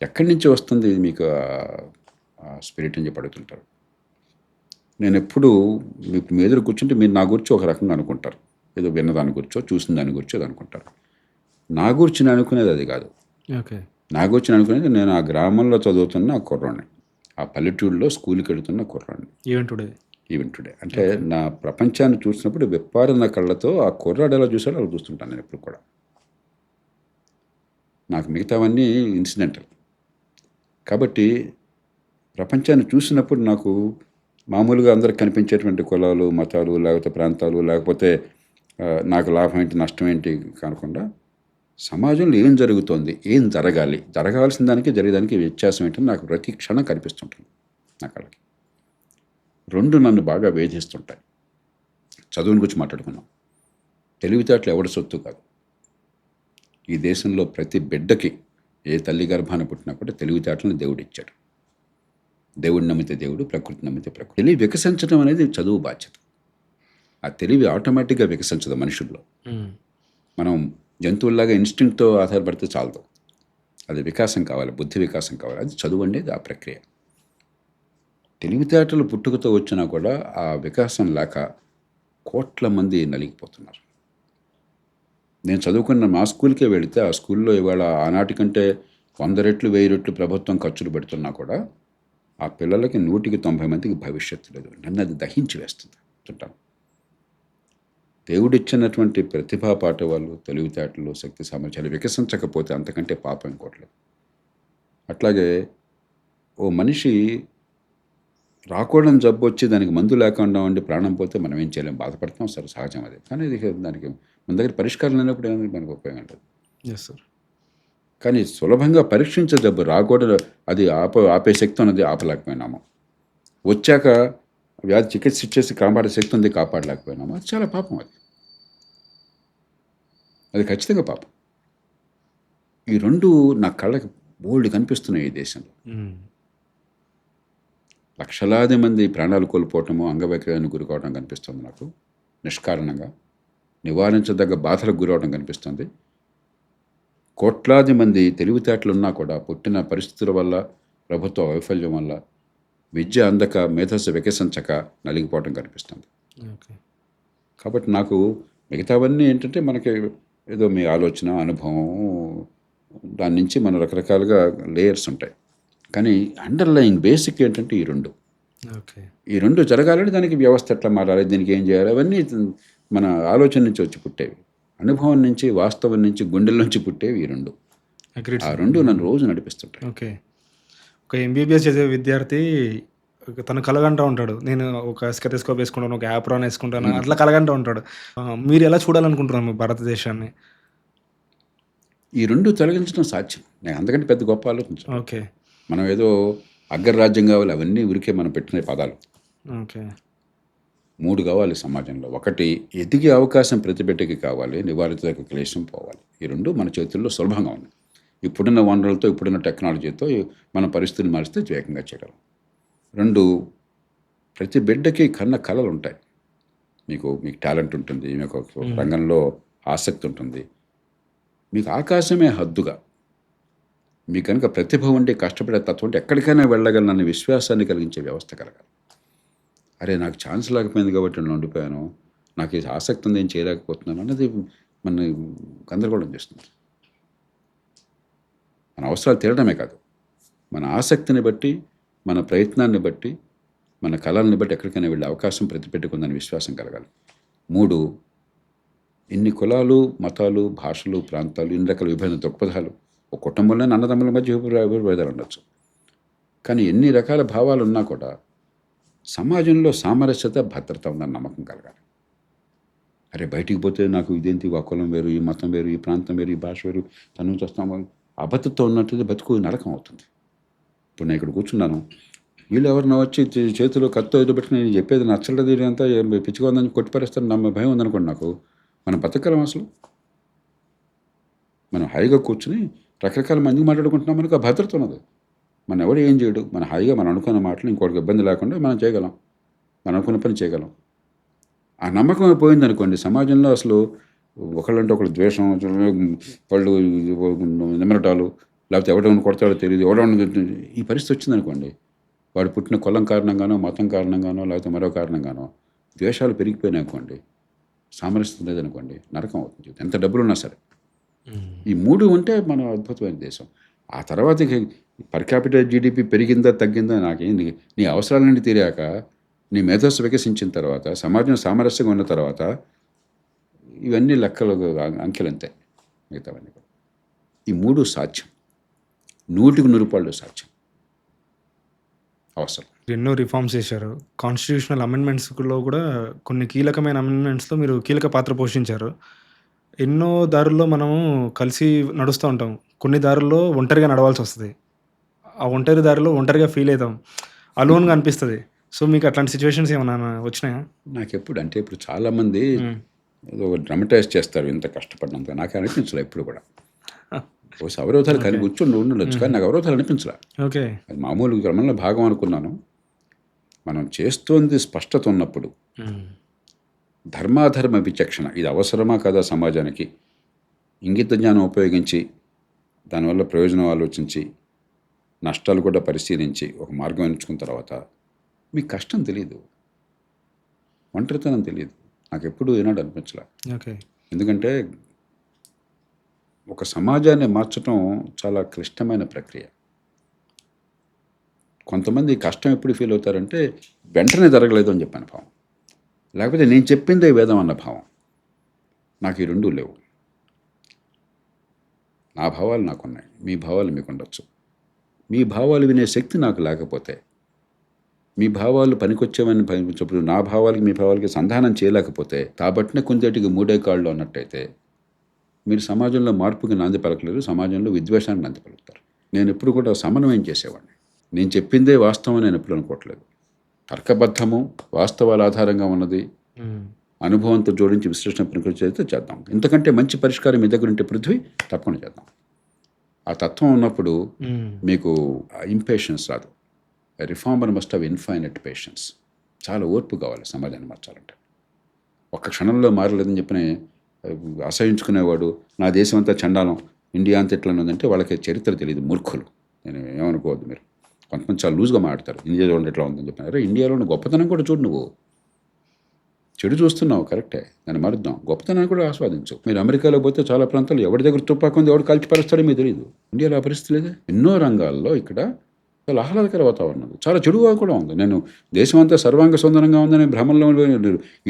ఎక్కడి నుంచి వస్తుంది మీకు స్పిరిట్ అని చెప్పి అడుగుతుంటారు. నేను ఎప్పుడు మీ ఎదురు కూర్చుంటే మీరు నా గురించి ఒక రకంగా అనుకుంటారు, ఏదో విన్నదాని గురించో చూసిన దాని గురించో అది అనుకుంటారు. నా గురించి నేను అనుకునేది అది కాదు. ఓకే. నా గురించి అనుకునేది నేను ఆ గ్రామంలో చదువుతున్న ఆ కుర్రాడిని, ఆ పల్లెటూరులో స్కూల్కి వెళుతున్న కుర్రాడిని. ఈవెన్ టుడే అంటే నా ప్రపంచాన్ని చూసినప్పుడు విప్పారిన కళ్ళతో ఆ కుర్రాడు ఎలా చూసాడో అలా చూస్తుంటాను నేను ఎప్పుడు కూడా. నాకు మిగతావన్నీ ఇన్సిడెంటల్. కాబట్టి ప్రపంచాన్ని చూసినప్పుడు నాకు మామూలుగా అందరికి కనిపించేటువంటి కులాలు, మతాలు, లేకపోతే ప్రాంతాలు, లేకపోతే నాకు లాభం ఏంటి, నష్టం ఏంటి కాకుండా సమాజంలో ఏం జరుగుతోంది, ఏం జరగాలి, జరగాల్సిన దానికి జరిగేదానికి వ్యత్యాసం ఏంటని నాకు ప్రతి క్షణం కనిపిస్తుంటుంది నా కళ్ళకి. 2 నన్ను బాగా వేధిస్తుంటాయి. చదువుని గురించి మాట్లాడుకున్నాం. తెలివితేటలు ఎవరి సొత్తు కాదు. ఈ దేశంలో ప్రతి బిడ్డకి ఏ తల్లి గర్భాన పుట్టినా కూడా తెలివితేటలను దేవుడు ఇచ్చాడు. దేవుడు నమ్మితే దేవుడు, ప్రకృతి నమ్మితే ప్రకృతి. తెలివి వికసించడం అనేది చదువు బాధ్యత. ఆ తెలివి ఆటోమేటిక్గా వికసించదు మనుషుల్లో. మనం జంతువుల్లాగా ఇన్స్టింక్ట్తో ఆధారపడితే చాలదు, అది వికాసం కావాలి, బుద్ధి వికాసం కావాలి. అది చదువు అనేది ఆ ప్రక్రియ. తెలివితేటలు పుట్టుకతో వచ్చినా కూడా ఆ వికాసం లేక కోట్ల మంది నలిగిపోతున్నారు. నేను చదువుకున్న మా స్కూల్కే వెళితే ఆ స్కూల్లో ఇవాళ ఆనాటి కంటే 100 రెట్లు 1000 రెట్లు ప్రభుత్వం ఖర్చులు పెడుతున్నా కూడా ఆ పిల్లలకి 100కి 90 మందికి భవిష్యత్తు లేదు. నన్ను అది దహించి వేస్తుంది అంటాను. దేవుడిచ్చినటువంటి ప్రతిభా పాట వాళ్ళు, తెలివితేటలు, శక్తి సామర్థ్యాలు వికసించకపోతే అంతకంటే పాపం ఇంకోట్లేదు. అట్లాగే ఓ మనిషి రాకూడని జబ్బు వచ్చి దానికి మందు లేకుండా ఉండి ప్రాణం పోతే మనం ఏం చేయలేం, బాధపడతాం, సరే సహజం అది. కానీ ఇది దానికి మన దగ్గర పరిష్కారం లేనప్పుడు ఏమైనా మనకు ఉపయోగం లేదు. Yes sir. కానీ సులభంగా పరీక్షించే జబ్బు రాకూడదు, అది ఆపే శక్తి ఉన్నది, ఆపలేకపోయినాము. వచ్చాక వ్యాధి చికిత్స ఇచ్చేసి కాపాడే శక్తి ఉంది, కాపాడలేకపోయినాము. అది చాలా పాపం. అది ఖచ్చితంగా పాపం. ఈ 2 నా కళ్ళకి బోల్డ్ కనిపిస్తున్నాయి ఈ దేశంలో. లక్షలాది మంది ప్రాణాలు కోల్పోవటము, అంగవైకల్యానికి గురికావడం కనిపిస్తుంది నాకు నిష్కారణంగా. నివారించదగ్గ బాధలకు గురవడం కనిపిస్తుంది. కోట్లాది మంది తెలివితేటలు ఉన్నా కూడా పుట్టిన పరిస్థితుల వల్ల, ప్రభుత్వ వైఫల్యం వల్ల, విద్య అందక, మేధస్సు వికసించక నలిగిపోవడం కనిపిస్తుంది. కాబట్టి నాకు మిగతావన్నీ ఏంటంటే మనకి ఏదో మీ ఆలోచన, అనుభవం, దాని నుంచి మన రకరకాలుగా లేయర్స్ ఉంటాయి. కానీ అండర్లయింగ్ బేసిక్ ఏంటంటే ఈ 2. ఈ 2 జరగాలంటే దానికి వ్యవస్థ ఎట్లా మారాలి, దీనికి ఏం చేయాలి, అవన్నీ మన ఆలోచన నుంచి వచ్చి పుట్టేవి. అనుభవం నుంచి, వాస్తవం నుంచి, గుండెల నుంచి పుట్టేవి ఈ 2. ఆ 2 నన్ను రోజు నడిపిస్తుంటాయి. ఓకే. ఒక ఎంబీబీఎస్ చదివే విద్యార్థి తను కలగంటూ ఉంటాడు, నేను ఒక స్టెథోస్కోప్ వేసుకుంటాను, ఒక యాప్రాన్ వేసుకుంటాను, అట్లా కలగంటూ ఉంటాడు. మీరు ఎలా చూడాలనుకుంటున్నారు మీ భారతదేశాన్ని? ఈ 2 తొలగించడం సాధ్యం. నేను అంతకంటే పెద్ద గొప్ప ఆలోచించాను. ఓకే. మనం ఏదో అగ్రరాజ్యం కావాలి, అవన్నీ ఊరికే మనం పెట్టిన పదాలు. ఓకే. 3 కావాలి సమాజంలో. 1 ఎదిగే అవకాశం ప్రతి బిడ్డకి కావాలి, నివారిత క్లేశం పోవాలి. ఈ 2 మన చేతుల్లో సులభంగా ఉన్నాయి. ఇప్పుడున్న వనరులతో, ఇప్పుడున్న టెక్నాలజీతో మన పరిస్థితిని మారిస్తే వేగంగా చేయగలం. 2 ప్రతి బిడ్డకి కళలు ఉంటాయి. మీకు టాలెంట్ ఉంటుంది, మీకు రంగంలో ఆసక్తి ఉంటుంది, మీకు ఆకాశమే హద్దుగా, మీకు కనుక ప్రతిభ ఉండి కష్టపడే తత్వం ఉంటే ఎక్కడికైనా వెళ్ళగలనని విశ్వాసాన్ని కలిగించే వ్యవస్థ కలగాలి. అరే నాకు ఛాన్స్ లేకపోయింది కాబట్టి నేను ఉండిపోయాను, నాకు ఈ ఆసక్తి ఉంది, ఏం చేయలేకపోతున్నాను అన్నది మన గందరగోళం చేస్తుంది. మన అవసరాలు తీరడమే కాదు, మన ఆసక్తిని బట్టి, మన ప్రయత్నాన్ని బట్టి, మన కళల్ని బట్టి ఎక్కడికైనా వెళ్ళే అవకాశం ప్రతిపెట్టుకుందని విశ్వాసం కలగాలి. 3 ఇన్ని కులాలు, మతాలు, భాషలు, ప్రాంతాలు, ఇన్ని రకాల విభిన్న దృక్పథాలు, ఒక కుటుంబంలోనే అన్నదమ్ముల మధ్య విభేదాలు ఉండొచ్చు. కానీ ఎన్ని రకాల భావాలు ఉన్నా కూడా సమాజంలో సామరస్యత, భద్రత ఉందని నమ్మకం కలగాలి. అరే బయటికి పోతే నాకు ఇదేంటి, ఆ కులం వేరు, ఈ మతం వేరు, ఈ ప్రాంతం వేరు, ఈ భాష వేరు, తన నుంచి వస్తాము, అబద్ధతో ఉన్నట్టు బతుకు నరకం అవుతుంది. ఇప్పుడు నేను ఇక్కడ కూర్చున్నాను, వీళ్ళు ఎవరిన వచ్చి చేతిలో కత్తో ఏదో పెట్టుకుని నేను చెప్పేది నచ్చలేదు, అంతా పిచ్చిగా ఉందని కొట్టిపరేస్తారు, నమ్మ భయం ఉందనుకోండి నాకు, మనం బతకలం అసలు. మనం హాయిగా కూర్చుని రకరకాల మందికి మాట్లాడుకుంటున్నాం, మనకు ఆ భద్రత ఉన్నది. మనం ఎవడు ఏం చేయడు, మన హాయిగా మనం అనుకున్న మాటలు ఇంకోటికి ఇబ్బంది లేకుండా మనం చేయగలం, మనం అనుకున్న పని చేయగలం. ఆ నమ్మకం పోయింది అనుకోండి, సమాజంలో అసలు ఒకళ్ళంటే ఒకళ్ళు ద్వేషం, వాళ్ళు నిమ్మరటాలు, లేకపోతే ఎవడో కొడతాడో తెలియదు, ఎవడో ఈ పరిస్థితి వచ్చిందనుకోండి, వాడు పుట్టిన కులం కారణంగానో, మతం కారణంగానో, లేకపోతే మరో కారణంగానో ద్వేషాలు పెరిగిపోయినాయి అనుకోండి, సామరస్యం లేదనుకోండి, నరకం అవుతుంది ఎంత డబ్బులు ఉన్నా సరే. ఈ 3 ఉంటే మన అద్భుతమైన దేశం. ఆ తర్వాత పర్ క్యాపిటల్ జీడిపి పెరిగిందా తగ్గిందా నాకేం, నీ అవసరాలన్నీ తీరాక, నీ మేధస్సు వికసించిన తర్వాత, సమాజం సామరస్యంగా ఉన్న తర్వాత ఇవన్నీ లెక్కలు అంకెలంతే, మిగతావన్నీ కూడా. ఈ 3 సాధ్యం, 100కి 100 సాధ్యం, అవసరం. ఎన్నో రిఫార్మ్స్ చేశారు. కాన్స్టిట్యూషనల్ అమెండ్మెంట్స్లో కూడా కొన్ని కీలకమైన అమెండ్మెంట్స్లో మీరు కీలక పాత్ర పోషించారు. ఎన్నో దారుల్లో మనము కలిసి నడుస్తూ ఉంటాం, కొన్ని దారుల్లో ఒంటరిగా నడవాల్సి వస్తుంది. ఆ ఒంటరి దారిలో ఒంటరిగా ఫీల్ అవుతాం, అలోన్గా అనిపిస్తుంది. సో మీకు అట్లాంటి సిచ్యువేషన్స్ ఏమైనా వచ్చినాయా? నాకు ఎప్పుడు అంటే, ఇప్పుడు చాలామంది ఏదో డ్రమటైజ్ చేస్తారు ఇంత కష్టపడినంత, నాకు అనిపించలే ఎప్పుడు కూడా. అవరోధాలు కానీ ఉండొచ్చు, కానీ నాకు అవరోధాలు అనిపించలే. ఓకే, అది మామూలు క్రమంలో భాగం అనుకున్నాను. మనం చేస్తోంది స్పష్టత ఉన్నప్పుడు, ధర్మాధర్మ విచక్షణ, ఇది అవసరమా కదా సమాజానికి, ఇంగిత జ్ఞానం ఉపయోగించి దానివల్ల ప్రయోజనం ఆలోచించి నష్టాలు కూడా పరిశీలించి ఒక మార్గం ఎంచుకున్న తర్వాత మీకు కష్టం తెలియదు, ఒంటరితనం తెలియదు. నాకు ఎప్పుడు ఏనాడు అనిపించలే. ఓకే, ఎందుకంటే ఒక సమాజాన్ని మార్చడం చాలా క్లిష్టమైన ప్రక్రియ. కొంతమంది కష్టం ఎప్పుడు ఫీల్ అవుతారంటే వెంటనే జరగలేదు అని చెప్పాను భావం, లేకపోతే నేను చెప్పిందే వేదం అన్న భావం. నాకు ఈ 2 లేవు. నా భావాలు నాకున్నాయి, మీ భావాలు మీకు ఉండొచ్చు. మీ భావాలు వినే శక్తి నాకు లేకపోతే, మీ భావాలు పనికొచ్చేవని పనిపించినప్పుడు నా భావాలకి మీ భావాలకి సంధానం చేయలేకపోతే, కాబట్టినే కొంచెటికి 3 కాళ్ళు అన్నట్టయితే మీరు సమాజంలో మార్పుకి నాంది పలకలేరు, సమాజంలో విద్వేషాన్ని నాంది పలుకుతారు. నేను ఎప్పుడు కూడా సమన్వయం చేసేవాడిని. నేను చెప్పిందే వాస్తవం నేను ఎప్పుడు అనుకోవట్లేదు. తర్కబద్ధము, వాస్తవాల ఆధారంగా ఉన్నది, అనుభవంతో జోడించి విశ్లేషణ ప్రక్రియ చేస్తే చేద్దాం. ఇంతకంటే మంచి పరిష్కారం మీ దగ్గర ఉంటే పృథ్వీ తప్పకుండా చేద్దాం. ఆ తత్వం ఉన్నప్పుడు మీకు ఇంపేషన్స్ రాదు. Reformer must have infinite patience. చాలా ఓర్పు కావాలి సమాజాన్ని మార్చాలంటే. ఒక్క క్షణంలో మారలేదని చెప్పిన అసహించుకునేవాడు, నా దేశం అంతా చండాలం, ఇండియా అంతా ఎట్లా ఉందంటే వాళ్ళకి చరిత్ర తెలియదు, మూర్ఖులు. నేను ఏమనుకోవద్దు, మీరు కొంతమంది చాలా లూజ్గా మాట్లాడతారు, ఇండియా చూడండి ఎట్లా ఉందని చెప్పినారు. ఇండియాలో గొప్పతనం కూడా చూడు, నువ్వు చెడు చూస్తున్నావు కరెక్టే, దాన్ని మారుద్దాం, గొప్పతనాన్ని కూడా ఆస్వాదించు. మీరు అమెరికాలో పోతే చాలా ప్రాంతాలు ఎవరి దగ్గర తుపాకు ఉంది, ఎవరు కాల్చిపరుస్తాడో మీకు తెలియదు. ఇండియాలో ఆ పరిస్థితి లేదు. ఎన్నో రంగాల్లో ఇక్కడ చాలా ఆహ్లాదకర వాతావరణం ఉంది, చాలా చెడుగా కూడా ఉంది. నేను దేశం అంతా సర్వాంగ సుందరంగా ఉందని భ్రమంలో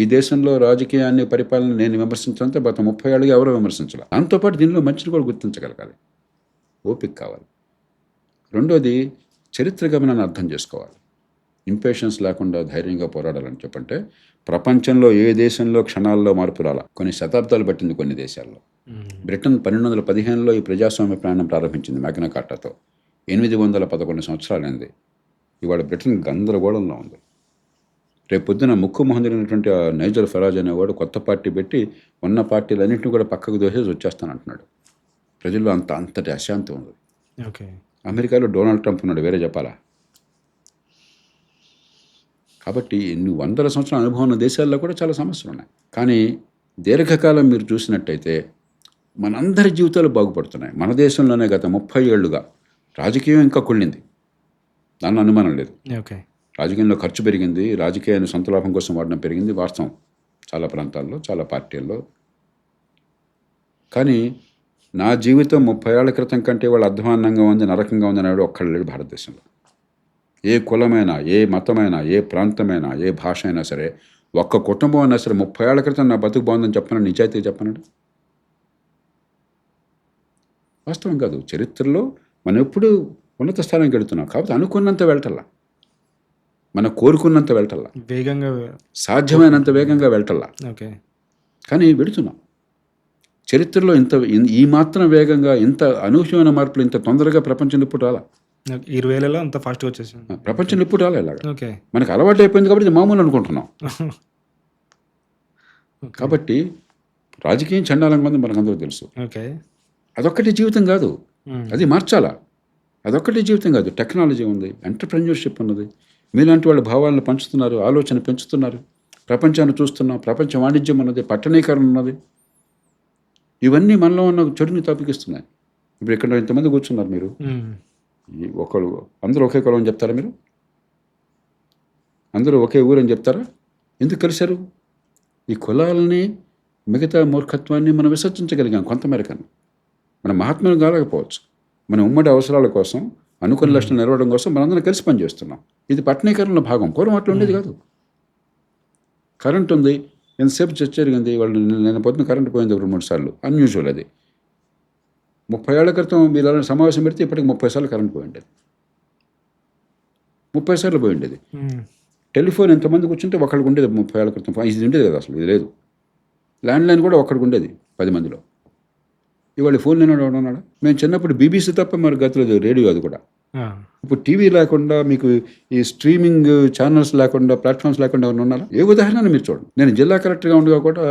ఈ దేశంలో రాజకీయాన్ని, పరిపాలన నేను విమర్శించాలంటే గత 30 ఏళ్ళుగా ఎవరో విమర్శించాలి. దాంతోపాటు దీనిలో మంచిని కూడా గుర్తించగలగాలి, ఓపిక కావాలి. రెండోది చరిత్ర గమనాన్ని అర్థం చేసుకోవాలి. ఇంపేషన్స్ లేకుండా ధైర్యంగా పోరాడాలని చెప్పంటే, ప్రపంచంలో ఏ దేశంలో క్షణాల్లో మార్పు రాలా, కొన్ని శతాబ్దాలు పట్టింది కొన్ని దేశాల్లో. బ్రిటన్ 1215లో ఈ ప్రజాస్వామ్య ప్రయాణం ప్రారంభించింది మ్యాగ్నా కార్టాతో. 811 సంవత్సరాలైంది. ఇవాళ బ్రిటన్ గందరగోళంలో ఉంది. రేపు పొద్దున ముక్కు మొహందినటువంటి నైజల్ ఫరాజ్ అనేవాడు కొత్త పార్టీ పెట్టి ఉన్న పార్టీలన్నింటినీ కూడా పక్కకు దోసేసి వచ్చేస్తానంటున్నాడు. ప్రజల్లో అంతటి అశాంతి ఉంది. ఓకే, అమెరికాలో డొనాల్డ్ ట్రంప్ ఉన్నాడు, వేరే చెప్పాలా. కాబట్టి ఎన్ని వందల సంవత్సరాల అనుభవం ఉన్న దేశాల్లో కూడా చాలా సమస్యలు ఉన్నాయి. కానీ దీర్ఘకాలం మీరు చూసినట్టయితే మనందరి జీవితాలు బాగుపడుతున్నాయి. మన దేశంలోనే గత 30 ఏళ్లుగా రాజకీయం ఇంకా కుళ్ళింది, దానిలో అనుమానం లేదు. ఓకే, రాజకీయంలో ఖర్చు పెరిగింది, రాజకీయాన్ని సొంత లాభం కోసం వాడడం పెరిగింది, వాస్తవం చాలా ప్రాంతాల్లో, చాలా పార్టీల్లో. కానీ నా జీవితం 30 ఏళ్ల క్రితం కంటే వాళ్ళు అధ్వాన్నంగా ఉంది, నరకంగా ఉంది అనేవాడు ఒక్కళ్ళు లేడు భారతదేశంలో. ఏ కులమైనా, ఏ మతమైనా, ఏ ప్రాంతమైనా, ఏ భాష అయినా సరే ఒక్క కుటుంబం అన్నా సరే 30 ఏళ్ల క్రితం నా బతుకు బాగుందని చెప్పను, నిజాయితీ చెప్పనండి. వాస్తవం కాదు. చరిత్రలో మనం ఎప్పుడు ఉన్నత స్థానానికి వెళుతున్నాం. కాబట్టి అనుకున్నంత వెళ్ళటల్లా, మనం కోరుకున్నంత వెళ్ళటల్లా, వేగంగా. సాధ్యమైనంత వేగంగా వెళ్ళటల్లా, ఓకే. కానీ వెళుతున్నాం. చరిత్రలో ఈ మాత్రం వేగంగా ఇంత అనూహ్యమైన మార్పులు ఇంత తొందరగా ప్రపంచంలో ఇప్పుడు రాలా. 20 ఏళ్ళలో అంత ఫాస్ట్గా వచ్చేసింది. ప్రపంచంలో ఇప్పుడు రాలే ఇలాగా. ఓకే. మనకు అలవాటు అయిపోయింది కాబట్టి ఇది మామూలు అనుకుంటున్నాం. కాబట్టి రాజకీయం చండాలంగా ఉంది మనకందరూ తెలుసు. ఓకే. అదొక్కటి జీవితం కాదు, అది మార్చాలా. అదొక్కటి జీవితం కాదు. టెక్నాలజీ ఉంది, ఎంటర్‌ప్రెన్యూర్‌షిప్ ఉన్నది, మీలాంటి వాళ్ళ భావాలను పంచుతున్నారు, ఆలోచన పెంచుతున్నారు, ప్రపంచాన్ని చూస్తున్నాం, ప్రపంచ వాణిజ్యం ఉన్నది, పట్టణీకరణ ఉన్నది. ఇవన్నీ మనలో ఉన్న చెడుని తప్పికిస్తున్నాయి. ఇప్పుడు ఇక్కడ ఇంతమంది కూర్చున్నారు, మీరు ఒకళ్ళు అందరూ ఒకే కులం అని చెప్తారా? మీరు అందరూ ఒకే ఊరని చెప్తారా? ఎందుకు కలిశారు? ఈ కులాలని, మిగతా మూర్ఖత్వాన్ని మనం విసర్జించగలిగాం కొంతమేరకన్నా. మన మహాత్ములు కాలేకపోవచ్చు, మన ఉమ్మడి అవసరాల కోసం, అనుకున్న లక్షణాలు నిలవడం కోసం మనందరం కలిసి పనిచేస్తున్నాం. ఇది పట్టణీకరణలో భాగం. పూర్వం అట్లా ఉండేది కాదు. కరెంట్ ఉంది, ఎంతసేపు చర్చ జరిగింది, వాళ్ళు నేను పొద్దున కరెంట్ పోయింది 2-3 సార్లు, అన్యూజువల్ అది. 30 ఏళ్ల క్రితం మీరు అలాంటి సమావేశం పెడితే ఇప్పటికి 30 సార్లు కరెంట్ పోయి ఉండేది. 30 సార్లు పోయి ఉండేది. టెలిఫోన్ ఎంతమంది కూర్చుంటే ఒకళ్ళకి ఉండేది 30 ఏళ్ల క్రితం. ఇది ఉండేది కదా, అసలు ఇది లేదు. ల్యాండ్లైన్ కూడా ఒక్కడికి ఉండేది 10 మందిలో. ఇవాళ ఫోన్ లేనివాడు ఉన్నాడా? మేము చిన్నప్పుడు బీబీసీ తప్ప మరి గతిలేదు, రేడియో అది కూడా. ఇప్పుడు టీవీ లేకుండా, మీకు ఈ స్ట్రీమింగ్ ఛానల్స్ లేకుండా, ప్లాట్ఫామ్స్ లేకుండా ఎవరైనా ఉన్నారా? ఏ ఉదాహరణ మీరు చూడండి. నేను జిల్లా కలెక్టర్గా ఉండగా కూడా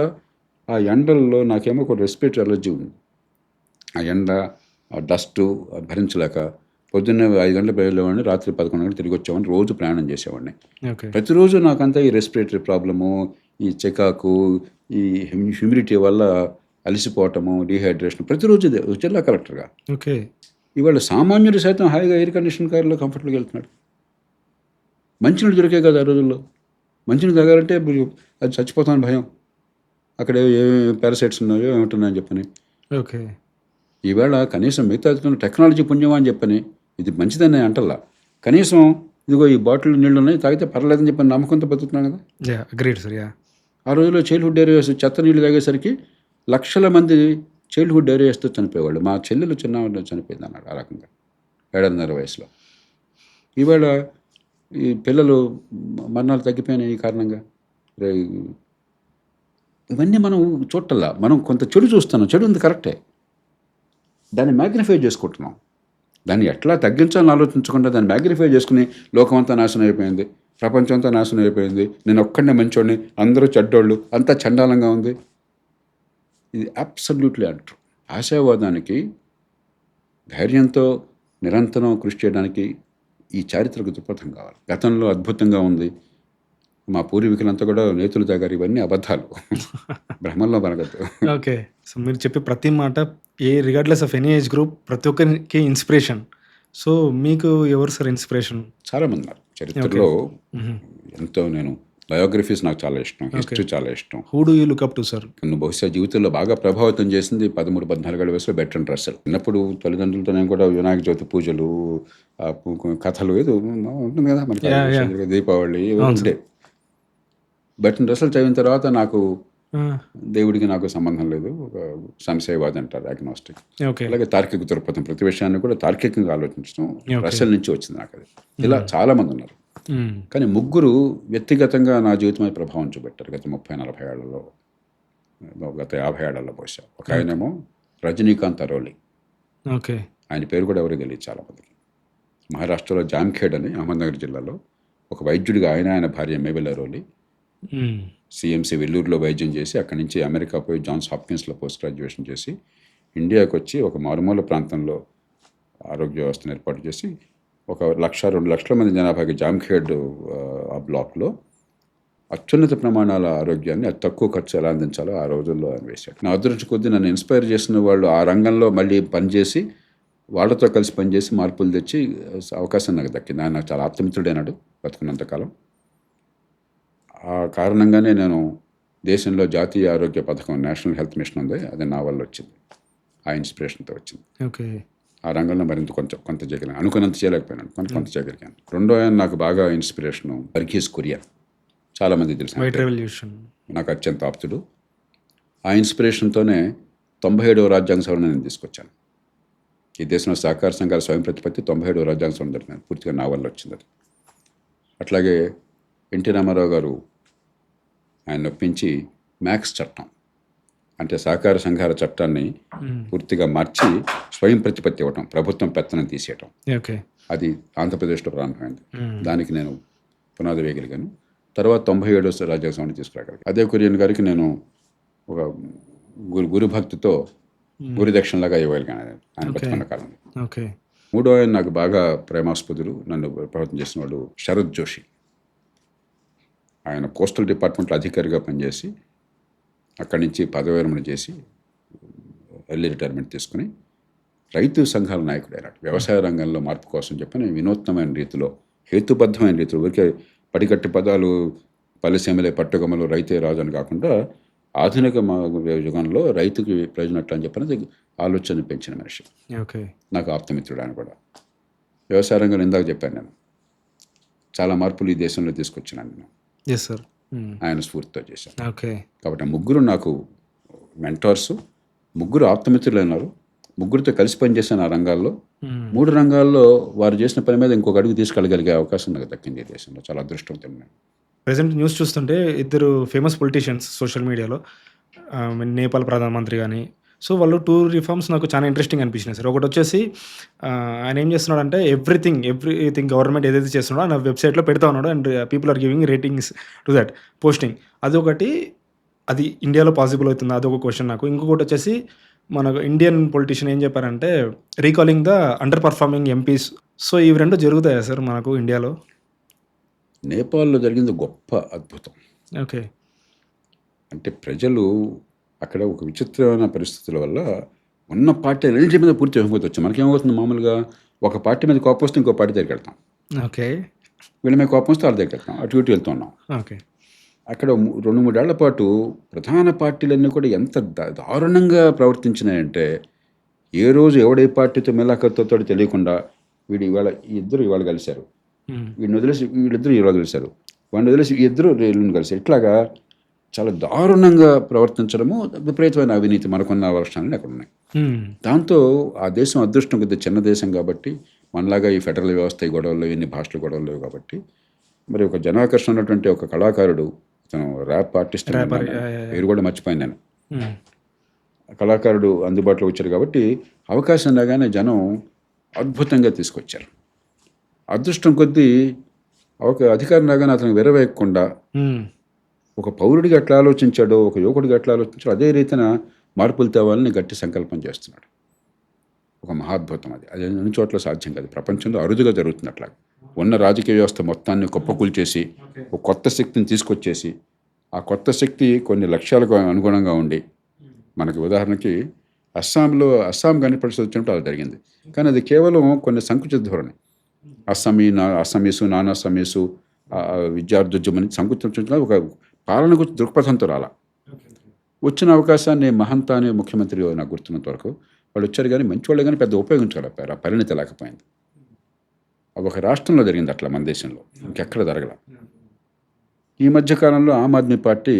ఆ ఎండల్లో నాకేమో ఒక రెస్పిరేటరీ అలర్జీ ఉంది. ఆ ఎండ, ఆ డస్టు భరించలేక పొద్దున్నే 5 గంటలకు వెళ్ళేవాడిని, రాత్రి 11 గంటలకు తిరిగి వచ్చేవాడిని, రోజు ప్రయాణం చేసేవాడిని. ప్రతిరోజు నాకంతా ఈ రెస్పిరేటరీ ప్రాబ్లము, ఈ చికాకు, ఈ హ్యూమిడిటీ వల్ల అలసిపోవటము, డీహైడ్రేషన్ ప్రతిరోజు ఇదే జిల్లా కలెక్టర్గా. ఓకే. ఇవాళ సామాన్యుడు సైతం హాయిగా ఎయిర్ కండిషన్ కార్లో కంఫర్ట్గా వెళ్తున్నాడు. మంచినీళ్ళు దొరికే కదా ఆ రోజుల్లో. మంచినీళ్ళు తాగాలంటే అది చచ్చిపోతామని భయం, అక్కడ ఏ పారాసైట్స్ ఉన్నాయో ఏమిటున్నాయని చెప్పని. ఓకే. ఈవేళ కనీసం మిగతా టెక్నాలజీ పుణ్యమా అని చెప్పని, ఇది మంచిదని అంటల్లా, కనీసం ఇదిగో ఈ బాటిల్ నీళ్ళు ఉన్నాయి, తాగితే పర్లేదని చెప్పని నమ్మకంతో బతుకుతున్నాం కదా. Great sir. ఆ రోజుల్లో చైల్డ్హుడ్ డైరియాస్, చెత్త నీళ్ళు తాగేసరికి లక్షల మంది చైల్డ్హుడ్ డైరియాస్తో చనిపోయేవాళ్ళు. మా చెల్లెలు చిన్న చనిపోయింది అన్నాడు ఆ రకంగా 7.5 వయసులో. ఈవేళ ఈ పిల్లలు మరణాలు తగ్గిపోయినాయి ఈ కారణంగా. ఇవన్నీ మనం చూడటల్లా, మనం కొంత చెడు చూస్తున్నాం. చెడు ఉంది కరెక్టే, దాన్ని మ్యాగ్నిఫై చేసుకుంటున్నాం. దాన్ని ఎట్లా తగ్గించాలని ఆలోచించకుండా దాన్ని మ్యాగ్నిఫై చేసుకుని లోకమంతా నాశనం అయిపోయింది, ప్రపంచం అంతా నాశనం అయిపోయింది, నేను ఒక్కడనే మంచోడిని, అందరూ చెడ్డోళ్ళు, అంతా చండాలంగా ఉంది. ఇది అబ్సల్యూట్లీ అంటారు. ఆశావాదానికి, ధైర్యంతో నిరంతరం కృషి చేయడానికి ఈ చారిత్రక దృక్పథం కావాలి. గతంలో అద్భుతంగా ఉంది, మా పూర్వీకులంతా కూడా నేతులు తాగారు, ఇవన్నీ అబద్ధాలు, భ్రమంలో బనగద్దు. ఓకే. సో మీరు చెప్పే ప్రతి మాట regardless of any age group ప్రతి ఒక్కరికి ఇన్స్పిరేషన్. సో మీకు ఎవరు సార్ ఇన్స్పిరేషన్? చాలామంది ఉన్నారు చరిత్రలో. ఎంతో నేను బయోగ్రఫీస్ నాకు చాలా ఇష్టం, హిస్టరీ చాలా ఇష్టం. Who do you look up to sir? నన్ను బహుశా జీవితంలో బాగా ప్రభావితం చేసింది 13-14 వయసులో బెర్ట్రాండ్ రస్సెల్. చిన్నప్పుడు తల్లిదండ్రులతో నేను కూడా వినాయక చవితి పూజలు, కథలు ఏదో ఉంటుంది కదా మనకి, దీపావళి ఉండే. బెర్ట్రాండ్ రస్సెల్ చదివిన తర్వాత నాకు దేవుడికి నాకు సంబంధం లేదు, ఒక సంశయవాది అంటారు, అగ్నోస్టిక్. అలాగే తార్కిక దృక్పథం, ప్రతి విషయాన్ని కూడా తార్కికంగా ఆలోచించడం రస్సెల్ నుంచి వచ్చింది నాకు అది. ఇలా చాలామంది ఉన్నారు, కానీ ముగ్గురు వ్యక్తిగతంగా నా జీవితమై ప్రభావం చూపెట్టారు గత 30-40 ఏళ్లలో, గత 50 ఏళ్లలో బహుశా. ఒక ఆయనేమో రజనీకాంత్ అరోలి. ఓకే. ఆయన పేరు కూడా ఎవరికి తెలియదు చాలామందికి. మహారాష్ట్రలో జామ్ఖేడ్ అని అహ్మద్నగర్ జిల్లాలో ఒక వైద్యుడిగా ఆయన భార్య మేబెల్ అరోలి సిఎంసి వెల్లూరులో వైద్యం చేసి, అక్కడి నుంచి అమెరికా పోయి జాన్స్ హాప్కిన్స్లో పోస్ట్ గ్రాడ్యుయేషన్ చేసి ఇండియాకి వచ్చి ఒక మారుమూల ప్రాంతంలో ఆరోగ్య వ్యవస్థను ఏర్పాటు చేసి 1-2 లక్షల మంది జనాభాకి జామ్ఖేడ్ ఆ బ్లాక్లో అత్యున్నత ప్రమాణాల ఆరోగ్యాన్ని అతి తక్కువ ఖర్చు ఎలా అందించాలో ఆ రోజుల్లో ఆయన వేశాడు. నా అదృష్టి కొద్దీ నన్ను ఇన్స్పైర్ చేసిన వాళ్ళు ఆ రంగంలో మళ్ళీ పనిచేసి, వాళ్ళతో కలిసి పనిచేసి మార్పులు తెచ్చి అవకాశం నాకు దక్కింది. ఆయన నాకు చాలా ఆప్తమిత్రుడైనాడు బతుకున్నంతకాలం. ఆ కారణంగానే నేను దేశంలో జాతీయ ఆరోగ్య పథకం, నేషనల్ హెల్త్ మిషన్ ఉంది, అది నా వల్ల వచ్చింది, ఆ ఇన్స్పిరేషన్తో వచ్చింది. ఓకే. ఆ రంగంలో మరింత కొంత చేయగలిగాను, అనుకున్నంత చేయలేకపోయినాను, కొంత చేయగలిగాను. రెండో ఆయన నాకు బాగా ఇన్స్పిరేషను వర్గీస్ కురియన్, చాలామంది తెలుసు. White revolution. నాకు అత్యంత ఆప్తుడు. ఆ ఇన్స్పిరేషన్తోనే 97వ రాజ్యాంగ సవరణ నేను తీసుకొచ్చాను. ఈ దేశంలో సహకార సంఘాల స్వయం ప్రతిపత్తి 97వ రాజ్యాంగ సవరణ జరిగింది. పూర్తిగా నా వల్ల వచ్చింది అది. అట్లాగే ఎన్టీ రామారావు గారు ఆయన ఒప్పించి మ్యాక్స్ చట్టం అంటే సహకార సంఘాల చట్టాన్ని పూర్తిగా మార్చి స్వయం ప్రతిపత్తి ఇవ్వటం, ప్రభుత్వం పెత్తనం తీసేయటం. ఓకే. అది ఆంధ్రప్రదేశ్లో ప్రారంభమైంది. దానికి నేను పునాది వేయగలిగాను. తర్వాత 97వ రాజ్యాంగ సవరణ తీసుకురాగలిగాను. అదే కురియన్ గారికి నేను ఒక గురుభక్తితో గురు దక్షిణలాగా ఇవ్వగలిగాను ఆయన బతుకున్న కాలంలో. ఓకే. మూడో ఆయన నాకు బాగా ప్రేమాస్పదులు, నన్ను ప్రభావితం చేసిన వాడు శరత్ జోషి. ఆయన కోస్టల్ డిపార్ట్మెంట్లో అధికారిగా పనిచేసి అక్కడి నుంచి పదవి విరమణ చేసి ఎర్లీ రిటైర్మెంట్ తీసుకుని రైతు సంఘాల నాయకుడు అయినాడు. వ్యవసాయ రంగంలో మార్పు కోసం చెప్పని వినూత్నమైన రీతిలో, హేతుబద్ధమైన రీతిలో, ఊరికే పడికట్టి పదాలు పల్లెసీమలే పట్టుగమలు రైతే రాజు అని కాకుండా ఆధునిక యుగంలో రైతుకి ప్రయోజనట్లు అని చెప్పినది ఆలోచన పెంచిన మనిషి. ఓకే. నాకు ఆప్తమిత్రుడు ఆయన కూడా. వ్యవసాయ రంగంలో ఇందాక చెప్పాను నేను చాలా మార్పులు ఈ దేశంలో తీసుకొచ్చినాను నేను. Yes sir. ఆయన స్ఫూర్తితో చేశాను. ఓకే. కాబట్టి ముగ్గురు నాకు మెంటర్స్, ముగ్గురు ఆప్తమిత్రులు అయినారు. ముగ్గురితో కలిసి పనిచేశాను ఆ రంగాల్లో. 3 రంగాల్లో వారు చేసిన పని మీద ఇంకొక అడుగు తీసుకెళ్ళగలిగే అవకాశం నాకు దక్కింది ఈ దేశంలో. చాలా అదృష్టవంతం నేను. ప్రెజెంట్ న్యూస్ చూస్తుంటే ఇద్దరు ఫేమస్ పొలిటీషియన్స్ సోషల్ మీడియాలో, నేపాల్ ప్రధానమంత్రి కానీ, సో వాళ్ళు 2 రిఫార్మ్స్ నాకు చాలా ఇంట్రెస్టింగ్ అనిపించినాయి సార్. ఒకటి వచ్చేసి ఆయన ఏం చేస్తున్నాడంటే ఎవ్రీథింగ్ గవర్నమెంట్ ఏదైతే చేస్తున్నాడో ఆయన వెబ్సైట్లో పెడతా ఉన్నాడు and people are giving ratings to that posting. అదొకటి, అది ఇండియాలో పాసిబుల్ అవుతుంది, అదొక క్వశ్చన్ నాకు. ఇంకొకటి వచ్చేసి మనకు ఇండియన్ పొలిటీషియన్ ఏం చెప్పారంటే recalling the under performing MPs. So ఇవి రెండు జరుగుతాయా సార్ మనకు ఇండియాలో? నేపాల్లో జరిగింది గొప్ప అద్భుతం. ఓకే. అంటే ప్రజలు అక్కడ ఒక విచిత్రమైన పరిస్థితుల వల్ల ఉన్న పార్టీ రెండింటి మీద పూర్తి విముఖత వచ్చింది. మనకేమవుతుంది, మామూలుగా ఒక పార్టీ మీద కోపం వస్తే ఇంకో పార్టీ దగ్గరికి వెళ్తాం, ఓకే, వీళ్ళ మీద కోపం వస్తే వాళ్ళ దగ్గరికి వెళ్తాం, అటు ఇటు వెళ్తున్నాం. ఓకే. అక్కడ 2-3 ఏళ్ల పాటు ప్రధాన పార్టీలన్నీ కూడా ఎంత దారుణంగా ప్రవర్తించినాయంటే, ఏ రోజు ఎవడే పార్టీతో మెలాఖతో తెలియకుండా ఇవాళ ఇవాళ కలిశారు, వీడిని వదిలేసి వీళ్ళిద్దరు ఈరోజు కలిశారు, వాడిని వదిలేసి ఈ ఇద్దరు వీళ్ళని కలిశారు. ఇట్లాగా చాలా దారుణంగా ప్రవర్తించడము, విపరీతమైన అవినీతి మనకున్న వర్షాలని అక్కడ ఉన్నాయి. దాంతో ఆ దేశం అదృష్టం కొద్దిగా చిన్న దేశం కాబట్టి, మనలాగా ఈ ఫెడరల్ వ్యవస్థ ఈ గొడవల్లో ఎన్ని భాషల గొడవలు లేవు కాబట్టి, మరి ఒక జనాకర్షణ ఉన్నటువంటి ఒక కళాకారుడు, తను ర్యాప్ ఆర్టిస్ట్, పేరు కూడా మర్చిపోయాను నేను, కళాకారుడు అందుబాటులో వచ్చారు కాబట్టి అవకాశం రాగానే జనం అద్భుతంగా తీసుకొచ్చారు. అదృష్టం కొద్దీ ఒక అధికారం రాగానే అతను విరవేయకుండా ఒక పౌరుడిగా ఎట్లా ఆలోచించాడో, ఒక యువకుడిగా ఎట్లా ఆలోచించాడో అదే రీతిన మార్పులు తేవాలని గట్టి సంకల్పం చేస్తున్నాడు. ఒక మహాద్భుతం అది. అది అన్ని చోట్ల సాధ్యం కాదు, ప్రపంచంలో అరుదుగా జరుగుతుంది. అట్లా ఉన్న రాజకీయ వ్యవస్థ మొత్తాన్ని కుప్పకూల్చేసి ఒక కొత్త శక్తిని తీసుకొచ్చేసి, ఆ కొత్త శక్తి కొన్ని లక్ష్యాలకు అనుగుణంగా ఉండి, మనకి ఉదాహరణకి అస్సాం కానీ పరిస్థితి వచ్చినప్పుడు అలా జరిగింది. కానీ అది కేవలం కొన్ని సంకుచిత ధోరణి. అస్సామీసు నాన్ అస్సామీసు విద్యార్థుజమని సంకుచిత ఒక పాలన గురించి దృక్పథంతో రాలా. వచ్చిన అవకాశాన్ని మహంతా అనే ముఖ్యమంత్రి నాకు గుర్తున్నంత వరకు వాళ్ళు వచ్చారు, కానీ మంచి వాళ్ళు కానీ పెద్ద ఉపయోగించలేకపోయారు. ఆ పరిణితి లేకపోయింది. అది ఒక రాష్ట్రంలో జరిగింది అట్లా, మన దేశంలో ఇంకెక్కడ జరగల. ఈ మధ్యకాలంలో ఆమ్ ఆద్మీ పార్టీ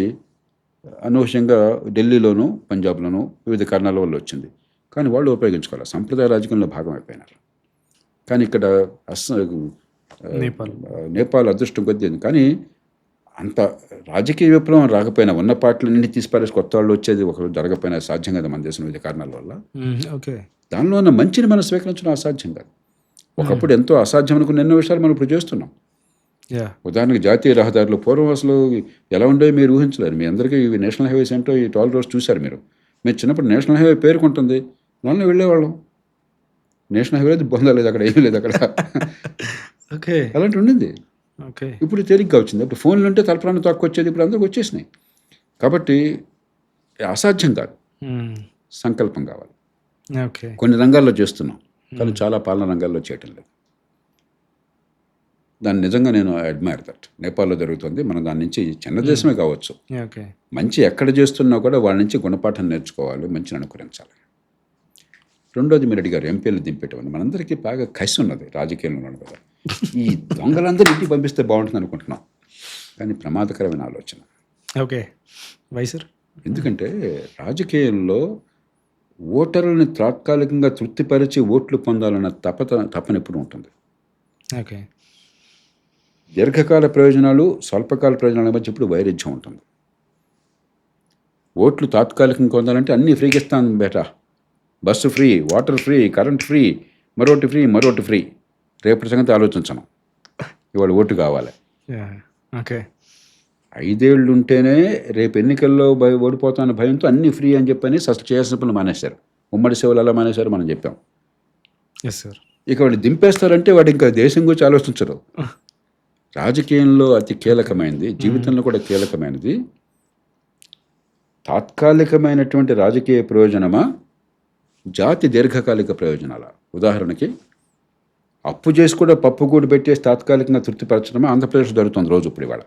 అనూహ్యంగా ఢిల్లీలోనూ పంజాబ్లోనూ వివిధ కారణాల వల్ల వచ్చింది, కానీ వాళ్ళు ఉపయోగించుకోవాలి, సంప్రదాయ రాజకీయంలో భాగం అయిపోయినారు. కానీ ఇక్కడ నేపాల్ అదృష్టం కొద్ది, కానీ అంత రాజకీయ విప్లవం రాకపోయినా, ఉన్న పార్టీలన్నీ తీసిపారేసి కొత్త వాళ్ళు వచ్చేది ఒకరోజు జరగకపోయినా సాధ్యం కదా మన దేశంలో వివిధ కారణాల వల్ల. ఓకే. దానిలో ఉన్న మంచిని మనం స్వీకరించడం అసాధ్యం కాదు. ఒకప్పుడు ఎంతో అసాధ్యం అనుకున్న ఎన్నో విషయాలు మనం ఇప్పుడు చేస్తున్నాం. ఉదాహరణకు జాతీయ రహదారులు పూర్వం అసలు ఎలా ఉండేవి మీరు ఊహించలేరు. మీ అందరికీ ఇవి నేషనల్ హైవేస్ ఏంటో ఈ టోల్ రోడ్స్ చూశారు మీరు. మీరు చిన్నప్పుడు నేషనల్ హైవే పేరుకుంటుంది, దానిలో వెళ్ళేవాళ్ళం. నేషనల్ హైవే పొందలేదు, అక్కడ ఏమీ లేదు అక్కడ. ఓకే. అలాంటి ఉండింది. ఓకే. ఇప్పుడు తేలిగ్గా వచ్చింది. అప్పుడు ఫోన్లు ఉంటే తలప్రాణం తక్కువ వచ్చేది, ఇప్పుడు అందరికి వచ్చేసినాయి. కాబట్టి అసాధ్యం కాదు, సంకల్పం కావాలి. ఓకే. కొన్ని రంగాల్లో చేస్తున్నాం, కానీ చాలా పాలన రంగాల్లో చేయటం లేదు. దాన్ని నిజంగా నేను అడ్మైర్ దట్. నేపాల్లో జరుగుతుంది, మనం దాని నుంచి చిన్న దేశమే కావచ్చు, మంచి ఎక్కడ చేస్తున్నా కూడా వాళ్ళ నుంచి గుణపాఠం నేర్చుకోవాలి, మంచిని అనుకరించాలి. రెండోది మీరు అడిగారు ఎంపీలు దింపేటవని. మనందరికీ బాగా కసి ఉన్నది రాజకీయంలో ఉన్నాడు కదా, ఈ దొంగలందరూ ఇంటికి పంపిస్తే బాగుంటుంది అనుకుంటున్నాం. కానీ ప్రమాదకరమైన ఆలోచన. ఓకే. Why sir? ఎందుకంటే రాజకీయాల్లో ఓటర్లని తాత్కాలికంగా తృప్తిపరిచి ఓట్లు పొందాలన్న తపన ఎప్పుడు ఉంటుంది. ఓకే. దీర్ఘకాల ప్రయోజనాలు, స్వల్పకాల ప్రయోజనాల మధ్య ఇప్పుడు వైరుధ్యం ఉంటుంది. ఓట్లు తాత్కాలికంగా పొందాలంటే అన్నీ ఫ్రీగా ఇస్తాను బేటా, bus free, water free, current free, మరోటి ఫ్రీ. రేపటి సంగతి ఆలోచించను, ఇవాళ ఓటు కావాలి. ఓకే. 5 ఏళ్ళు ఉంటేనే రేపు ఎన్నికల్లో ఓడిపోతాన భయంతో అన్నీ ఫ్రీ అని చెప్పని అసలు చేయాల్సిన పనులు మానేశారు. ఉమ్మడి సేవలు ఎలా మానేశారు మనం చెప్పాం. Yes sir. ఇక వాడు దింపేస్తారంటే వాడు ఇంకా దేశం గురించి ఆలోచించరు. రాజకీయంలో అతి కీలకమైనది, జీవితంలో కూడా కీలకమైనది తాత్కాలికమైనటువంటి రాజకీయ ప్రయోజనమా, జాతి దీర్ఘకాలిక ప్రయోజనాల. ఉదాహరణకి అప్పు చేసి కూడా పప్పు కూడి పెట్టేసి తాత్కాలికంగా తృప్తిపరచడమే ఆంధ్రప్రదేశ్ జరుగుతుంది రోజు. ఇప్పుడు ఇవాళ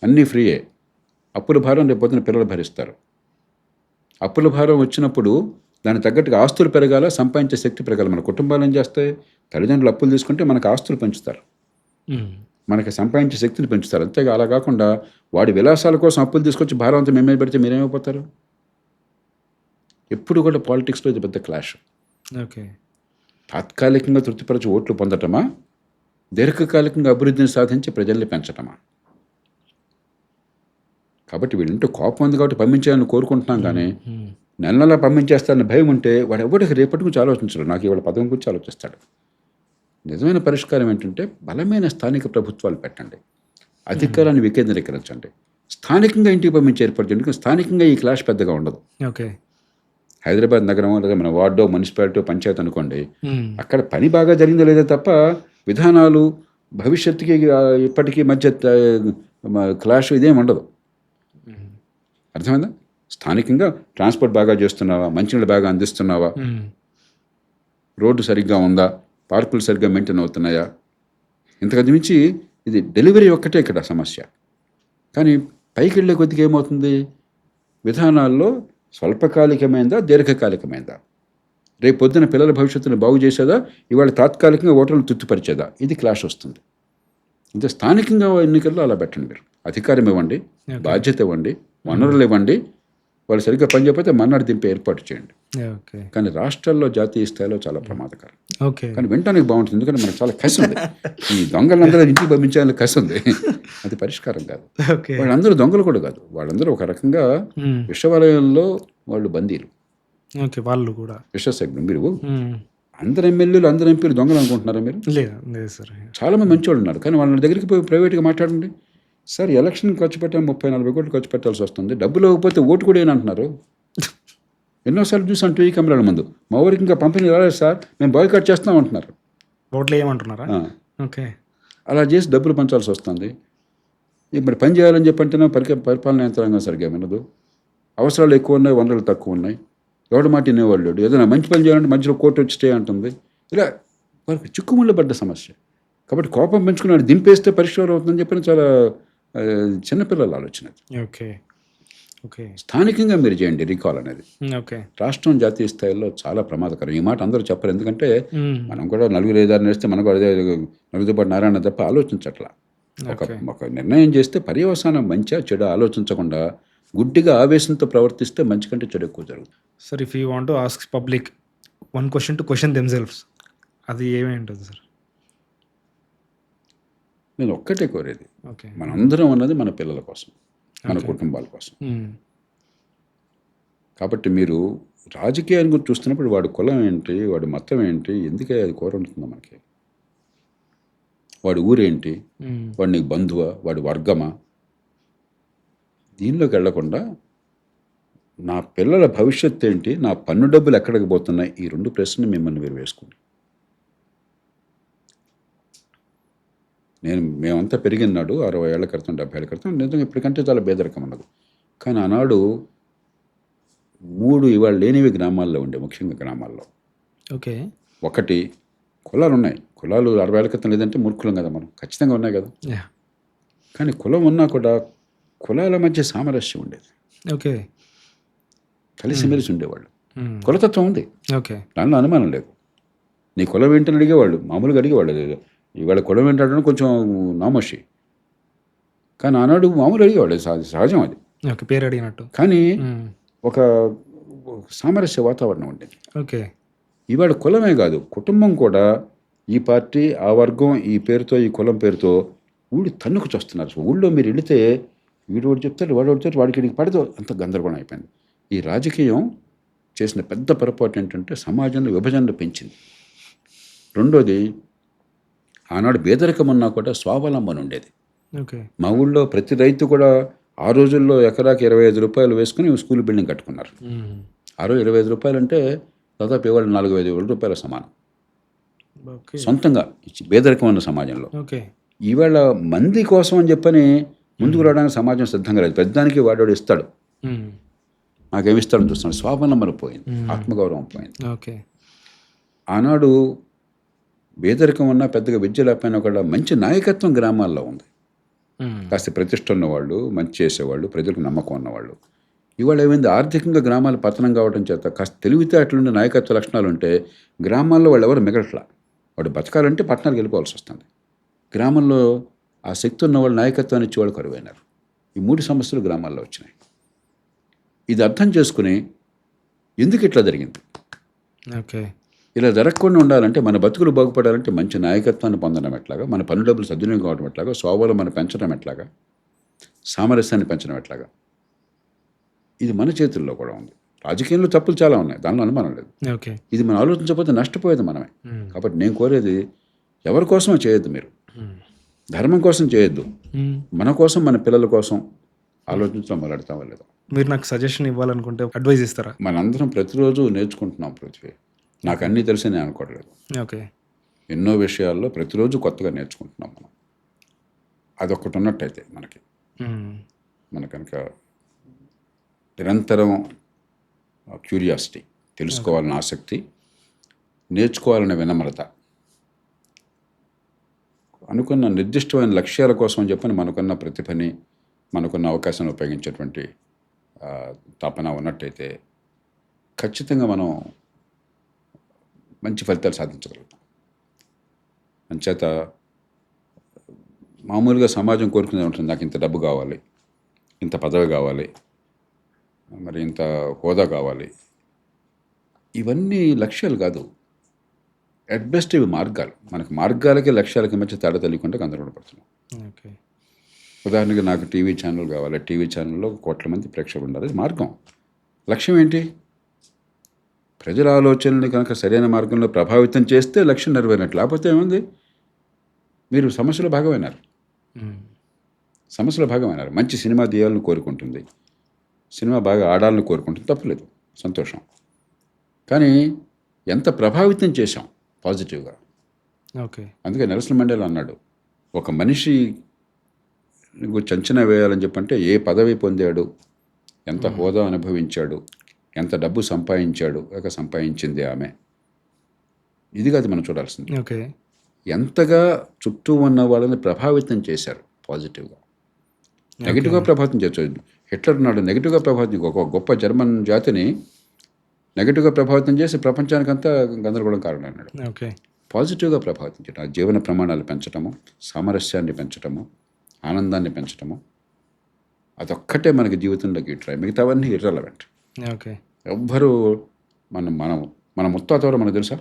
అన్నీ ఫ్రీయే. అప్పుల భారం రేపు పొద్దున పిల్లలు భరిస్తారు. అప్పుల భారం వచ్చినప్పుడు దానికి తగ్గట్టుగా ఆస్తులు పెరగాల, సంపాదించే శక్తి పెరగాలి. మన కుటుంబాలు ఏం చేస్తాయి, తల్లిదండ్రులు అప్పులు తీసుకుంటే మనకు ఆస్తులు పెంచుతారు, మనకి సంపాదించే శక్తిని పెంచుతారు. అంతేగా అలా కాకుండా వాడి విలాసాల కోసం అప్పులు తీసుకొచ్చి భారం అంతా మేమే పెడితే మీరేమైపోతారు? ఎప్పుడు కూడా పాలిటిక్స్లో ఇది పెద్ద క్లాష్. ఓకే. తాత్కాలికంగా తృప్తిపరచి ఓట్లు పొందటమా, దీర్ఘకాలికంగా అభివృద్ధిని సాధించి ప్రజల్ని పెంచటమా? కాబట్టి వీళ్ళంటే కోపం ఉంది కాబట్టి పంపించాలని కోరుకుంటున్నాం, కానీ నెలలా పంపించేస్తారని భయం ఉంటే వాడు ఎవరికి రేపటి గురించి ఆలోచించడు, నాకు ఇవాళ పదం గురించి ఆలోచిస్తాడు. నిజమైన పరిష్కారం ఏంటంటే బలమైన స్థానిక ప్రభుత్వాలు పెట్టండి, అధికారాన్ని వికేంద్రీకరించండి, స్థానికంగా ఇంటికి పంపించి ఏర్పాటు చేయండి. స్థానికంగా ఈ క్లాష్ పెద్దగా ఉండదు. ఓకే. హైదరాబాద్ నగరం లేదా మన వార్డో, మున్సిపాలిటీ, పంచాయతీ అనుకోండి, అక్కడ పని బాగా జరిగిందో లేదో తప్ప విధానాలు భవిష్యత్తుకి ఇప్పటికీ మధ్య క్లాష్ ఇదేం ఉండదు. అర్థమైందా? స్థానికంగా ట్రాన్స్పోర్ట్ బాగా చేస్తున్నావా, మంచినీళ్ళు బాగా అందిస్తున్నావా, రోడ్డు సరిగ్గా ఉందా, పార్కులు సరిగ్గా మెయింటైన్ అవుతున్నాయా, ఇంతకది మించి ఇది డెలివరీ ఒక్కటే ఇక్కడ సమస్య. కానీ పైకి వెళ్ళే కొద్దిగా ఏమవుతుంది, విధానాల్లో స్వల్పకాలికమైందా, దీర్ఘకాలికమైందా, రేపు పొద్దున పిల్లల భవిష్యత్తును బాగు చేసేదా, ఇవాళ తాత్కాలికంగా ఓటర్లను తృప్తిపరిచేదా, ఇది క్లాష్ వస్తుంది. అంటే స్థానికంగా ఎన్నికల్లో అలా పెట్టండి. మీరు అధికారం ఇవ్వండి, బాధ్యత ఇవ్వండి, వనరులు ఇవ్వండి, వాళ్ళు సరిగ్గా పనిచేయకపోతే మన్నాడు దింపే ఏర్పాటు చేయండి. కానీ రాష్ట్రాల్లో జాతీయ స్థాయిలో చాలా ప్రమాదకరం. కానీ వినటానికి బాగుంటుంది, ఎందుకంటే మనకు చాలా కసి ఉంది. ఈ దొంగలందరూ ఇంటికి పంపించాలని కసి ఉంది, అది పరిష్కారం కాదు. వాళ్ళందరూ దొంగలు కూడా కాదు, వాళ్ళందరూ ఒక రకంగా విశ్వవలయంలో వాళ్ళు బందీలు, వాళ్ళు కూడా విశ్వసైన్యం. మీరు అందరు ఎమ్మెల్యేలు, అందరు ఎంపీలు దొంగలు అనుకుంటున్నారా మీరు? చాలా మంది మంచి వాళ్ళు ఉన్నారు, కానీ వాళ్ళ దగ్గరికి పోయి ప్రైవేట్గా మాట్లాడండి. సార్ ఎలక్షన్ ఖర్చు పెట్టాము, 30-40 కోట్లు ఖర్చు పెట్టాల్సి వస్తుంది, డబ్బులు ఇవ్వకపోతే ఓటు కూడా ఏనంటున్నారు. ఎన్నోసార్లు చూసాను టీవీ కెమెరాల ముందు, మా ఊరికి ఇంకా పంపిణీ రాలేదు సార్, మేము బాయ్కాట్ చేస్తాం అంటున్నారు. ఓట్లు ఏమంటున్నారా? ఓకే. అలా చేసి డబ్బులు పంచాల్సి వస్తుంది. ఇప్పుడు పని చేయాలని చెప్పంటేనే పరిపాలన యంత్రాంగం సరిగ్గా వినదు, అవసరాలు ఎక్కువ ఉన్నాయి, వనరులు తక్కువ ఉన్నాయి, ఎవడు మాట వినేవాళ్ళు లేడు. ఏదైనా మంచి పని చేయాలంటే మధ్యలో కోర్టు వచ్చి స్టే అంటుంది. ఇలా వారికి చిక్కుముళ్ళు పడ్డ సమస్య. కాబట్టి కోపం పెంచుకున్నాడు, దింపేస్తే పరిష్కారం అవుతుందని చెప్పిన చాలా చిన్నపిల్లల ఆలోచన. ఓకే. ఓకే. స్థానికంగా మీరు చేయండి రీకాల్ అనేది. ఓకే. రాష్ట్రం జాతీయ స్థాయిలో చాలా ప్రమాదకరం. ఈ మాట అందరూ చెప్పరు, ఎందుకంటే మనం కూడా 4-5 నేస్తే మనకు అదే నలుగురితో నారాయణ తప్ప ఆలోచించట్లా. ఒక నిర్ణయం చేస్తే పర్యవసానం మంచిగా చెడు ఆలోచించకుండా గుడ్డిగా ఆవేశంతో ప్రవర్తిస్తే మంచి కంటే చెడు ఎక్కువ జరుగుతుంది. Sir, if you want to ask public one question to question themselves, అది ఏమై ఉంటుంది సార్? నేను ఒక్కటే కోరేది, మనందరం ఉన్నది మన పిల్లల కోసం, మన కుటుంబాల కోసం. కాబట్టి మీరు రాజకీయాన్ని గురించి చూస్తున్నప్పుడు వాడి కులం ఏంటి, వాడి మతం ఏంటి, ఎందుకే అది కోరుంటుందో మనకి, వాడి ఊరేంటి, వాడి నీకు బంధువా, వాడి వర్గమా, దీనిలోకి వెళ్లకుండా నా పిల్లల భవిష్యత్తు ఏంటి, నా పన్ను డబ్బులు ఎక్కడికి పోతున్నాయి, ఈ 2 ప్రశ్నలు మిమ్మల్ని మీరు వేసుకోండి. మేమంతా పెరిగినాడు 60 ఏళ్ల క్రితం, 70 ఏళ్ల క్రితం, నిజంగా ఇప్పటికంటే చాలా పేదరికం ఉన్నది. కానీ ఆనాడు 3 ఇవాళ లేనివి గ్రామాల్లో ఉండే, ముఖ్యంగా గ్రామాల్లో. ఓకే. ఒకటి, కులాలు ఉన్నాయి. కులాలు 60 ఏళ్ల క్రితం లేదంటే మూర్ఖులం కదా మనం, ఖచ్చితంగా ఉన్నాయి కదా. కానీ కులం ఉన్నా కూడా కులాల మధ్య సామరస్యం ఉండేది. ఓకే. కలిసిమెలిసి ఉండేవాళ్ళు. కులతత్వం ఉంది, ఓకే, దానిలో అనుమానం లేదు. నీ కులం ఏంటని అడిగేవాళ్ళు, మామూలుగా అడిగేవాళ్ళు. ఇవాళ కులం ఏంటంటే కొంచెం నామోషి. కానీ ఆనాడు మామూలు అడిగేవాడు, సహజం అది. ఓకే. పేరు అడిగినట్టు. కానీ హ్మ్. ఒక సామరస్య వాతావరణం ఉండేది. ఓకే. ఇవాళ కులమే కాదు, కుటుంబం కూడా ఈ పార్టీ, ఆ వర్గం, ఈ పేరుతో, ఈ కులం పేరుతో ఊళ్ళు తన్నుకు చూస్తున్నారు. ఊళ్ళో మీరు వెళితే వీడు ఒకటి చెప్తాడు, వాడు ఒకటి చెప్తాడు, వాడికి వీడికి పడదు, అంత గందరగోళం అయిపోయింది. ఈ రాజకీయం చేసిన పెద్ద పొరపాటు ఏంటంటే సమాజంలో విభజనలు పెంచింది. రెండోది, ఆనాడు పేదరికం ఉన్నా కూడా స్వావలంబన ఉండేది. ఓకే. మా ఊళ్ళో ప్రతి రైతు కూడా ఆ రోజుల్లో ఎకరాకి 25 రూపాయలు వేసుకుని స్కూల్ బిల్డింగ్ కట్టుకున్నారు. హ్మ్. ఆ రోజు 25 రూపాయలు అంటే దాదాపు ఇవాళ 4,500 రూపాయల సమానం. ఓకే. సొంతంగా ఇచ్చి పేదరికం ఉన్న సమాజంలో. ఓకే. ఈవేళ మంది కోసం అని చెప్పని ముందుకు రావడానికి సమాజం సిద్ధంగా లేదు. పెద్దానికి వాడు ఇస్తాడు, హ్మ్. నాకేమిస్తాడని చూస్తున్నాడు. స్వావలంబన పోయింది, ఆత్మగౌరవం పోయింది. ఓకే. ఆనాడు పేదరికం ఉన్నా, పెద్దగా విద్య లేకపోయినా కూడా మంచి నాయకత్వం గ్రామాల్లో ఉంది. హ్మ్. కాస్త ప్రతిష్ట ఉన్నవాళ్ళు, మంచి చేసేవాళ్ళు, ప్రజలకు నమ్మకం ఉన్నవాళ్ళు. ఇవాళ ఏమైంది, ఆర్థికంగా గ్రామాలు పతనం కావడం చేత కాస్త తెలివితేటలుండే నాయకత్వ లక్షణాలు ఉంటే గ్రామాల్లో వాళ్ళు ఎవరు మిగలట్లా. వాడు బతకాలంటే పట్టణాలకు వెళ్ళిపోవాల్సి వస్తుంది. గ్రామంలో ఆ శక్తి ఉన్న వాళ్ళు, నాయకత్వాన్ని ఇచ్చేవాళ్ళు కరువైనారు. ఈ 3 సమస్యలు గ్రామాల్లో వచ్చినాయి. ఇది అర్థం చేసుకుని ఎందుకు ఇట్లా జరిగింది, ఓకే. ఇలా జరగకుండా ఉండాలంటే, మన బతుకులు బాగుపడాలంటే మంచి నాయకత్వాన్ని పొందడం ఎట్లాగా, మన పన్ను డబ్బులు సద్వినియోగం కావడం ఎట్లాగా, స్వావలంబన పెంచడం ఎట్లాగా, సామరస్యాన్ని పెంచడం ఎట్లాగా, ఇది మన చేతుల్లో కూడా ఉంది. రాజకీయంలో తప్పులు చాలా ఉన్నాయి, దానిలో అనుమానం లేదు. ఓకే. ఇది మనం ఆలోచించకపోతే నష్టపోయేది మనమే. హ్మ్. కాబట్టి నేను కోరేది, ఎవరి కోసమో చేయొద్దు మీరు, హ్మ్. ధర్మం కోసం చేయొద్దు, హ్మ్. మన కోసం, మన పిల్లల కోసం ఆలోచించడం మొదలెడతాం లేదా. మీరు నాకు సజెషన్ ఇవ్వాలనుకుంటే అడ్వైస్ ఇస్తారా? మనందరం ప్రతిరోజు నేర్చుకుంటున్నాం పృథ్వీ. నాకు అన్నీ తెలిసి నేను అనుకోవట్లేదు. ఓకే. ఎన్నో విషయాల్లో ప్రతిరోజు కొత్తగా నేర్చుకుంటున్నాం మనం. అదొక్కటి ఉన్నట్టయితే హ్మ్. మన కనుక నిరంతరం క్యూరియాసిటీ, తెలుసుకోవాలన్న ఆసక్తి, నేర్చుకోవాలనే వినమ్రత, అనుకున్న నిర్దిష్టమైన లక్ష్యాల కోసం అని చెప్పని మనకున్న ప్రతిభని, మనకున్న అవకాశాన్ని ఉపయోగించేటువంటి తపన ఉన్నట్టయితే ఖచ్చితంగా మనం మంచి ఫలితాలు సాధించగలుగుతాం. అంచేత మామూలుగా సమాజం కోరుకునేది ఉంటుంది, నాకు ఇంత డబ్బు కావాలి, ఇంత పదవి కావాలి, మరి ఇంత హోదా కావాలి. ఇవన్నీ లక్ష్యాలు కాదు, అట్ బెస్ట్ ఇవి మార్గాలు. మనకు మార్గాలకి లక్ష్యాలకి మధ్య తేడా తెలియకుండా గందరగోళ పడుతున్నాం. ఓకే. ఉదాహరణకి నాకు టీవీ ఛానల్ కావాలి, టీవీ ఛానల్లో కోట్ల మంది ప్రేక్షకులు ఉండాలి, అది మార్గం. లక్ష్యం ఏంటి? ప్రజల ఆలోచనల్ని కనుక సరైన మార్గంలో ప్రభావితం చేస్తే లక్ష్యం నెరవేరినట్లు. లేకపోతే ఏముంది, మీరు సమస్యలో భాగమైనారు. సమస్యలో భాగమైనారు. మంచి సినిమా తీయాలని కోరుకుంటుంది, సినిమా బాగా ఆడాలని కోరుకుంటుంది, తప్పులేదు, సంతోషం. కానీ ఎంత ప్రభావితం చేశాం పాజిటివ్గా. ఓకే. అందుకే నెల్సన్ మండేలా అన్నాడు, ఒక మనిషి గురించి అంచనా వేయాలని చెప్పంటే ఏ పదవి పొందాడు, ఎంత హోదా అనుభవించాడు, ఎంత డబ్బు సంపాదించాడు, లేక సంపాదించింది ఆమె, ఇది కాదు మనం చూడాల్సింది. ఓకే. ఎంతగా చుట్టూ ఉన్న వాళ్ళని ప్రభావితం చేశారు పాజిటివ్గా. నెగిటివ్గా ప్రభావితం చేయొచ్చు. హిట్లర్ నాడు నెగిటివ్గా ప్రభావితం, ఒక గొప్ప జర్మన్ జాతిని నెగిటివ్గా ప్రభావితం చేసి ప్రపంచానికంతా గందరగోళం కారణమైనాడు. ఓకే. పాజిటివ్గా ప్రభావితం చేయడం, జీవన ప్రమాణాలు పెంచడము, సామరస్యాన్ని పెంచడము, ఆనందాన్ని పెంచడము, అదొక్కటే మనకి జీవితంలో గిట్రాయి. మిగతావన్నీ ఇర్రెలవెంట్. ఓకే. ఎవ్వరూ మన ముత్తాత ఎవరో మనకు తెలుసా?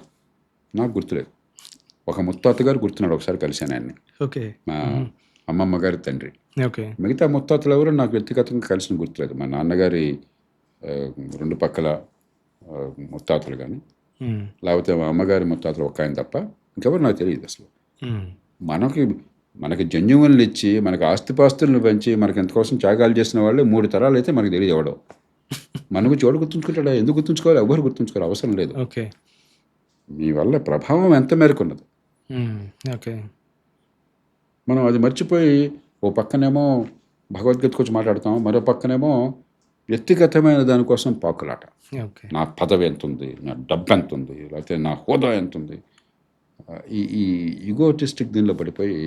నాకు గుర్తులేదు. ఒక ముత్తాత గారు గుర్తున్నాడు, ఒకసారి కలిశాను ఆయన్ని, ఓకే. మా అమ్మమ్మ గారి తండ్రి. ఓకే. మిగతా ముత్తాతలు ఎవరో నాకు వ్యక్తిగతంగా కలిసిన గుర్తులేదు. మా నాన్నగారి 2 పక్కల ముత్తాతలు కానీ, లేకపోతే మా అమ్మగారి ముత్తాతలు ఒక్క ఆయన తప్ప ఇంకెవరు నాకు తెలియదు అసలు. మనకి జన్యువులను ఇచ్చి, మనకి ఆస్తిపాస్తులను పెంచి, మనకి ఎంతకోసం త్యాగాలు చేసిన వాళ్ళు 3 తరాలు అయితే మనకు తెలియదు ఎవడో. మనకు చోటు గుర్తుంచుకుంటాడా? ఎందుకు గుర్తుంచుకోవాలి? ఎవరు గుర్తుంచుకోవాలి అవసరం లేదు. ఓకే. మీ వల్ల ప్రభావం ఎంత మేరకు ఉన్నది. ఓకే. మనం అది మర్చిపోయి ఓ పక్కనేమో భగవద్గీత గురించి మాట్లాడతాం, మరో పక్కనేమో వ్యక్తిగతమైన దానికోసం పాకులాట. ఓకే. నా పదవి ఎంత ఉంది, నా డబ్బు ఎంత ఉంది, లేకపోతే నా హోదా ఎంత ఉంది, ఈ ఈగోటిస్టిక్ దీనిలో పడిపోయి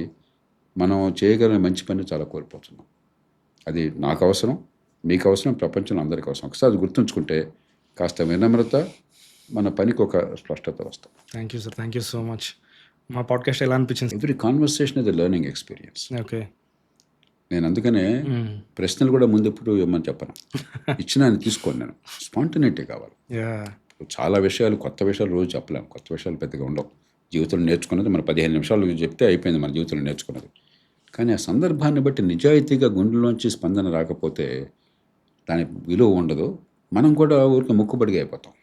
మనం చేయగలిగిన మంచి పని చాలా కోల్పోతున్నాం. అది నాకు అవసరం, మీకు అవసరం, ప్రపంచంలో అందరికీ అవసరం. ఒకసారి అది గుర్తుంచుకుంటే కాస్త వినమ్రత, మన పనికి ఒక స్పష్టత వస్తుంది. Thank you sir, thank you so much. మా పాడ్కాస్ట్ ఎలా అనిపించింది? Every conversation is a learning experience. Okay. నేను అందుకనే ప్రశ్నలు కూడా ముందు ఎప్పుడు ఇవ్వమని చెప్పను. ఇచ్చినా నేను తీసుకోను. నేను స్పాంటనిటీ కావాలి. యా చాలా విషయాలు, కొత్త విషయాలు రోజు చెప్పలేము. కొత్త విషయాలు పెద్దగా ఉండవు. జీవితంలో నేర్చుకున్నది మన 15 నిమిషాలు చెప్తే అయిపోయింది మన జీవితంలో నేర్చుకున్నది. కానీ ఆ సందర్భాన్ని బట్టి నిజాయితీగా గుండెలోంచి స్పందన రాకపోతే దాని విలువ ఉండదు. మనం కూడా ఊరికి ముక్కుబడిగా అయిపోతాం.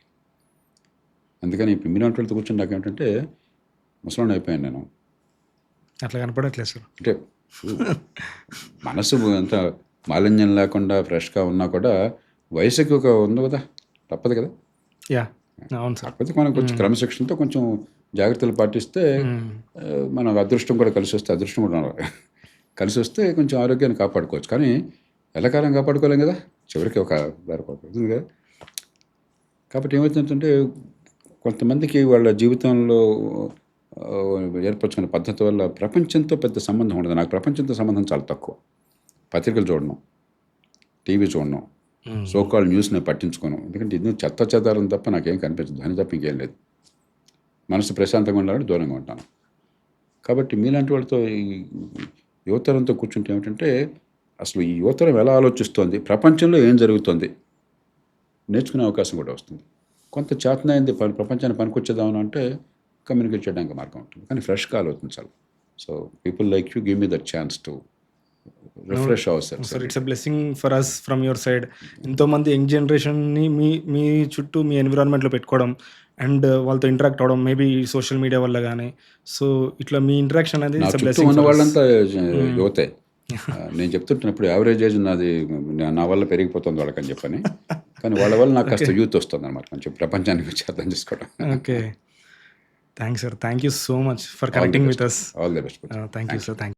అందుకని ఇప్పుడు మీలాంటి వాళ్ళతో కూర్చొని నాకేంటంటే ముసలాన్ని అయిపోయాను నేను. అట్లా కనపడట్లేదు సార్. అంటే మనసు అంత మాలిన్యం లేకుండా ఫ్రెష్గా ఉన్నా కూడా వయసుకి ఒక ఉంది కదా, తప్పదు కదా. యా అవును సార్. కాకపోతే మనం కొంచెం క్రమశిక్షణతో కొంచెం జాగ్రత్తలు పాటిస్తే మన అదృష్టం కూడా కలిసి వస్తే, అదృష్టం కూడా కలిసి వస్తే కొంచెం ఆరోగ్యాన్ని కాపాడుకోవచ్చు. కానీ ఎల్లకాలం కాపాడుకోలేం కదా, చివరికి ఒక దారి పడుతుంది కదా. కాబట్టి ఏమవుతుందంటే కొంతమందికి వాళ్ళ జీవితంలో ఏర్పరచుకున్న పద్ధతి వల్ల ప్రపంచంతో పెద్ద సంబంధం ఉండదు. నాకు ప్రపంచంతో సంబంధం చాలా తక్కువ. పత్రికలు చూడడం, టీవీ చూడడం, సోకాల్ న్యూస్ని పట్టించుకోను. ఎందుకంటే ఇది చెత్త చెదారం తప్ప నాకేం కనిపించదు. దాని తప్ప ఇంకేం లేదు. మనసు ప్రశాంతంగా ఉండాలని దూరంగా ఉంటాను. కాబట్టి మీలాంటి వాళ్ళతో ఈ యువతరంతో కూర్చుంటే ఏమిటంటే అసలు ఈ యువతరం ఎలా ఆలోచిస్తోంది, ప్రపంచంలో ఏం జరుగుతుంది నేర్చుకునే అవకాశం కూడా వస్తుంది. కొంత చేతనైంది ప్రపంచాన్ని పనికొచ్చేదామని అంటే కమ్యూనికేట్ చేయడానికి మార్గం ఉంటుంది. కానీ ఫ్రెష్గా ఆలోచించాలి. So people like you give me that chance to refresh our self. Sir it's a blessing for us from your side. ఎంతోమంది యంగ్ జనరేషన్ని మీ చుట్టూ మీ ఎన్విరాన్మెంట్లో పెట్టుకోవడం అండ్ వాళ్ళతో ఇంటరాక్ట్ అవ్వడం, మేబీ సోషల్ మీడియా వల్ల కానీ. సో ఇట్లా మీ ఇంటరాక్షన్ అనేది నా చుట్టూ ఉన్న వాళ్ళంతా యువతే. నేను చెప్తుంటున్నప్పుడు యావరేజ్ ఏజ్ నాది నా వల్ల పెరిగిపోతుంది వాళ్ళకని చెప్పని. కానీ వాళ్ళ వల్ల నాకు కాస్త యూత్ వస్తుంది అనమాట. కొంచెం ప్రపంచానికి వచ్చి అర్థం చేసుకోవడం. Okay, thanks sir. Thank you so much for connecting with us. All the best. Thank you sir. Thank